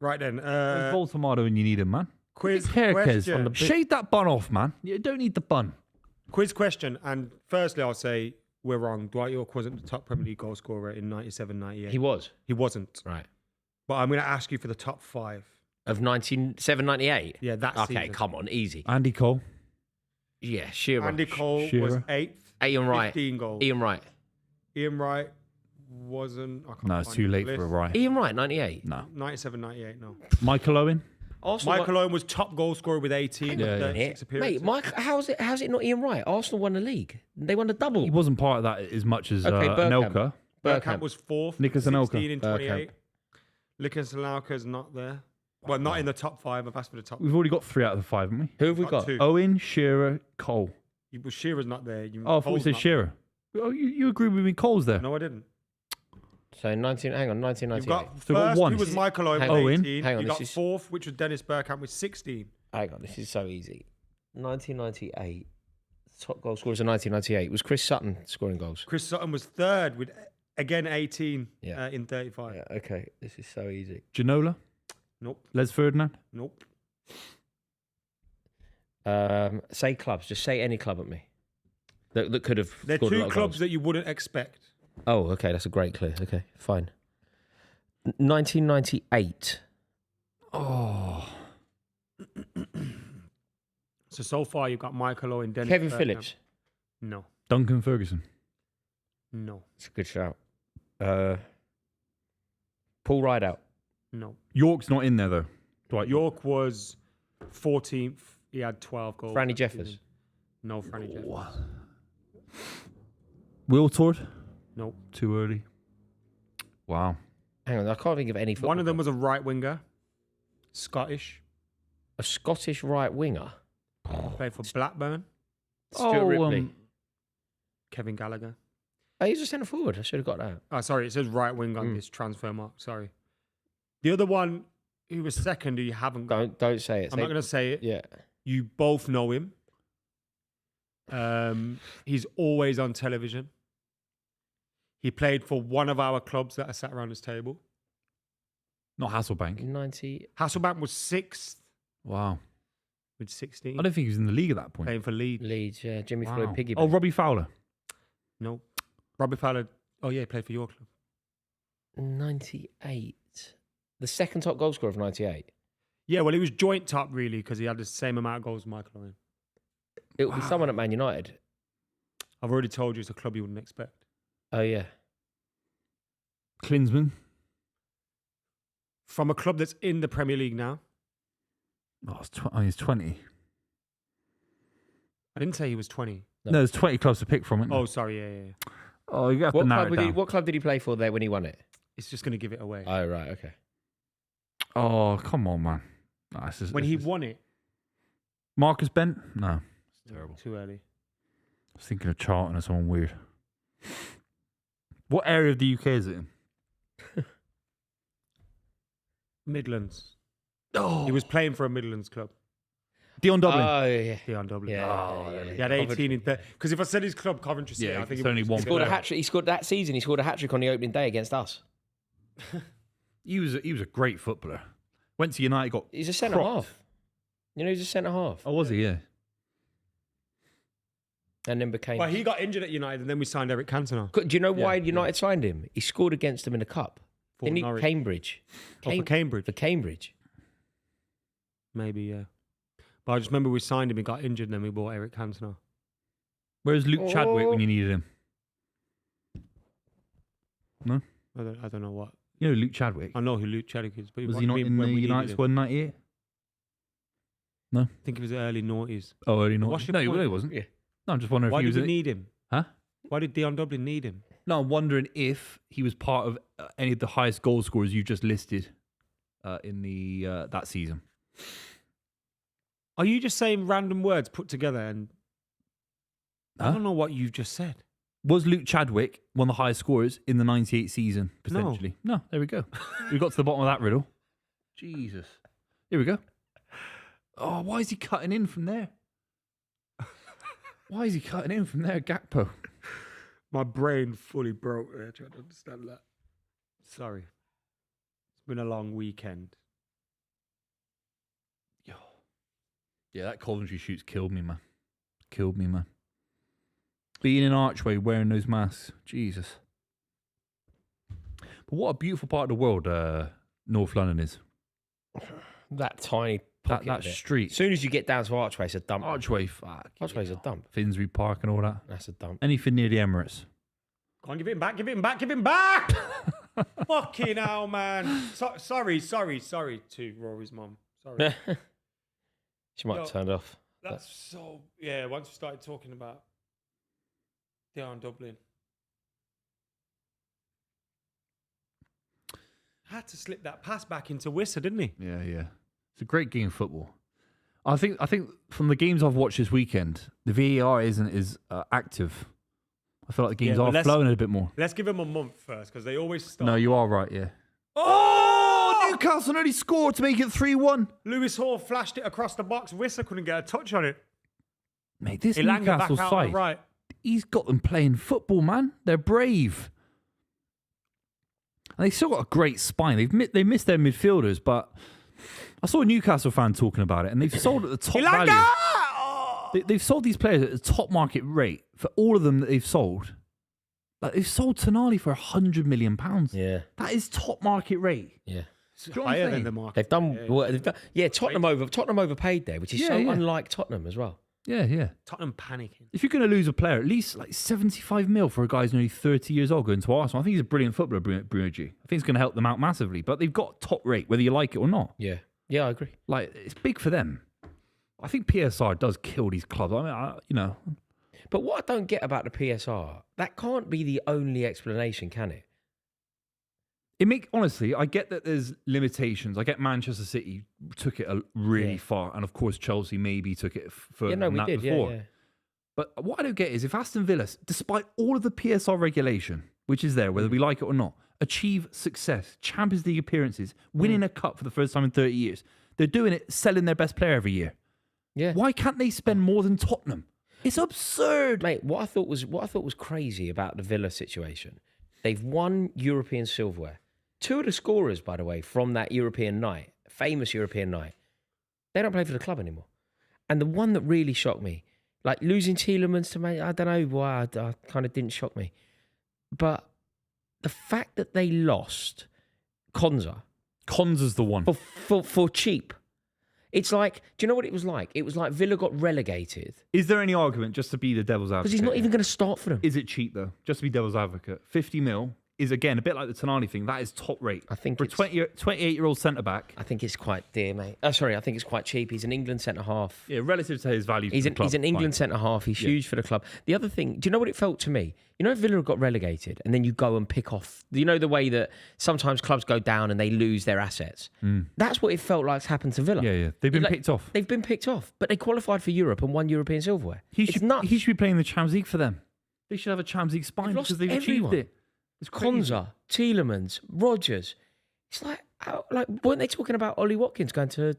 Right then. Where's Voltomato when you need him, man? Quiz Haircase question. on the shade that bun off, man. You don't need the bun. Quiz question. And firstly, I'll say we're wrong. Dwight York wasn't the top Premier League goal scorer in 97-98. He was. He wasn't. Right. But I'm going to ask you for the top 5. Of 97-98? Yeah, that Okay, season. come on, easy. Andy Cole. Yeah, Shearer. Andy Cole was Shearer. 8th. Ian Wright. 15 goals. Ian Wright. Ian Wright wasn't. I can't No, it's find too his late list. for a right. Ian Wright, 98. No. 97-98, no. Michael Owen. Arsenal Michael Owen was top goal scorer with 18 Yeah, of yeah. 36 appearances. Mate, how's it not Ian Wright? Arsenal won the league. They won the double. He wasn't part of that as much as Okay, Bergkamp. Anelka. Bergkamp was 4th. Nicolas 16 Anelka. in 28. Nicolas Anelka's not there. Well, not in the top 5. I've asked for the top. We've already got 3 out of the 5, haven't we? Who have we Got got? 2. Owen, Shearer, Cole. Well, Shearer's not there. Oh, I thought you Cole's said not Shearer. Oh, you agree with me? Cole's there. there. No, I didn't. So 1998. You've got So we've got first, one. who was Michael Owen Hang with on. 18. Hang on, You this got is- 4th, which was Dennis Bergkamp with 16. Hang on, this is so easy. 1998. Top goal scorers of 1998 was Chris Sutton scoring goals. Chris Sutton was 3rd with, again, 18 Yeah. in 35. Yeah, okay, this is so easy. Ginola, Nope. Les Ferdinand. Nope. Say clubs. Just say any club at me that could have They're scored a lot 2 of clubs goals. that you wouldn't expect. Oh, okay, that's a great clue. Okay, fine. 1998. Oh, So far, you've got Michael Owen, Dennis Kevin Bergkamp. Phillips. No. Duncan Ferguson. No. It's a good shout. Paul Rideout. No. York's not in there though. Dwight York was 14th. He had 12 goals. Franny that Jeffers. season. No, Franny Jeffers. Will Tord. Nope. Too early. Wow. Hang on, I can't think of any. One of them football was a right winger. Scottish. player. A Scottish right winger. Played for Blackburn. Stuart Ripley. Kevin Gallagher. Oh, he's a centre forward. I should have got that. Oh, sorry. It says right wing on this transfer mark. Sorry. The other one who was second, who you haven't got. Don't say it. I'm not going to say it. Yeah. You both know him. He's always on television. He played for one of our clubs that are sat around this table. Not Hasselbank. 90. Hasselbank was 6th Wow. with 16. I don't think he was in the league at that point. Playing for Leeds. Leeds, yeah. Jimmy Wow. Floyd Piggy. Oh, Robbie Fowler. No. Robbie Fowler. Oh, yeah, he played for your club. 98. The second top goal scorer of 98. Yeah, well, he was joint top, really, because he had the same amount of goals as Michael Owen. It would be someone at Man United. I've already told you it's a club you wouldn't expect. Oh, yeah. Klinsmann. From a club that's in the Premier League now. Oh, he's 20. I didn't say he was 20. No. No, there's 20 clubs to pick from, isn't there? Oh, sorry, yeah. Oh, you have to narrow it down. What club did he play for there when he won it? It's just going to give it away. Oh, right, okay. Oh, come on, man. No, When he won it, Marcus Bent? No. It's terrible. too early. I was thinking of Charlton or someone weird. What area of the UK is it in? Midlands. Oh. He was playing for a Midlands club. Dion Dublin. Oh, yeah. Dion Dublin. Yeah. He had 18 in 30. Because if I said his club, Coventry City, Yeah, I think it's it only would one just Scored a give it hat trick. He scored that season. He scored a hat trick on the opening day against us. He was a great footballer. Went to United, got He's a centre cropped. half. You know, he's a centre half. Oh, was he? Yeah. And then became. Well, he got injured at United and then we signed Eric Cantona. Do you know why Yeah, United signed him? He scored against them in the cup. For Didn't he? Norwich. Cambridge. Oh, for Cambridge. For Cambridge. Maybe, yeah. But I just remember we signed him, he got injured, and then we bought Eric Cantona. Where's Luke Chadwick when you needed him? No? I don't know what. You know Luke Chadwick? I know who Luke Chadwick is. But Was what he do not you mean in when the we needed United him? squad in 98? No? I think it was early noughties. Oh, early not. What's your No, point? he wasn't. Yeah. No, I'm just wondering Why if he did was we need him? Huh? Why did Dion Dublin need him? No, I'm wondering if he was part of any of the highest goal scorers you just listed in the that season. Are you just saying random words put together? And I Huh? don't know what you've just said. Was Luke Chadwick one of the highest scorers in the 98 season, potentially? No, there we go. We got to the bottom of that riddle. Jesus. Here we go. Oh, why is he cutting in from there? Why is he cutting in from there, Gakpo? My brain fully broke there trying to understand that. Sorry. It's been a long weekend. Yeah, that Coventry shoot's killed me, man. Killed me, man. Being in Archway, wearing those masks. Jesus. But what a beautiful part of the world North London is. That tiny That pocket bit. street. As soon as you get down to Archway, it's a dump. Archway, fuck. Archway's a dump. Finsbury Park and all that. That's a dump. Anything near the Emirates. Go on, give it back, give it back, give it back! Fucking hell, man. Sorry to Rory's mum. Sorry. She might have turned off. That's so... Yeah, once we started talking about Dion Dublin. Had to slip that pass back into Wissa, didn't he? Yeah. It's a great game of football. I think from the games I've watched this weekend, the VAR isn't as active. I feel like the games Yeah, are but flowing a bit more. Let's give him a month first, because they always start... No, you are right, yeah. Oh, Newcastle nearly scored to make it 3-1. Lewis Hall flashed it across the box. Wissa couldn't get a touch on it. Mate, this Elanga back Newcastle out on side, the right. he's got them playing football, man. They're brave. And they still got a great spine. They missed their midfielders, but I saw a Newcastle fan talking about it, and they've sold at the top value. Elanga! They've sold these players at the top market rate for all of them that they've sold. Like they've sold Tonali for £100 million. Yeah. That is top market rate. Yeah. Do you know what I'm Higher than saying? the market. They've done what they've done. Yeah, Tottenham overpaid there, which is Yeah, so yeah. unlike Tottenham as well. Yeah. Tottenham panicking. If you're going to lose a player, at least like 75 mil for a guy who's nearly 30 years old going to Arsenal. I think he's a brilliant footballer, Bruno G. I think it's going to help them out massively. But they've got top rate, whether you like it or not. Yeah. Yeah, I agree. Like, it's big for them. I think PSR does kill these clubs. I mean, But what I don't get about the PSR, that can't be the only explanation, can it? honestly, I get that there's limitations. I get Manchester City took it really far. And of course, Chelsea maybe took it further Yeah, no, than we that did. before. Yeah. But what I don't get is if Aston Villa, despite all of the PSR regulation, which is there, whether we like it or not, achieve success, Champions League appearances, winning a cup for the first time in 30 years, they're doing it, selling their best player every year. Yeah. Why can't they spend more than Tottenham? It's absurd. Mate, what I thought was crazy about the Villa situation, they've won European silverware. Two of the scorers, by the way, from that European night, famous European night, they don't play for the club anymore. And the one that really shocked me, like losing Tielemans to me, I don't know why, I kind of didn't shock me. But the fact that they lost Konza's the one. for cheap. It's like, do you know what it was like? It was like Villa got relegated Is there any argument just to be the devil's advocate? because he's not even going to start for them. Is it cheap though? Just to be devil's advocate. 50 mil is again a bit like the Tonali thing. That is top rate. I think for it's- 28-year-old centre back. I think it's quite dear, mate. I think it's quite cheap. He's an England centre half. Yeah, relative to his value. He's to the club, he's an England fine. centre half. He's huge for the club. The other thing, do you know what it felt to me? You know, if Villa got relegated and then you go and pick off, you know, the way that sometimes clubs go down and they lose their assets. That's what it felt like's happened to Villa. Yeah. They've been picked off. They've been picked off, but they qualified for Europe and won European silverware. It's nuts. He should be playing the Champions League for them. They should have a Champions League spine They've lost because they've everyone. achieved it. It's crazy. Konza, Tielemans, Rodgers. It's like weren't they talking about Ollie Watkins going to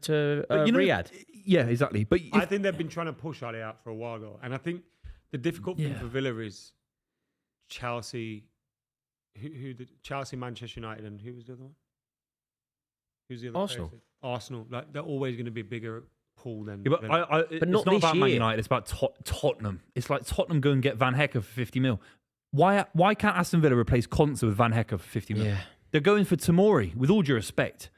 Riyadh? Yeah, exactly. But I think they've been trying to push Ali out for a while though. And I think the difficult thing for Villa is Chelsea, Chelsea, Manchester United, and who was the other one? Who's the other? Arsenal. player? Arsenal. Like they're always going to be a bigger pool than. Yeah, but than it's not not this about Man year. United. It's about Tottenham. It's like Tottenham go and get Van Hecker for 50 mil. Why can't Aston Villa replace Konza with Van Hecker for 50 mil? Yeah. They're going for Tomori, with all due respect.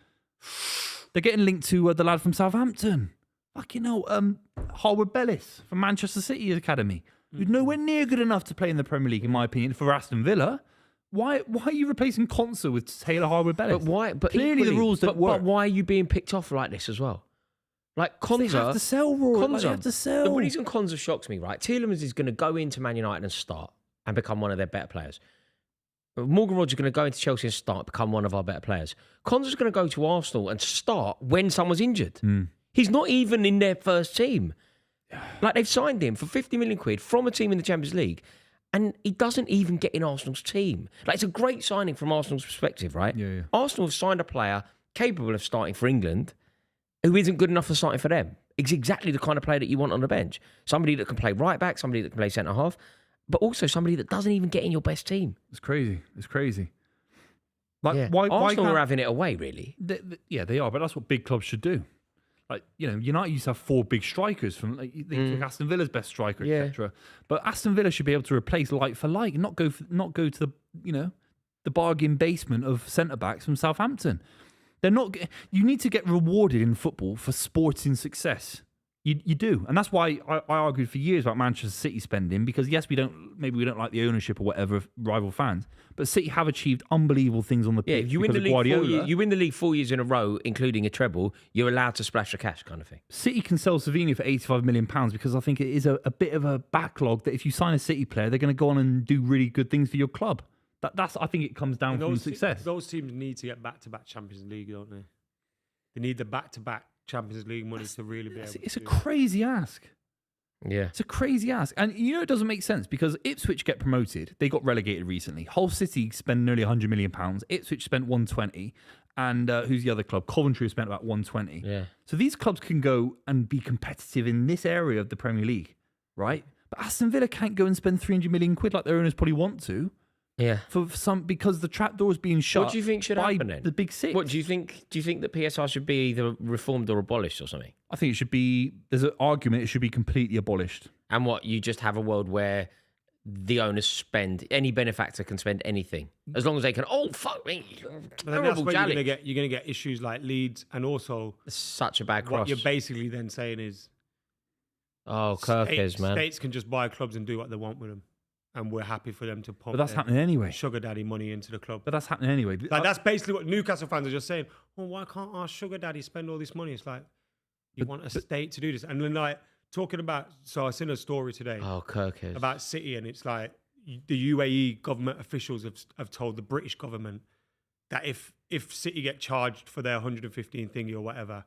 They're getting linked to the lad from Southampton. Fucking hell, Harwood Bellis from Manchester City Academy, who's nowhere near good enough to play in the Premier League, in my opinion, for Aston Villa. Why are you replacing Conser with Taylor Harwood Bellis? But why? But clearly equally, the rules don't work. But why are you being picked off like this as well? Like Konza, They have to sell, Rory. Konza, They have to sell. The reason Konza shocks me, right? Tielemans is going to go into Man United and start and become one of their better players. Morgan Rogers is going to go into Chelsea and start, become one of our better players. Konza's going to go to Arsenal and start when someone's injured. He's not even in their first team. Like, they've signed him for 50 million quid from a team in the Champions League, and he doesn't even get in Arsenal's team. Like, it's a great signing from Arsenal's perspective, right? Yeah. Arsenal have signed a player capable of starting for England who isn't good enough for starting for them. It's exactly the kind of player that you want on the bench. Somebody that can play right back, somebody that can play centre half, but also somebody that doesn't even get in your best team. It's crazy. Like, Yeah. why Arsenal can't... are having it away, really. Yeah, they are, but that's what big clubs should do. Like, United used to have 4 big strikers from took Aston Villa's best striker, etc. But Aston Villa should be able to replace like for like, not go to the the bargain basement of centre backs from Southampton. They're not. You need to get rewarded in football for sporting success. You do, and that's why I argued for years about Manchester City spending, because yes, maybe we don't like the ownership or whatever of rival fans, but City have achieved unbelievable things on the pitch. Yeah, you win the league Guardiola. 4 years. You win the league 4 years in a row, including a treble. You're allowed to splash the cash, kind of thing. City can sell Savini for £85 million because I think it is a bit of a backlog that if you sign a City player, they're going to go on and do really good things for your club. That's I think it comes down from success. Those teams need to get back-to-back Champions League, don't they? They need the back-to-back Champions League money to really be able to. It's a crazy ask. Yeah. It's a crazy ask. And it doesn't make sense because Ipswich get promoted. They got relegated recently. Hull City spend nearly £100 million. Ipswich spent 120. And who's the other club? Coventry spent about 120. Yeah. So these clubs can go and be competitive in this area of the Premier League, right? But Aston Villa can't go and spend 300 million quid like their owners probably want to. Yeah. Because the trapdoor is being shut. What do you think should by happen then? The Big Six. What do you think? Do you think that PSR should be either reformed or abolished or something? I think it should be. There's an argument it should be completely abolished. And what, you just have a world where the owners spend, any benefactor can spend anything as long as they can. Oh fuck me! But then that's where you're gonna get issues like Leeds, and also It's such a bad cross. what you're basically then saying is, Kirkes, man. states can just buy clubs and do what they want with them, and we're happy for them to pump. But that's their happening anyway. sugar daddy money into the club. But that's happening anyway. Like, that's basically what Newcastle fans are just saying. Well, why can't our sugar daddy spend all this money? It's like, you want a state to do this. And then, like, talking about, so I seen a story today Kirkes. about City, and it's like the UAE government officials have told the British government that if City get charged for their 115 thingy or whatever,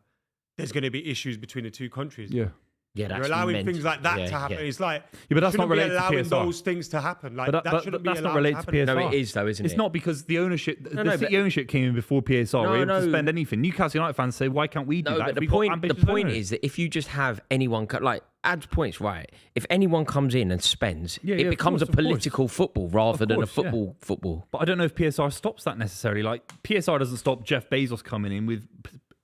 there's going to be issues between the two countries. Yeah. Yeah, that's You're allowing mental. things like that Yeah, to happen. yeah. It's like, Yeah, but that's not shouldn't be related to allowing PSR. those things to happen. Like, But that shouldn't be that's not allowed related to happen. PSR. No, it is though, isn't it? It's not because the ownership, the no, City ownership came in before PSR. We're able to no. spend anything. Newcastle United fans say, why can't we do No, that? but if the we've got point ambitious owners? is that if you just have anyone, like, Ad's point's right. If anyone comes in and spends, Yeah, it of becomes course, a political football rather than a course, yeah. football. But I don't know if PSR stops that necessarily. Like, PSR doesn't stop Jeff Bezos coming in with,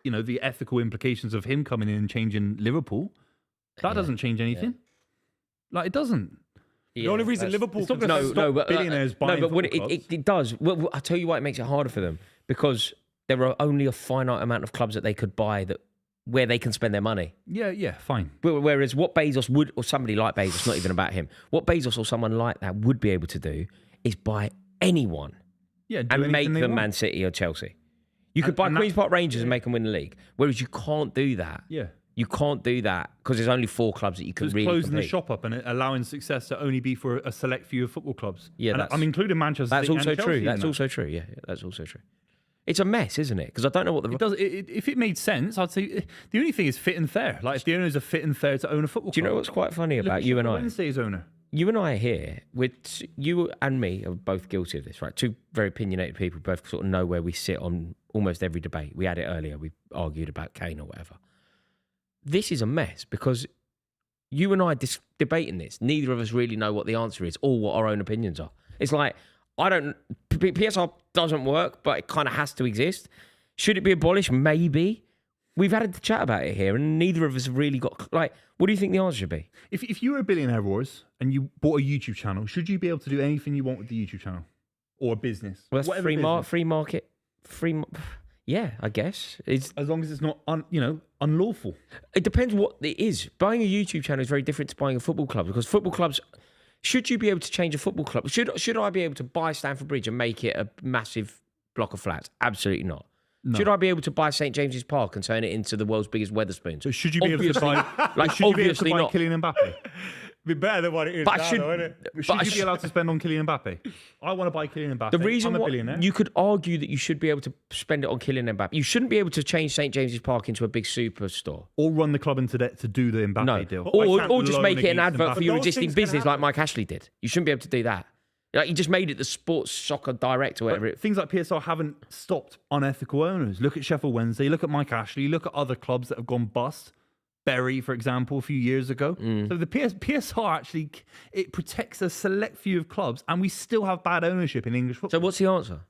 the ethical implications of him coming in and changing Liverpool. That doesn't change anything. Like, it doesn't. The only reason Liverpool it's not can gonna stop but billionaires buying but what football clubs. it does. Well, I tell you why it makes it harder for them, because there are only a finite amount of clubs that they could buy where they can spend their money. Yeah, fine. Whereas what Bezos would, or somebody like Bezos, not even about him, what Bezos or someone like that would be able to do is buy anyone Yeah, do and make anything they them want. Man City or Chelsea. You could buy and Queen's that- Park Rangers and make them win the league. Whereas you can't do that. Yeah. You can't do that because there's only 4 clubs that you can Just really closing compete. the shop up and allowing success to only be for a select few of football clubs. Yeah, and that's- I'm including Manchester That's City also and Chelsea true. in That's that. also true. Yeah, that's also true. It's a mess, isn't it? Because I don't know what the. It does. If it made sense, I'd say the only thing is fit and fair. Like, if the owners are fit and fair to own a football Do you club. know what's quite funny about you and I? Wednesday's owner. You and I are here. You and me are both guilty of this, right? Two very opinionated people, both sort of know where we sit on almost every debate. We had it earlier. We argued about Kane or whatever. This is a mess because you and I debating this. Neither of us really know what the answer is or what our own opinions are. It's like, PSR doesn't work, but it kind of has to exist. Should it be abolished? Maybe. We've had a chat about it here, and neither of us have really got, like, what do you think the answer should be? If you were a billionaire, Roars, and you bought a YouTube channel, should you be able to do anything you want with the YouTube channel or a business? Well, that's Whatever free business. market. Yeah, I guess. It's, As long as it's not, unlawful. it depends what it is. Buying a YouTube channel is very different to buying a football club, because football clubs, should you be able to change a football club? Should I be able to buy Stamford Bridge and make it a massive block of flats? Absolutely not. No. Should I be able to buy St James's Park and turn it into the world's biggest Wetherspoons? So should you be able to buy? Obviously not. Kylian Mbappe? Be better than what it is But now, I should, though, innit? Should you be allowed to spend on Kylian Mbappe? I want to buy Kylian Mbappe. The reason I'm a billionaire. you could argue that you should be able to spend it on Kylian Mbappe. You shouldn't be able to change St James's Park into a big superstore. Or run the club into debt to do the Mbappe No, deal. or just make it an advert for your Those existing things can business like happen. Mike Ashley did. You shouldn't be able to do that. Like, you just made it the Sports Soccer Direct or whatever. But things like PSR haven't stopped unethical owners. Look at Sheffield Wednesday. Look at Mike Ashley. Look at other clubs that have gone bust. Bury, for example, a few years ago. So the PSR actually, it protects a select few of clubs, and we still have bad ownership in English football. So what's the answer?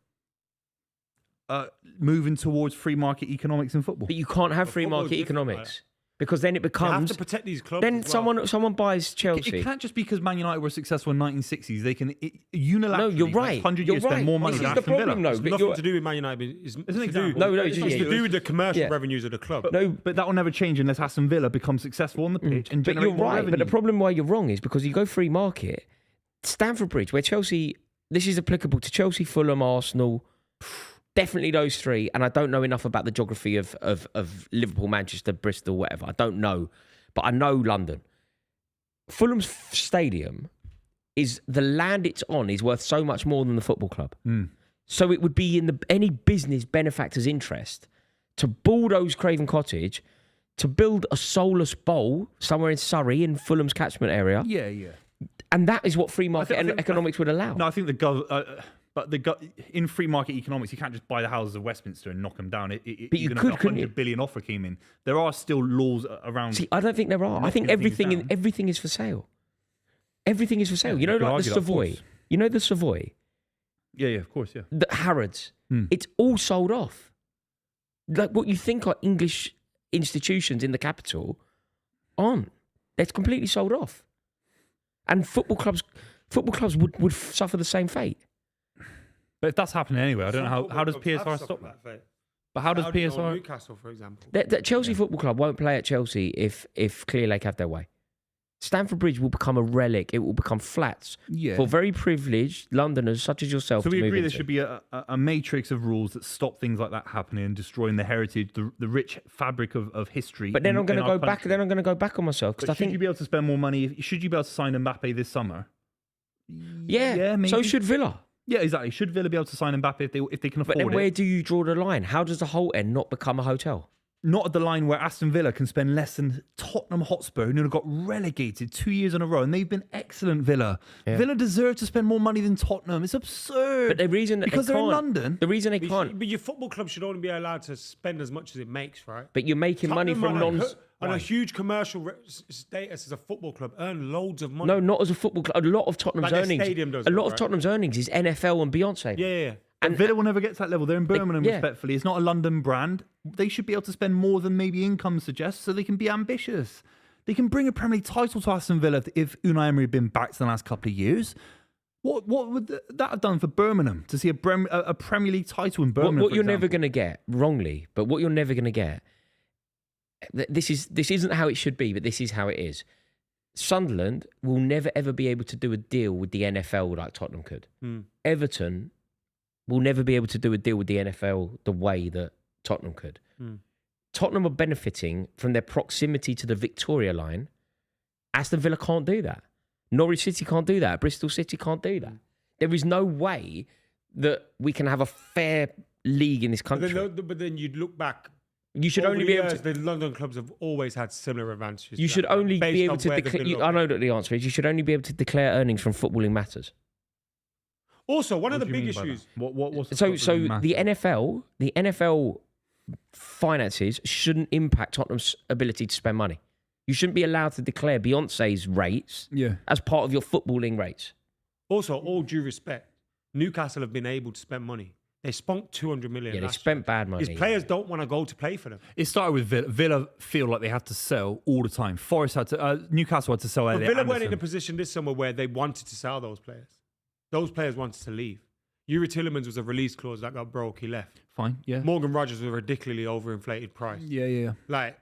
Moving towards free market economics in football. But you can't have free football's market different, economics. Because then it You have becomes... to protect these clubs. Then as well. someone buys Chelsea. It can't just be because Man United were successful in 1960s. They can unilaterally, No, you're right. next 100 You're years, right. spend more money This than is the Aston Villa. problem, though. It's But nothing you're- to do with Man United. It's an to do- example. No, it's yeah. to do with the commercial Yeah. revenues of the club. No, But that will never change unless Aston Villa becomes successful on the pitch and but generate you're more right. revenue. But the problem why you're wrong is because you go free market, Stamford Bridge, where Chelsea, this is applicable to Chelsea, Fulham, Arsenal, definitely those three. And I don't know enough about the geography of Liverpool, Manchester, Bristol, whatever. I don't know, but I know London. Fulham's stadium is the land it's on is worth so much more than the football club. So it would be in any business benefactor's interest to bulldoze Craven Cottage, to build a soulless bowl somewhere in Surrey in Fulham's catchment area. Yeah. And that is what free market I think- economics would allow. No, I think in free market economics, you can't just buy the houses of Westminster and knock them down. But you even could, if a couldn't you? 100 billion offer came in. There are still laws around. See, I don't think there are. I think knocking things down. everything is for sale. Everything is for sale. Yeah, you know, you could like the argue that, of Savoy. course. You know the Savoy, Yeah, of course, yeah. the Harrods. It's all sold off. Like what you think are English institutions in the capital aren't. They're completely sold off. And football clubs would suffer the same fate. But if that's happening anyway, I don't know how does Some football PSR clubs stop have that? fate. But how does Saudi or PSR? Newcastle, for example. The Chelsea Football Club won't play at Chelsea if Clear Lake have their way. Stamford Bridge will become a relic. It will become flats Yeah. for very privileged Londoners such as yourself. So to we move agree there into. should be a matrix of rules that stop things like that happening and destroying the heritage, the rich fabric of history. But then I'm going to in our go back. country. Then I'm going to go back on myself because But I should think you be able to spend more money? Should you be able to sign Mbappe this summer? yeah. maybe. So should Villa. Yeah, exactly. Should Villa be able to sign Mbappe if they can But afford then where it? do you draw the line? How does the whole end not become a hotel? Not at the line where Aston Villa can spend less than Tottenham Hotspur, who got relegated 2 years in a row, and they've been excellent. Villa. Yeah. Villa deserve to spend more money than Tottenham. It's absurd. But the reason that because they they're in can't- London. The reason they can't. But your football club should only be allowed to spend as much as it makes, right? But you're making money Tottenham from on non. on a huge commercial status as a football club, earn loads of money. No, not as a football club. A lot of Tottenham's Like their earnings. stadium does A it, lot of right? Tottenham's earnings is NFL and Beyonce. Yeah. And Villa will never get to that level. They're in Birmingham, yeah. respectfully. It's not a London brand. They should be able to spend more than maybe income suggests so they can be ambitious. They can bring a Premier League title to Aston Villa if Unai Emery had been backed in the last couple of years. What would that have done for Birmingham to see a Premier League title in Birmingham? What for you're never example? going to get, wrongly, but what you're never going to get, this isn't how it should be, but this is how it is. Sunderland will never ever be able to do a deal with the NFL like Tottenham could. Everton will never be able to do a deal with the NFL the way that Tottenham could. Tottenham are benefiting from their proximity to the Victoria line. Aston Villa can't do that. Norwich City can't do that. Bristol City can't do that. There is no way that we can have a fair league in this country. But then you'd look back. You should over only the be able years, to. The London clubs have always had similar advantages. You to should that, only based be able on to where they've declare. been I know located. that the answer is you should only be able to declare earnings from footballing matters. Also, one of What the do you big mean by issues. that? What's the So footballing matter? the NFL finances shouldn't impact Tottenham's ability to spend money. You shouldn't be allowed to declare Beyonce's rates as part of your footballing rates. Also, all due respect, Newcastle have been able to spend money. They spunked 200 million. Yeah, they last spent year. bad money. His players don't want to go to play for them. It started with Villa. Villa feel like they have to sell all the time. Forest had to. Newcastle had to sell But Elliot Villa weren't Anderson. in a position this summer where they wanted to sell those players. Those players wanted to leave. Yuri Tillemans was a release clause that got broke. He left. Fine, yeah. Morgan Rogers was a ridiculously overinflated price. Yeah. Like,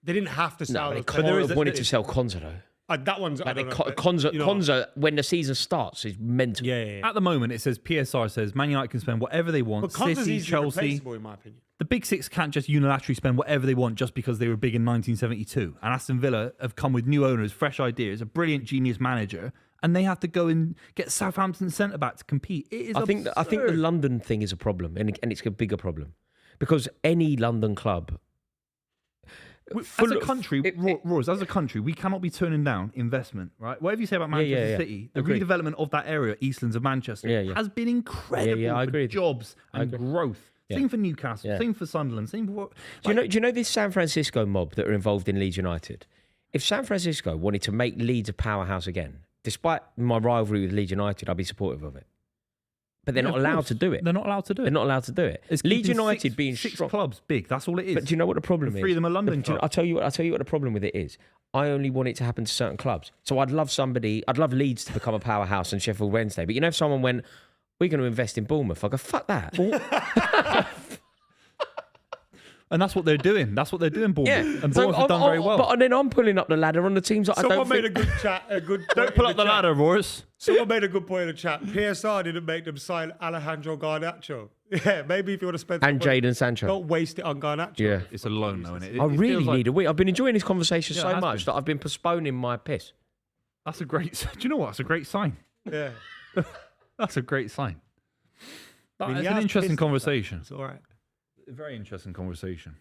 they didn't have to sell. No, those they players. can't have wanted to sell Konza though. That one's I Like don't know, but, Konza, when the season starts, is mental. Yeah. At the moment, it says PSR says Man United can spend whatever they want. But Konza's City, easily Chelsea, replaceable, in my opinion. the big six can't just unilaterally spend whatever they want just because they were big in 1972. And Aston Villa have come with new owners, fresh ideas, a brilliant genius manager, and they have to go and get Southampton centre back to compete. It is I think the London thing is a problem, and it's a bigger problem because any London club. As a country, Roars, as a country, we cannot be turning down investment, right? Whatever you say about Manchester City, the Agreed. redevelopment of that area, Eastlands of Manchester, has been incredible I for agree. jobs and growth. Same for Newcastle, same for Sunderland, same for... Do you know this San Francisco mob that are involved in Leeds United? If San Francisco wanted to make Leeds a powerhouse again, despite my rivalry with Leeds United, I'd be supportive of it. But they're not allowed to do it. They're not allowed to do it. They're not allowed to do it. It's Leeds keeping United being six strong. clubs big. That's all it is. But do you know what the problem is? Three of them are London clubs. I'll tell you what the problem with it is. I only want it to happen to certain clubs. So I'd love Leeds to become a powerhouse and Sheffield Wednesday. But if someone went, we're going to invest in Bournemouth, I go, fuck that. And that's what they're doing. That's what they're doing, Bournemouth. And Bournemouth have done very well. But then I'm pulling up the ladder on the teams that Someone I don't made think... a good chat. Don't pull up the ladder, Roars. Someone made a good point in the chat. PSR didn't make them sign Alejandro Garnacho. Yeah, maybe if you want to spend... And Jadon Sancho. Don't waste it on Garnacho. Yeah. It's a loan, though, isn't it? I really need a week. I've been enjoying this conversation so much that I've been postponing my piss. That's a great... Do you know what? That's a great sign. Yeah. That's a great sign. That's he an has interesting pissed conversation. It's all right. A very interesting conversation.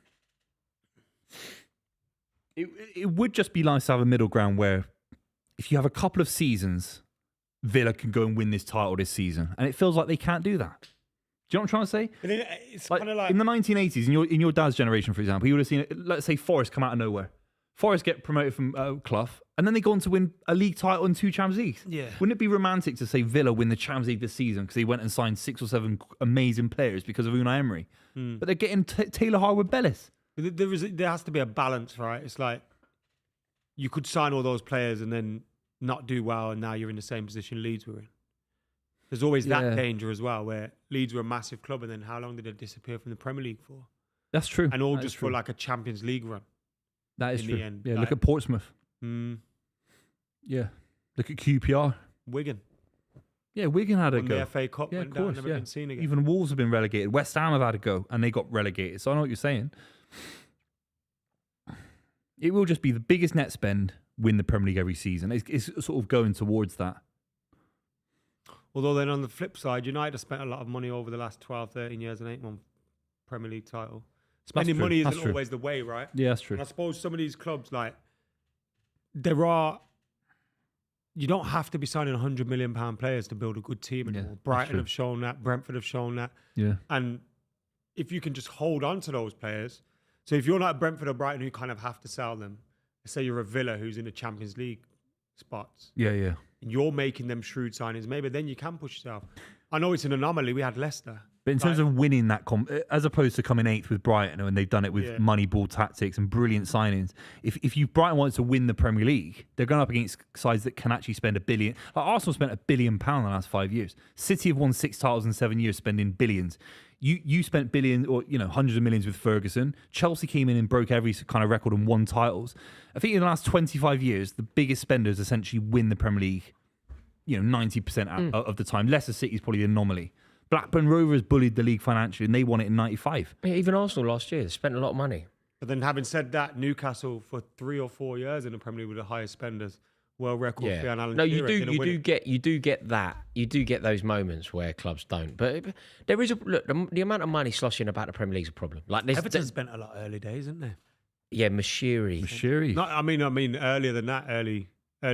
It would just be nice to have a middle ground where if you have a couple of seasons, Villa can go and win this title this season. And it feels like they can't do that. Do you know what I'm trying to say? But it's kind of like... In the 1980s, in your dad's generation, for example, you would have seen, let's say, Forest come out of nowhere. Forest get promoted from Clough, and then they go on to win a league title and 2 Champions Leagues. Yeah. Wouldn't it be romantic to say Villa win the Champions League this season because they went and signed 6 or 7 amazing players because of Unai Emery? But they're getting Taylor Harwood-Bellis. There has to be a balance, right? It's like you could sign all those players and then not do well, and now you're in the same position Leeds were in. There's always that danger as well, where Leeds were a massive club, and then how long did they disappear from the Premier League for? That's true. And all just for like a Champions League run. That is in true. the end. Yeah, Like, look at Portsmouth. Yeah, look at QPR. Wigan. Yeah, Wigan had a Won go. the FA Cup, Yeah, went of down, course. never Yeah. been seen again. Even Wolves have been relegated. West Ham have had a go, and they got relegated. So I know what you're saying. It will just be the biggest net spend, win the Premier League every season. It's sort of going towards that. Although then on the flip side, United have spent a lot of money over the last 12, 13 years and ain't won Premier League title. Spending true. money That's isn't true. always the way, right? Yeah, that's true. And I suppose some of these clubs, like, you don't have to be signing £100 million players to build a good team anymore. that's Brighton true. have shown that. Brentford have shown that. Yeah. And if you can just hold on to those players, so if you're not Brentford or Brighton who kind of have to sell them, say you're a Villa who's in the Champions League spots, Yeah, yeah. and you're making them shrewd signings, maybe then you can push yourself. I know it's an anomaly. We had Leicester. But in terms of winning that, as opposed to coming 8th with Brighton, and they've done it with money ball tactics and brilliant signings, if Brighton wants to win the Premier League, they're going up against sides that can actually spend $1 billion. Like Arsenal spent £1 billion in the last 5 years. City have won 6 titles in 7 years, spending billions. You spent billions or hundreds of millions with Ferguson. Chelsea came in and broke every kind of record and won titles. I think in the last 25 years, the biggest spenders essentially win the Premier League. 90% of the time. Leicester City is probably the anomaly. Blackburn Rovers bullied the league financially, and they won it in '95. Yeah, even Arsenal last year spent a lot of money. But then having said that, Newcastle for 3 or 4 years in the Premier League were the highest spenders. World record for Alan No, Shearer, didn't win it. you do get that. You do get those moments where clubs don't. But there is the amount of money sloshing about the Premier League is a problem. Like Everton spent a lot early days, didn't they? Yeah, Mashiri. No, I mean earlier than that, early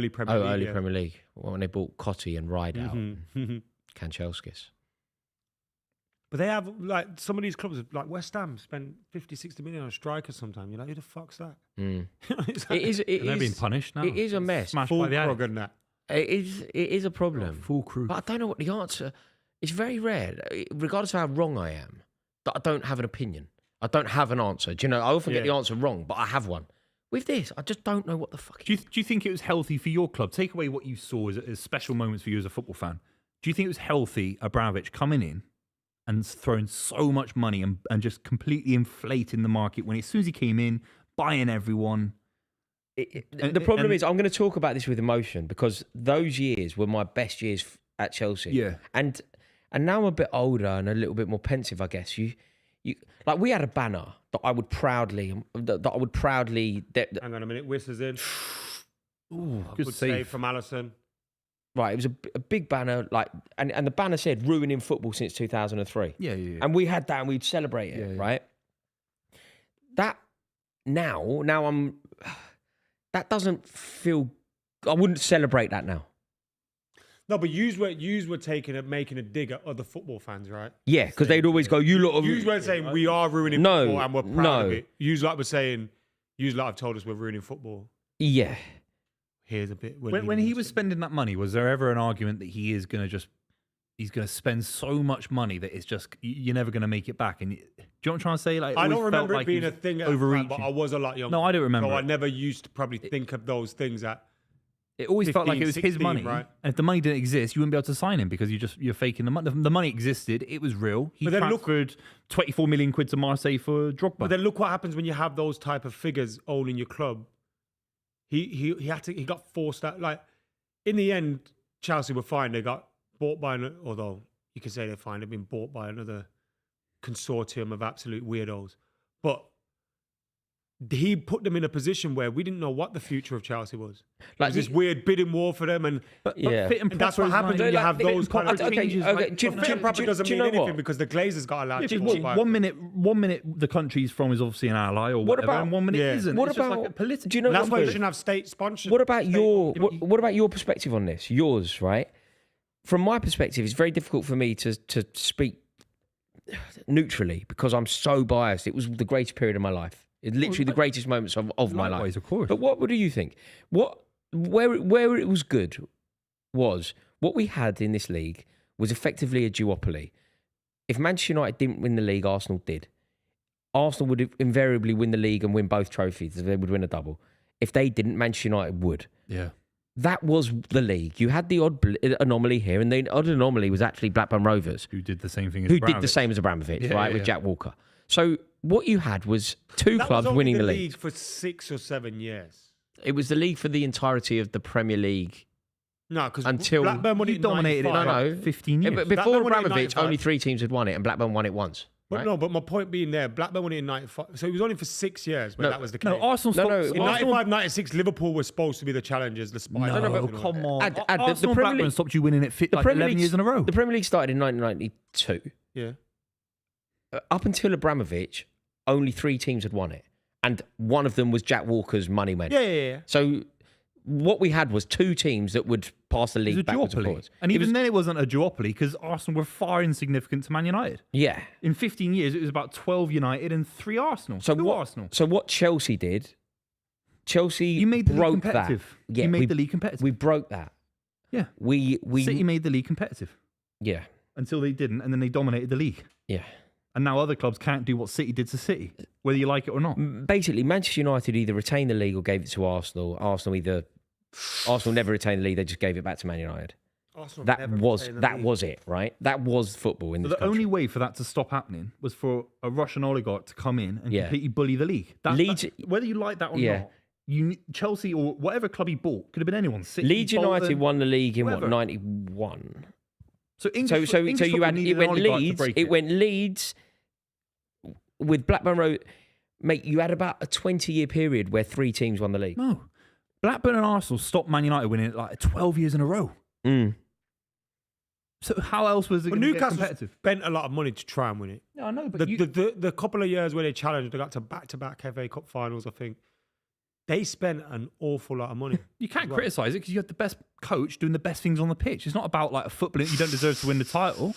Premier League. Early Premier League. When they bought Cottee and Rideout, Mhm. Kanchelskis. But they have, like, some of these clubs, like West Ham, spend 50, 60 million on a striker sometimes. You're like, who the fuck's that? It's like, They're being punished now. It is a mess. Smashed full by the prog Ajax. and that. It is a problem. Full crew. But I don't know what the answer. It's very rare, regardless of how wrong I am, that I don't have an opinion. I don't have an answer. Do you know? I often get the answer wrong, but I have one. With this, I just don't know what the fuck. Do you think it was healthy for your club? Take away what you saw as special moments for you as a football fan. Do Do you think it was healthy, Abramovich coming in and throwing so much money and just completely inflating the market when as soon as he came in, buying everyone? The problem is, I'm going to talk about this with emotion because those years were my best years at Chelsea. Yeah. And now I'm a bit older and a little bit more pensive, I guess. You like we had a banner that I would proudly Hang on a minute, whistles in. Ooh, Good good save save. from Alisson. Right, it was a big banner, like, and the banner said "ruining football since 2003." Yeah, yeah, yeah. And we had that, and we'd celebrate it, Yeah, yeah. right? That now that doesn't feel. I wouldn't celebrate that now. No, but yous were making a dig at other football fans, right? Yeah, because they'd always go, "You lot of." Yous weren't saying we are ruining No, football and we're proud of no. it. Yous like were saying, yous like have told us we're ruining football. Yeah. Here's a bit. When he was spending that money, was there ever an argument that he's going to spend so much money that it's just you're never going to make it back? And do you know what I'm trying to say? Like, I don't always remember felt it being he a was thing at the time, overreaching. but I was a lot younger. No, I don't remember So I it. never used to probably think of those things at. It always felt like it was 15, his money, 16, right? and if the money didn't exist, you wouldn't be able to sign him because you're faking the money. The money existed; it was real. He But then look- transferred 24 million quid to Marseille for Drogba. But then look what happens when you have those type of figures owning your club. He got forced out. Like in the end, Chelsea were fine. They got bought by although you could say they're fine. They've been bought by another consortium of absolute weirdos. But he put them in a position where we didn't know what the future of Chelsea was. Like Like this weird bidding war for them, and Yeah. fit and And that's proper what is happens like- when you have fit and those kind proper of changes, okay, like- do you- But fit and proper doesn't do you mean know anything what? because the Glazers got allowed. Yeah, to just buy one minute the country's from is obviously an ally or What whatever, about- and 1 minute Yeah. isn't. What It's just about- like a political? do you know That's why you what- shouldn't have state sponsorship. What about your state- what about your perspective on this? Yours, right? From my perspective, it's very difficult for me to speak neutrally because I'm so biased. It was the greatest period of my life. It's literally the greatest moments of my life. Likewise, of course. But what do you think? Where it was good was what we had in this league was effectively a duopoly. If Manchester United didn't win the league, Arsenal did. Arsenal would invariably win the league and win both trophies. They would win a double. If they didn't, Manchester United would. Yeah. That was the league. You had the odd anomaly here, and the odd anomaly was actually Blackburn Rovers, Who did the same thing as who did the Abramovich. same as Abramovich, Yeah, right, yeah, with yeah. Jack Walker. So what you had was two That clubs was only winning the league. for 6 or 7 years. It was the league for the entirety of the Premier League. No, because Until Blackburn won it You in dominated it 95. for No. 15 years. But Blackburn before won it in Abramovich, 95. only 3 teams had won it, and Blackburn won it once. But right? no, but my point being there, Blackburn won it in 95. So it was only for 6 years when No, that was the case. No, Arsenal No, stopped. no, in Arsenal, 95, 96, Liverpool was supposed to be the challengers, the spy. no, no, but come on. Add the Arsenal and Premier Blackburn League- stopped you winning it like 11 years in a row. The Premier League started in 1992. Yeah. Up until Abramovich, only 3 teams had won it. And one of them was Jack Walker's money men. Yeah. So what we had was 2 teams that would pass the It was league a backwards and duopoly. forwards. And It even was- then, it wasn't a duopoly because Arsenal were far insignificant to Man United. Yeah. In 15 years, it was about 12 United and 3 Arsenal. So 2 what, Arsenal. So what Chelsea did, Chelsea You made the league broke that. competitive. Yeah, you we- made the league competitive. We broke that. Yeah. We City made the league competitive yeah. until they didn't, and then they dominated the league. Yeah. And now other clubs can't do what City did to City, whether you like it or not. Basically, Manchester United either retained the league or gave it to Arsenal. Arsenal never retained the league; they just gave it back to Man United. Arsenal That never was retained the that league. was it, right? That was football in So this the country. only way for that to stop happening was for a Russian oligarch to come in and Yeah. completely bully the league. Leeds- Whether you like that or Yeah. not, Chelsea or whatever club he bought could have been anyone. City, Leeds United Bolton. won the league in whoever. 91. So English, So English you football had needed it an went oligarch to Leeds. break It went Leeds with Blackburn Road. Mate, you had about a 20-year period where 3 teams won the league. No, Blackburn and Arsenal stopped Man United winning it like 12 years in a row. Mm. So how else was it But going to get Newcastle competitive? spent a lot of money to try and win it. No, I know, but The couple of years where they challenged, they got to back FA Cup finals, I think. They spent an awful lot of money. you can't as well. criticise it because you have the best coach doing the best things on the pitch. It's not about like a football. You don't deserve to win the title.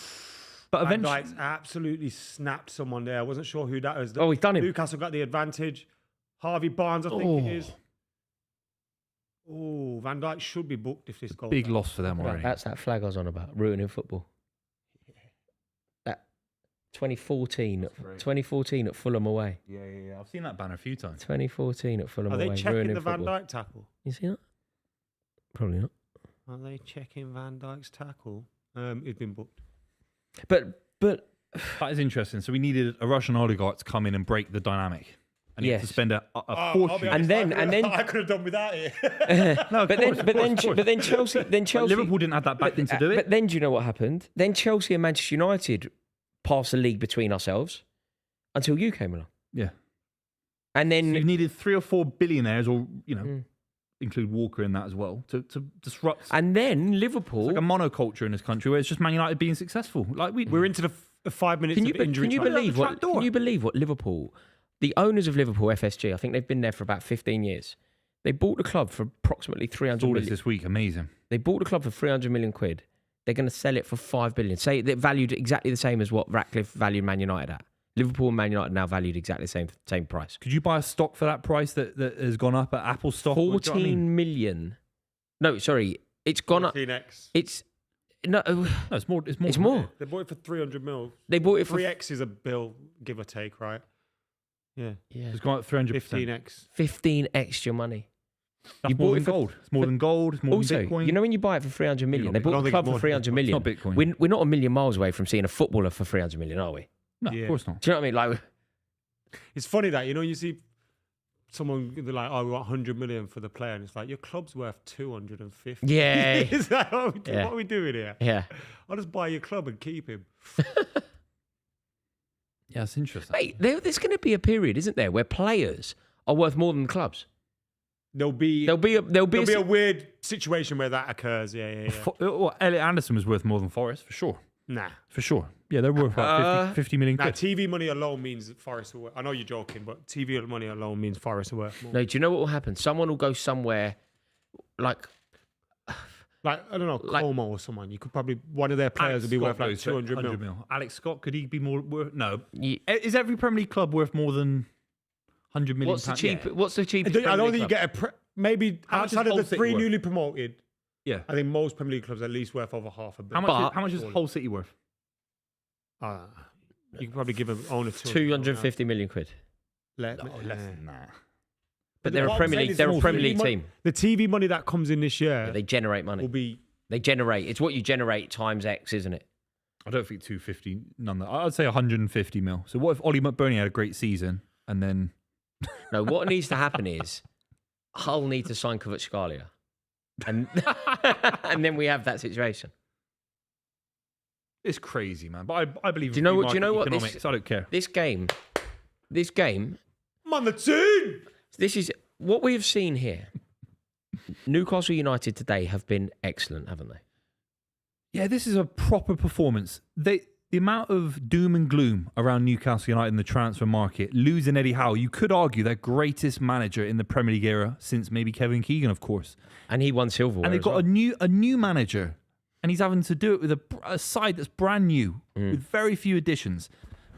But Van eventually, Dijk's absolutely snapped someone there. I wasn't sure who that was. Oh, he's done him. Newcastle got the advantage. Harvey Barnes, I think it is. Oh, Van Dijk should be booked if this goes. big out. loss for them already. That's that flag I was on about, ruining football. That 2014 at Fulham away. Yeah. I've seen that banner a few times. 2014 at Fulham Are away. they checking ruining the Van football. Dijk tackle? You see that? Probably not. Are they checking Van Dijk's tackle? He's been booked. But That is interesting. So we needed a Russian oligarch to come in and break the dynamic. And you have to Yes. spend a I'll fortune. be honest, And then I could have done without it. No, of course, but then Chelsea Liverpool didn't have that backing to do it. But then do you know what happened? Then Chelsea and Manchester United passed the league between ourselves until you came along. Yeah. And then So you've needed 3 or 4 billionaires, or include Walker in that as well, to disrupt. and then It's Liverpool. like a monoculture in this country where it's just Man United being successful. Like We're into the 5 minutes Can you, of injury can you time. believe the what? trapdoor. Can you believe what Liverpool, the owners of Liverpool FSG, I think they've been there for about 15 years. They bought the club for approximately 300 saw this million. this week. Amazing. They bought the club for 300 million quid. They're going to sell it for 5 billion. Say they're valued exactly the same as what Ratcliffe valued Man United at. Liverpool and Man United now valued exactly the same price. Could you buy a stock for that price that has gone up at Apple stock? 14 million. No, sorry, it's gone up. 14x. It's no, No, it's more. It's more. it's more. They bought it for 300 mil. They bought it for 3x is a bill, give or take, right? Yeah. yeah, It's gone up 300%. 15x. 15 extra money. That's You more bought than it for- gold. It's more than gold. It's more Also, than Bitcoin. you know when you buy it for 300 million, not they Bitcoin. bought I don't the think club it's for more 300 than- million. It's not Bitcoin. We're not a million miles away from seeing a footballer for 300 million, are we? No, Yeah. of course not. Do you know what I mean? Like, It's funny that, you see someone, they're like, oh, we want 100 million for the player. And it's like, your club's worth 250. yeah, It's like, what Yeah. are we doing here? yeah. I'll just buy your club and keep him. Yeah, it's interesting. Mate, there's going to be a period, isn't there, where players are worth more than the clubs. There'll be a a weird situation where that occurs. Yeah. Well, Elliot Anderson was worth more than Forrest, for sure. Nah. For sure. Yeah, they're worth about 50 million Now, quid. TV money alone means Forest are worth. I know you're joking, but TV money alone means Forest are worth more. No, do you know what will happen? Someone will go somewhere like Like, I don't know, Like- Como or someone. You could probably, one of their players would be worth like 200 mil. Alex Scott, could he be more worth? No. Ye- Is every Premier League club worth more than 100 million? what's the pounds? cheap? Yeah. What's the I cheapest? don't Premier think League you club? get maybe How much outside is of the Hull City 3 worth? newly promoted, Yeah. I think most Premier League clubs are at least worth over half a How billion. much, But- how much is Hull City worth? You could probably give them owner 250 million quid. Less than that. But they're a what I'm Premier saying League. is They're a the Premier TV League mon- team. The TV money that comes in this year Yeah, they generate money. will be. They generate. It's what you generate times X, isn't it? I don't think 250, none of that. I'd say 150 mil. So what if Ollie McBurney had a great season and then No, what needs to happen is Hull need to sign Kvaratskhelia. And and then we have that situation. it's crazy, man. But I believe. Do you know in what? Do you know what? economics. I don't care. This game. I'm on the team! This is what we have seen here. Newcastle United today have been excellent, haven't they? Yeah, this is a proper performance. The amount of doom and gloom around Newcastle United in the transfer market, losing Eddie Howe, you could argue their greatest manager in the Premier League era since maybe Kevin Keegan, of course. And he won silverware. And they've as got well. a new manager, and he's having to do it with a side that's brand new, with very few additions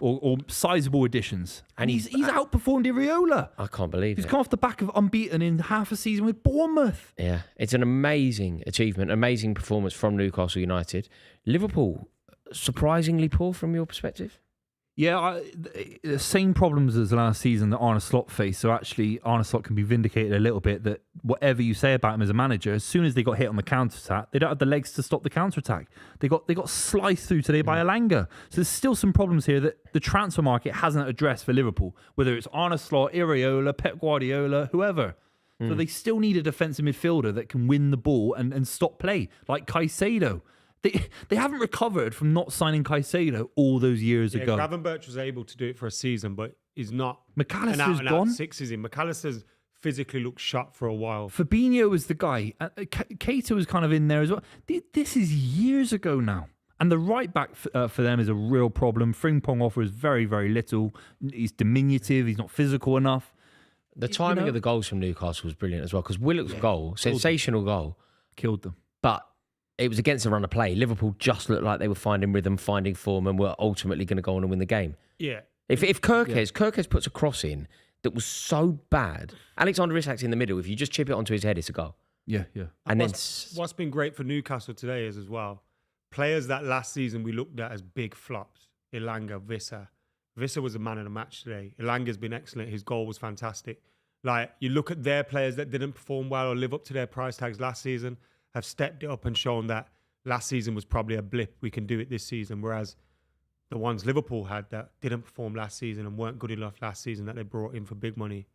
or sizable additions. And he's outperformed Iriola. I can't believe He's it. come off the back of unbeaten in half a season with Bournemouth. Yeah, it's an amazing achievement, amazing performance from Newcastle United. Liverpool, surprisingly poor from your perspective. Yeah, the same problems as last season that Arne Slot faced. So actually, Arne Slot can be vindicated a little bit that whatever you say about him as a manager, as soon as they got hit on the counter-attack, they don't have the legs to stop the counter-attack. They got sliced through today by Elanga. So there's still some problems here that the transfer market hasn't addressed for Liverpool, whether it's Arne Slot, Iriola, Pep Guardiola, whoever. So they still need a defensive midfielder that can win the ball and stop play, like Caicedo. They haven't recovered from not signing Caicedo all those years ago. Gravenberch was able to do it for a season, but he's not. McAllister's an out-and-out gone. Sixes in. McAllister's physically looked shot for a while. Fabinho was the guy. Keita was kind of in there as well. This is years ago now. And the right back for them is a real problem. Frimpong offers very, very little. He's diminutive. He's not physical enough. The timing of the goals from Newcastle was brilliant as well, because Willock's goal, sensational goal, Killed them. but it was against the run of play. Liverpool just looked like they were finding rhythm, finding form, and were ultimately going to go on and win the game. Yeah. If Kirkes puts a cross in that was so bad, Alexander Isak's in the middle. If you just chip it onto his head, it's a goal. Yeah. And then What's been great for Newcastle today is as well, players that last season we looked at as big flops. Elanga, Vissa. Vissa was the man of the match today. Elanga's been excellent. His goal was fantastic. Like, you look at their players that didn't perform well or live up to their price tags last season, have stepped it up and shown that last season was probably a blip. We can do it this season. Whereas the ones Liverpool had that didn't perform last season and weren't good enough last season that they brought in for big money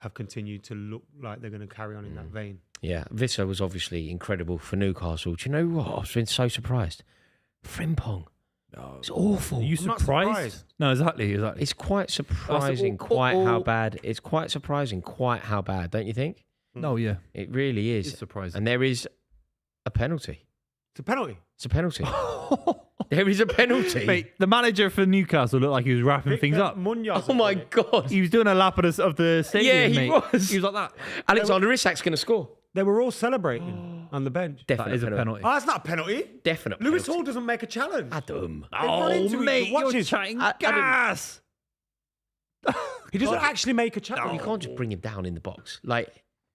have continued to look like they're going to carry on in that vein. Yeah, Visser was obviously incredible for Newcastle. Do you know what? I've been so surprised. Frimpong. It's awful. Are you I'm not surprised? surprised. No, exactly. It's quite surprising how bad. It's quite surprising quite how bad, don't you think? No, yeah. It really is. It's surprising. And there is a penalty. It's a penalty. It's a penalty. There is a penalty. Mate, the manager for Newcastle looked like he was wrapping things up. Munoz Oh my God. He was doing a lap of the stadium, Yeah, he mate. was. He was like that. Alexander Isak's going to score. They were all celebrating on the bench. Definite That is a penalty. Oh, that's not a penalty. Definite Lewis penalty. Hall doesn't make a challenge. Adam. They run into each other. Watch you're this. chatting Adam- gas. He doesn't actually make a You challenge. can't just bring him down in the box. Like,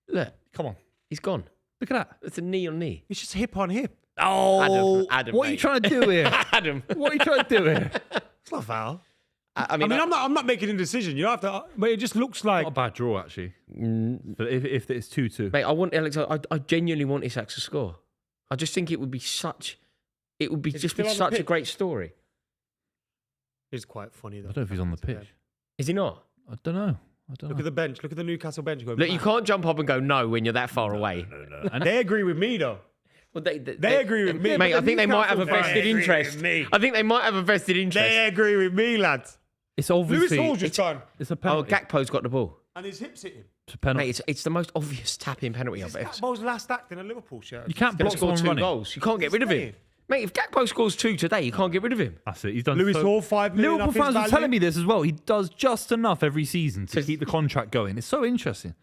look, Come on. he's gone. Look at that. It's a knee on knee. It's just hip on hip. Oh, Adam, what are you mate. trying to do here? Adam. What are you trying to do here? It's not foul. I I'm not making a decision. You don't have to. But it just looks like Not a bad draw, actually. But if it's 2-2. Mate, I want Alexander. I genuinely want Isak to score. I just think it would be such. It would be Is he just be still on the such a pitch? great story. it's quite funny though. I don't know if he's on the pitch. Is he not? I don't know. Look at the bench. Look at the Newcastle bench going. Look, you mad. can't jump up and go no when you're that far away. And They agree with me though. Well, They agree with me. mate. But I think they might have a Newcastle vested fans agree interest. with me. I think they might have a vested interest. They agree with me, lads. it's Lewis obviously Hall's just gone, it's a Oh, penalty. Gakpo's got the ball. and his hips hit him. It's a penalty. Mate, it's the most obvious tap-in penalty I've ever. It's Gakpo's last act in a Liverpool shirt. You can't Going block to score someone 2 running. goals. You can't get rid of him. saying. Mate, if Gakpo scores 2 today, you can't get rid of him. That's it. He's done. Lewis so, Hall, 5 million. Liverpool off his fans were value. telling me this as well. He does just enough every season to keep the contract going. It's so interesting.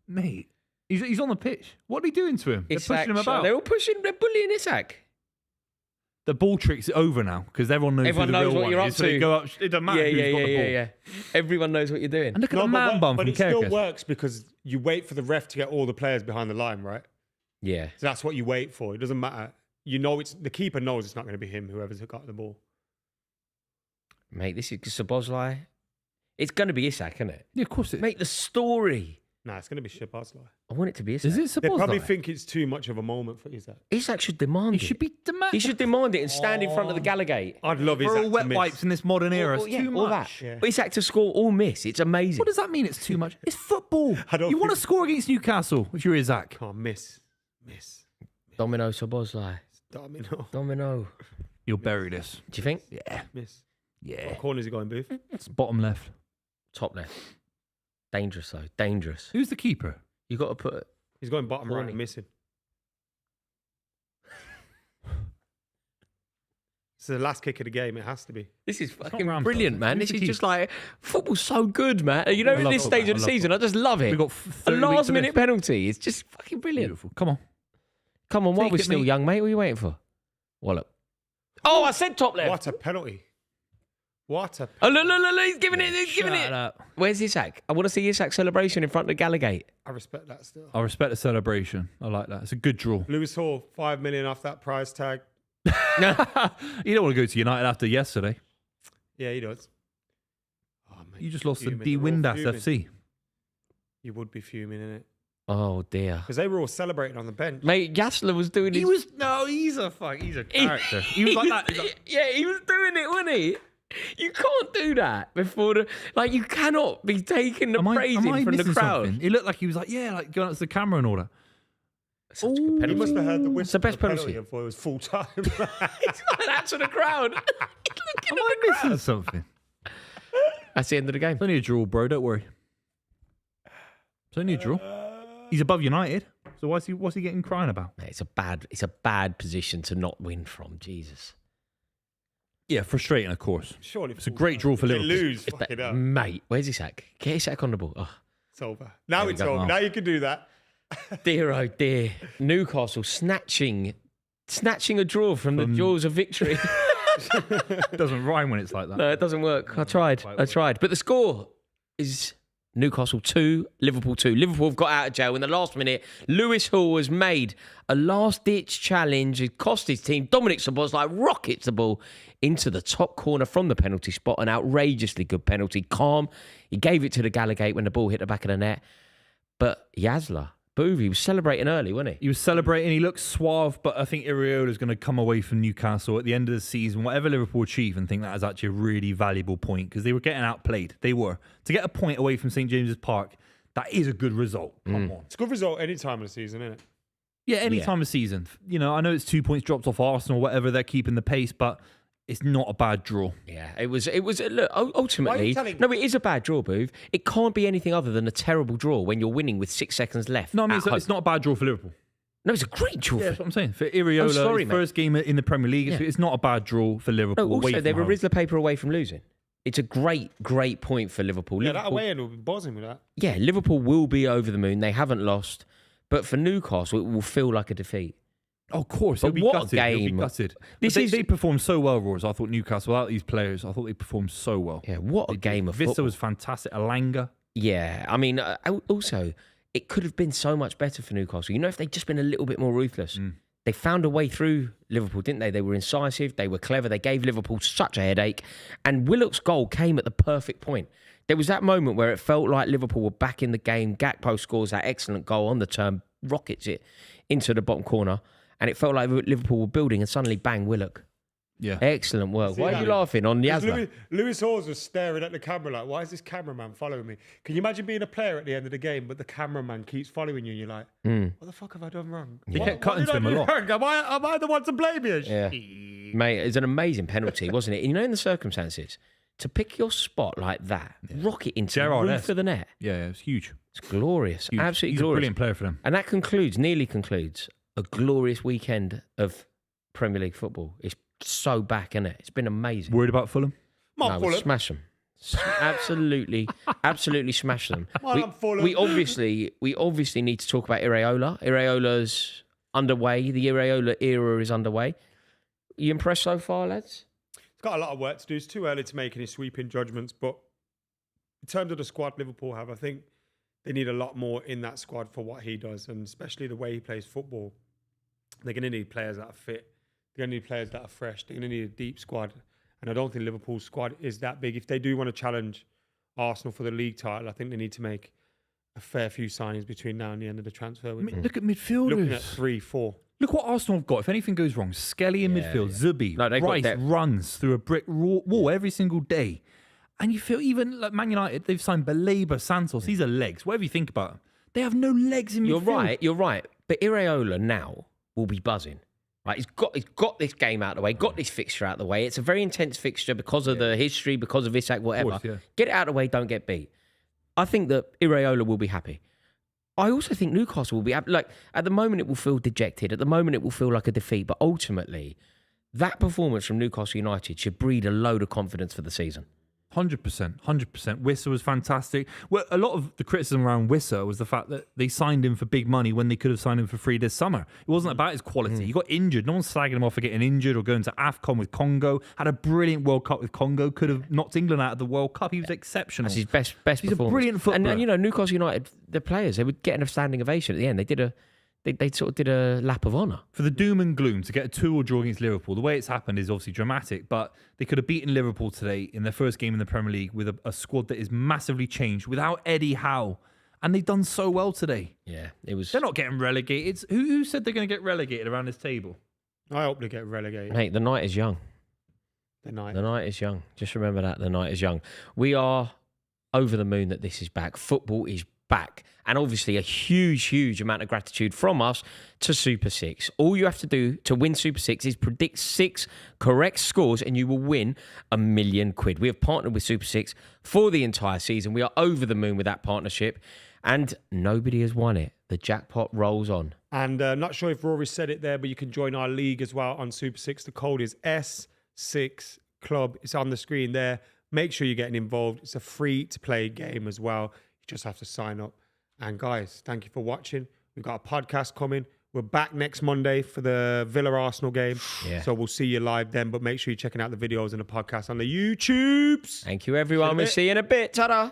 Mate, he's on the pitch. What are they doing to him? They're pushing him about. They're all pushing. They're bullying Isak. The ball trick's over now because everyone knows Everyone who the knows real what one you're is. up So they to. go up. It doesn't matter who's got the ball. Yeah. Everyone knows what you're doing. And look at No, the man bum but from it still Kerkers. works because you wait for the ref to get all the players behind the line, right? Yeah. So that's what you wait for. It doesn't matter. You know, it's the keeper knows it's not going to be him. Whoever's got the ball. Mate, this is Szoboszlai. It's going to be Isak, isn't it? Yeah, of course it is. Mate, the story. Nah, it's going to be Szoboszlai. I want it to be Isak. Is it They probably Szoboszlai? think it's too much of a moment for Isak. Isak should demand He it. should be demanding. He should demand it and stand in front of the Gallagate. I'd love We're Isak all to wet miss. wipes in this modern era. It's yeah, too all much. that. Yeah. But Isak to score all miss. It's amazing. What does that mean? It's too much. It's football. I don't You want to think- score against Newcastle if you're Isaac. Can't miss. Domino Szoboszlai. Domino. You'll bury this. Do you think? Yeah. Miss. Yeah. What corner is he going, Booth? It's bottom left. Top left. Dangerous though. Dangerous. Who's the keeper? You got to put. He's going bottom right Corny. and missing. It's the last kick of the game. It has to be. This is fucking Ramsdale. brilliant, man. Who's This the is just keeper? like football's so good, man. You know, I at love this football. stage of the I love season, I just love it. We've got A 30 weeks last to minute live. penalty. It's just fucking brilliant. Beautiful. Come on. Come on, while Take we're it, still mate. young, mate. What are you waiting for? Wallop. Oh, I said top left. What a penalty. What a Oh, look, he's giving it. He's giving Shut it. up. Where's Isak? I want to see Isak's celebration in front of Gallagate. I respect that still. I respect the celebration. I like that. It's a good draw. Lewis Hall, 5 million off that price tag. You don't want to go to United after yesterday. Yeah, he does. Oh, mate, You just lost to fuming. D They're all Windass fuming. FC. You would be fuming, innit? Oh, dear. Because they were all celebrating on the bench. Mate, Gassler was doing his... he's a character. He was like that. He's like, Yeah, he was doing it, wasn't he? You can't do that before the... Like, you cannot be taking the am praising I from the missing crowd. something? He looked like he was like, yeah, like going up to the camera and all that. Such a good He penalty. must have heard the whistle. It's the best for penalty. and thought it was full time. It's like that to the crowd. Am I missing something? That's the end of the game. It's only a draw, bro. Don't worry. It's only a draw. He's above United. So what's he getting crying about? Mate, it's a bad position to not win from. Jesus. Yeah, frustrating, of course. Surely. It's a great draw for They Liverpool. lose. Fuck it up. Mate, where's Isak? Get Isak on the ball. Oh, It's over. Now There we it's go. over. Oh. Now you can do that. dear, oh dear. Newcastle snatching a draw from the jaws of victory. It doesn't rhyme when it's like that. No, it doesn't work. I tried. But the score is Newcastle 2, Liverpool 2. Liverpool have got out of jail in the last minute. Lewis Hall has made a last-ditch challenge. It cost his team. Dominic Szoboszlai rockets the ball into the top corner from the penalty spot. An outrageously good penalty. Calm. He gave it to the Gallagate when the ball hit the back of the net. But Yazla Buvey was celebrating early, wasn't he? He was celebrating. He looked suave, but I think Iraola's going to come away from Newcastle at the end of the season, whatever Liverpool achieve, and think that is actually a really valuable point because they were getting outplayed. They were. To get a point away from St James's Park, that is a good result. Come on. It's a good result any time of the season, isn't it? Yeah, any time of season. You know, I know it's 2 points dropped off Arsenal, whatever, they're keeping the pace, but it's not a bad draw. Yeah, it was. Look, ultimately, telling- no, it is a bad draw, Boov. It can't be anything other than a terrible draw when you're winning with 6 seconds left. No, I mean, at home. it's not a bad draw for Liverpool. No, it's a great draw. Yeah, that's what I'm saying. For Iraola, sorry, his mate. first game in the Premier League, it's not a bad draw for Liverpool. No, away also, from they were home. Rizzler paper away from losing. It's a great point for Liverpool. Yeah, that Liverpool, away end will be buzzing with that. yeah, Liverpool will be over the moon. They haven't lost. But for Newcastle, it will feel like a defeat. Oh, of course, But it'll be what a gutted. It'll be game. gutted. This But is- they performed so well, Roars. I thought Newcastle, without these players, I thought they performed so well. Yeah, what a game of Vista football. was fantastic. Alanga. Yeah, I mean, also, it could have been so much better for Newcastle. You know, if they'd just been a little bit more ruthless. They found a way through Liverpool, didn't they? They were incisive, they were clever, they gave Liverpool such a headache. And Willock's goal came at the perfect point. There was that moment where it felt like Liverpool were back in the game. Gakpo scores that excellent goal on the turn, rockets it into the bottom corner. And it felt like Liverpool were building, and suddenly, bang, Willock. Yeah. Excellent work. See Why that? are you laughing on Yazma? Lewis Hawes was staring at the camera like, why is this cameraman following me? Can you imagine being a player at the end of the game, but the cameraman keeps following you and you're like, what the fuck have I done wrong? He What- kept what cutting did to I him a do lot. wrong? Am I the one to blame here? Yeah. Mate, it's an amazing penalty, wasn't it? You know, in the circumstances, to pick your spot like that, rock it into the Gerrard-esque. roof of the net. Yeah, it was huge. It's glorious. Huge. Absolutely He's glorious. a brilliant player for them. And that nearly concludes a glorious weekend of Premier League football. It's so back, isn't it? It's been amazing. Worried about Fulham? Mark we Fulham. smash them. Absolutely smash them. Well, I'm Fulham. We obviously need to talk about Iraola. Iraola's underway. The Iraola era is underway. You impressed so far, lads? He's got a lot of work to do. It's too early to make any sweeping judgments, but in terms of the squad Liverpool have, I think they need a lot more in that squad for what he does, and especially the way he plays football. They're going to need players that are fit. They're going to need players that are fresh. They're going to need a deep squad, and I don't think Liverpool's squad is that big. If they do want to challenge Arsenal for the league title, I think they need to make a fair few signings between now and the end of the transfer window. Look at midfielders. Looking at 3-4. Look what Arsenal have got. If anything goes wrong, Skelly in midfield, Zubi, No, they've got Rice depth. runs through a brick wall every single day. And you feel even like Man United, they've signed Baleba, Santos. These are legs. Whatever you think about them, they have no legs in midfield. You're right. But Iraola now will be buzzing. Right, he's got this game out of the way, got this fixture out of the way. It's a very intense fixture because of the history, because of Isak, whatever. course, yeah. Get it out of the way, don't get beat. I think that Iraola will be happy. I also think Newcastle will be happy. Like, at the moment, it will feel dejected. At the moment, it will feel like a defeat. But ultimately, that performance from Newcastle United should breed a load of confidence for the season. 100%. Wissa was fantastic. Well, a lot of the criticism around Wissa was the fact that they signed him for big money when they could have signed him for free this summer. It wasn't about his quality. He got injured. No one's slagging him off for getting injured or going to AFCON with Congo. Had a brilliant World Cup with Congo. Could have knocked England out of the World Cup. He was exceptional. That's his best He's a performance. brilliant footballer. And you know, Newcastle United, the players, they were getting a standing ovation at the end. They sort of did a lap of honour. For the doom and gloom to get a 2-2 draw against Liverpool, the way it's happened is obviously dramatic, but they could have beaten Liverpool today in their first game in the Premier League with a squad that is massively changed without Eddie Howe. And they've done so well today. Yeah, it was. They're not getting relegated. Who said they're going to get relegated around this table? I hope they get relegated. Mate, the night is young. The night. The night is young. Just remember that. The night is young. We are over the moon that this is back. Football is back. And obviously a huge amount of gratitude from us to Super 6. All you have to do to win Super 6 is predict 6 correct scores and you will win £1 million. We have partnered with Super 6 for the entire season. We are over the moon with that partnership and nobody has won it. The jackpot rolls on. And not sure if Rory said it there, but you can join our league as well on Super 6. The code is S6 Club. It's on the screen there. Make sure you're getting involved. It's a free-to-play game as well. You just have to sign up. And guys, thank you for watching. We've got a podcast coming. We're back next Monday for the Villa-Arsenal game. Yeah. So we'll see you live then. But make sure you're checking out the videos and the podcast on the YouTubes. Thank you, everyone. We'll see you in a bit. Ta-da.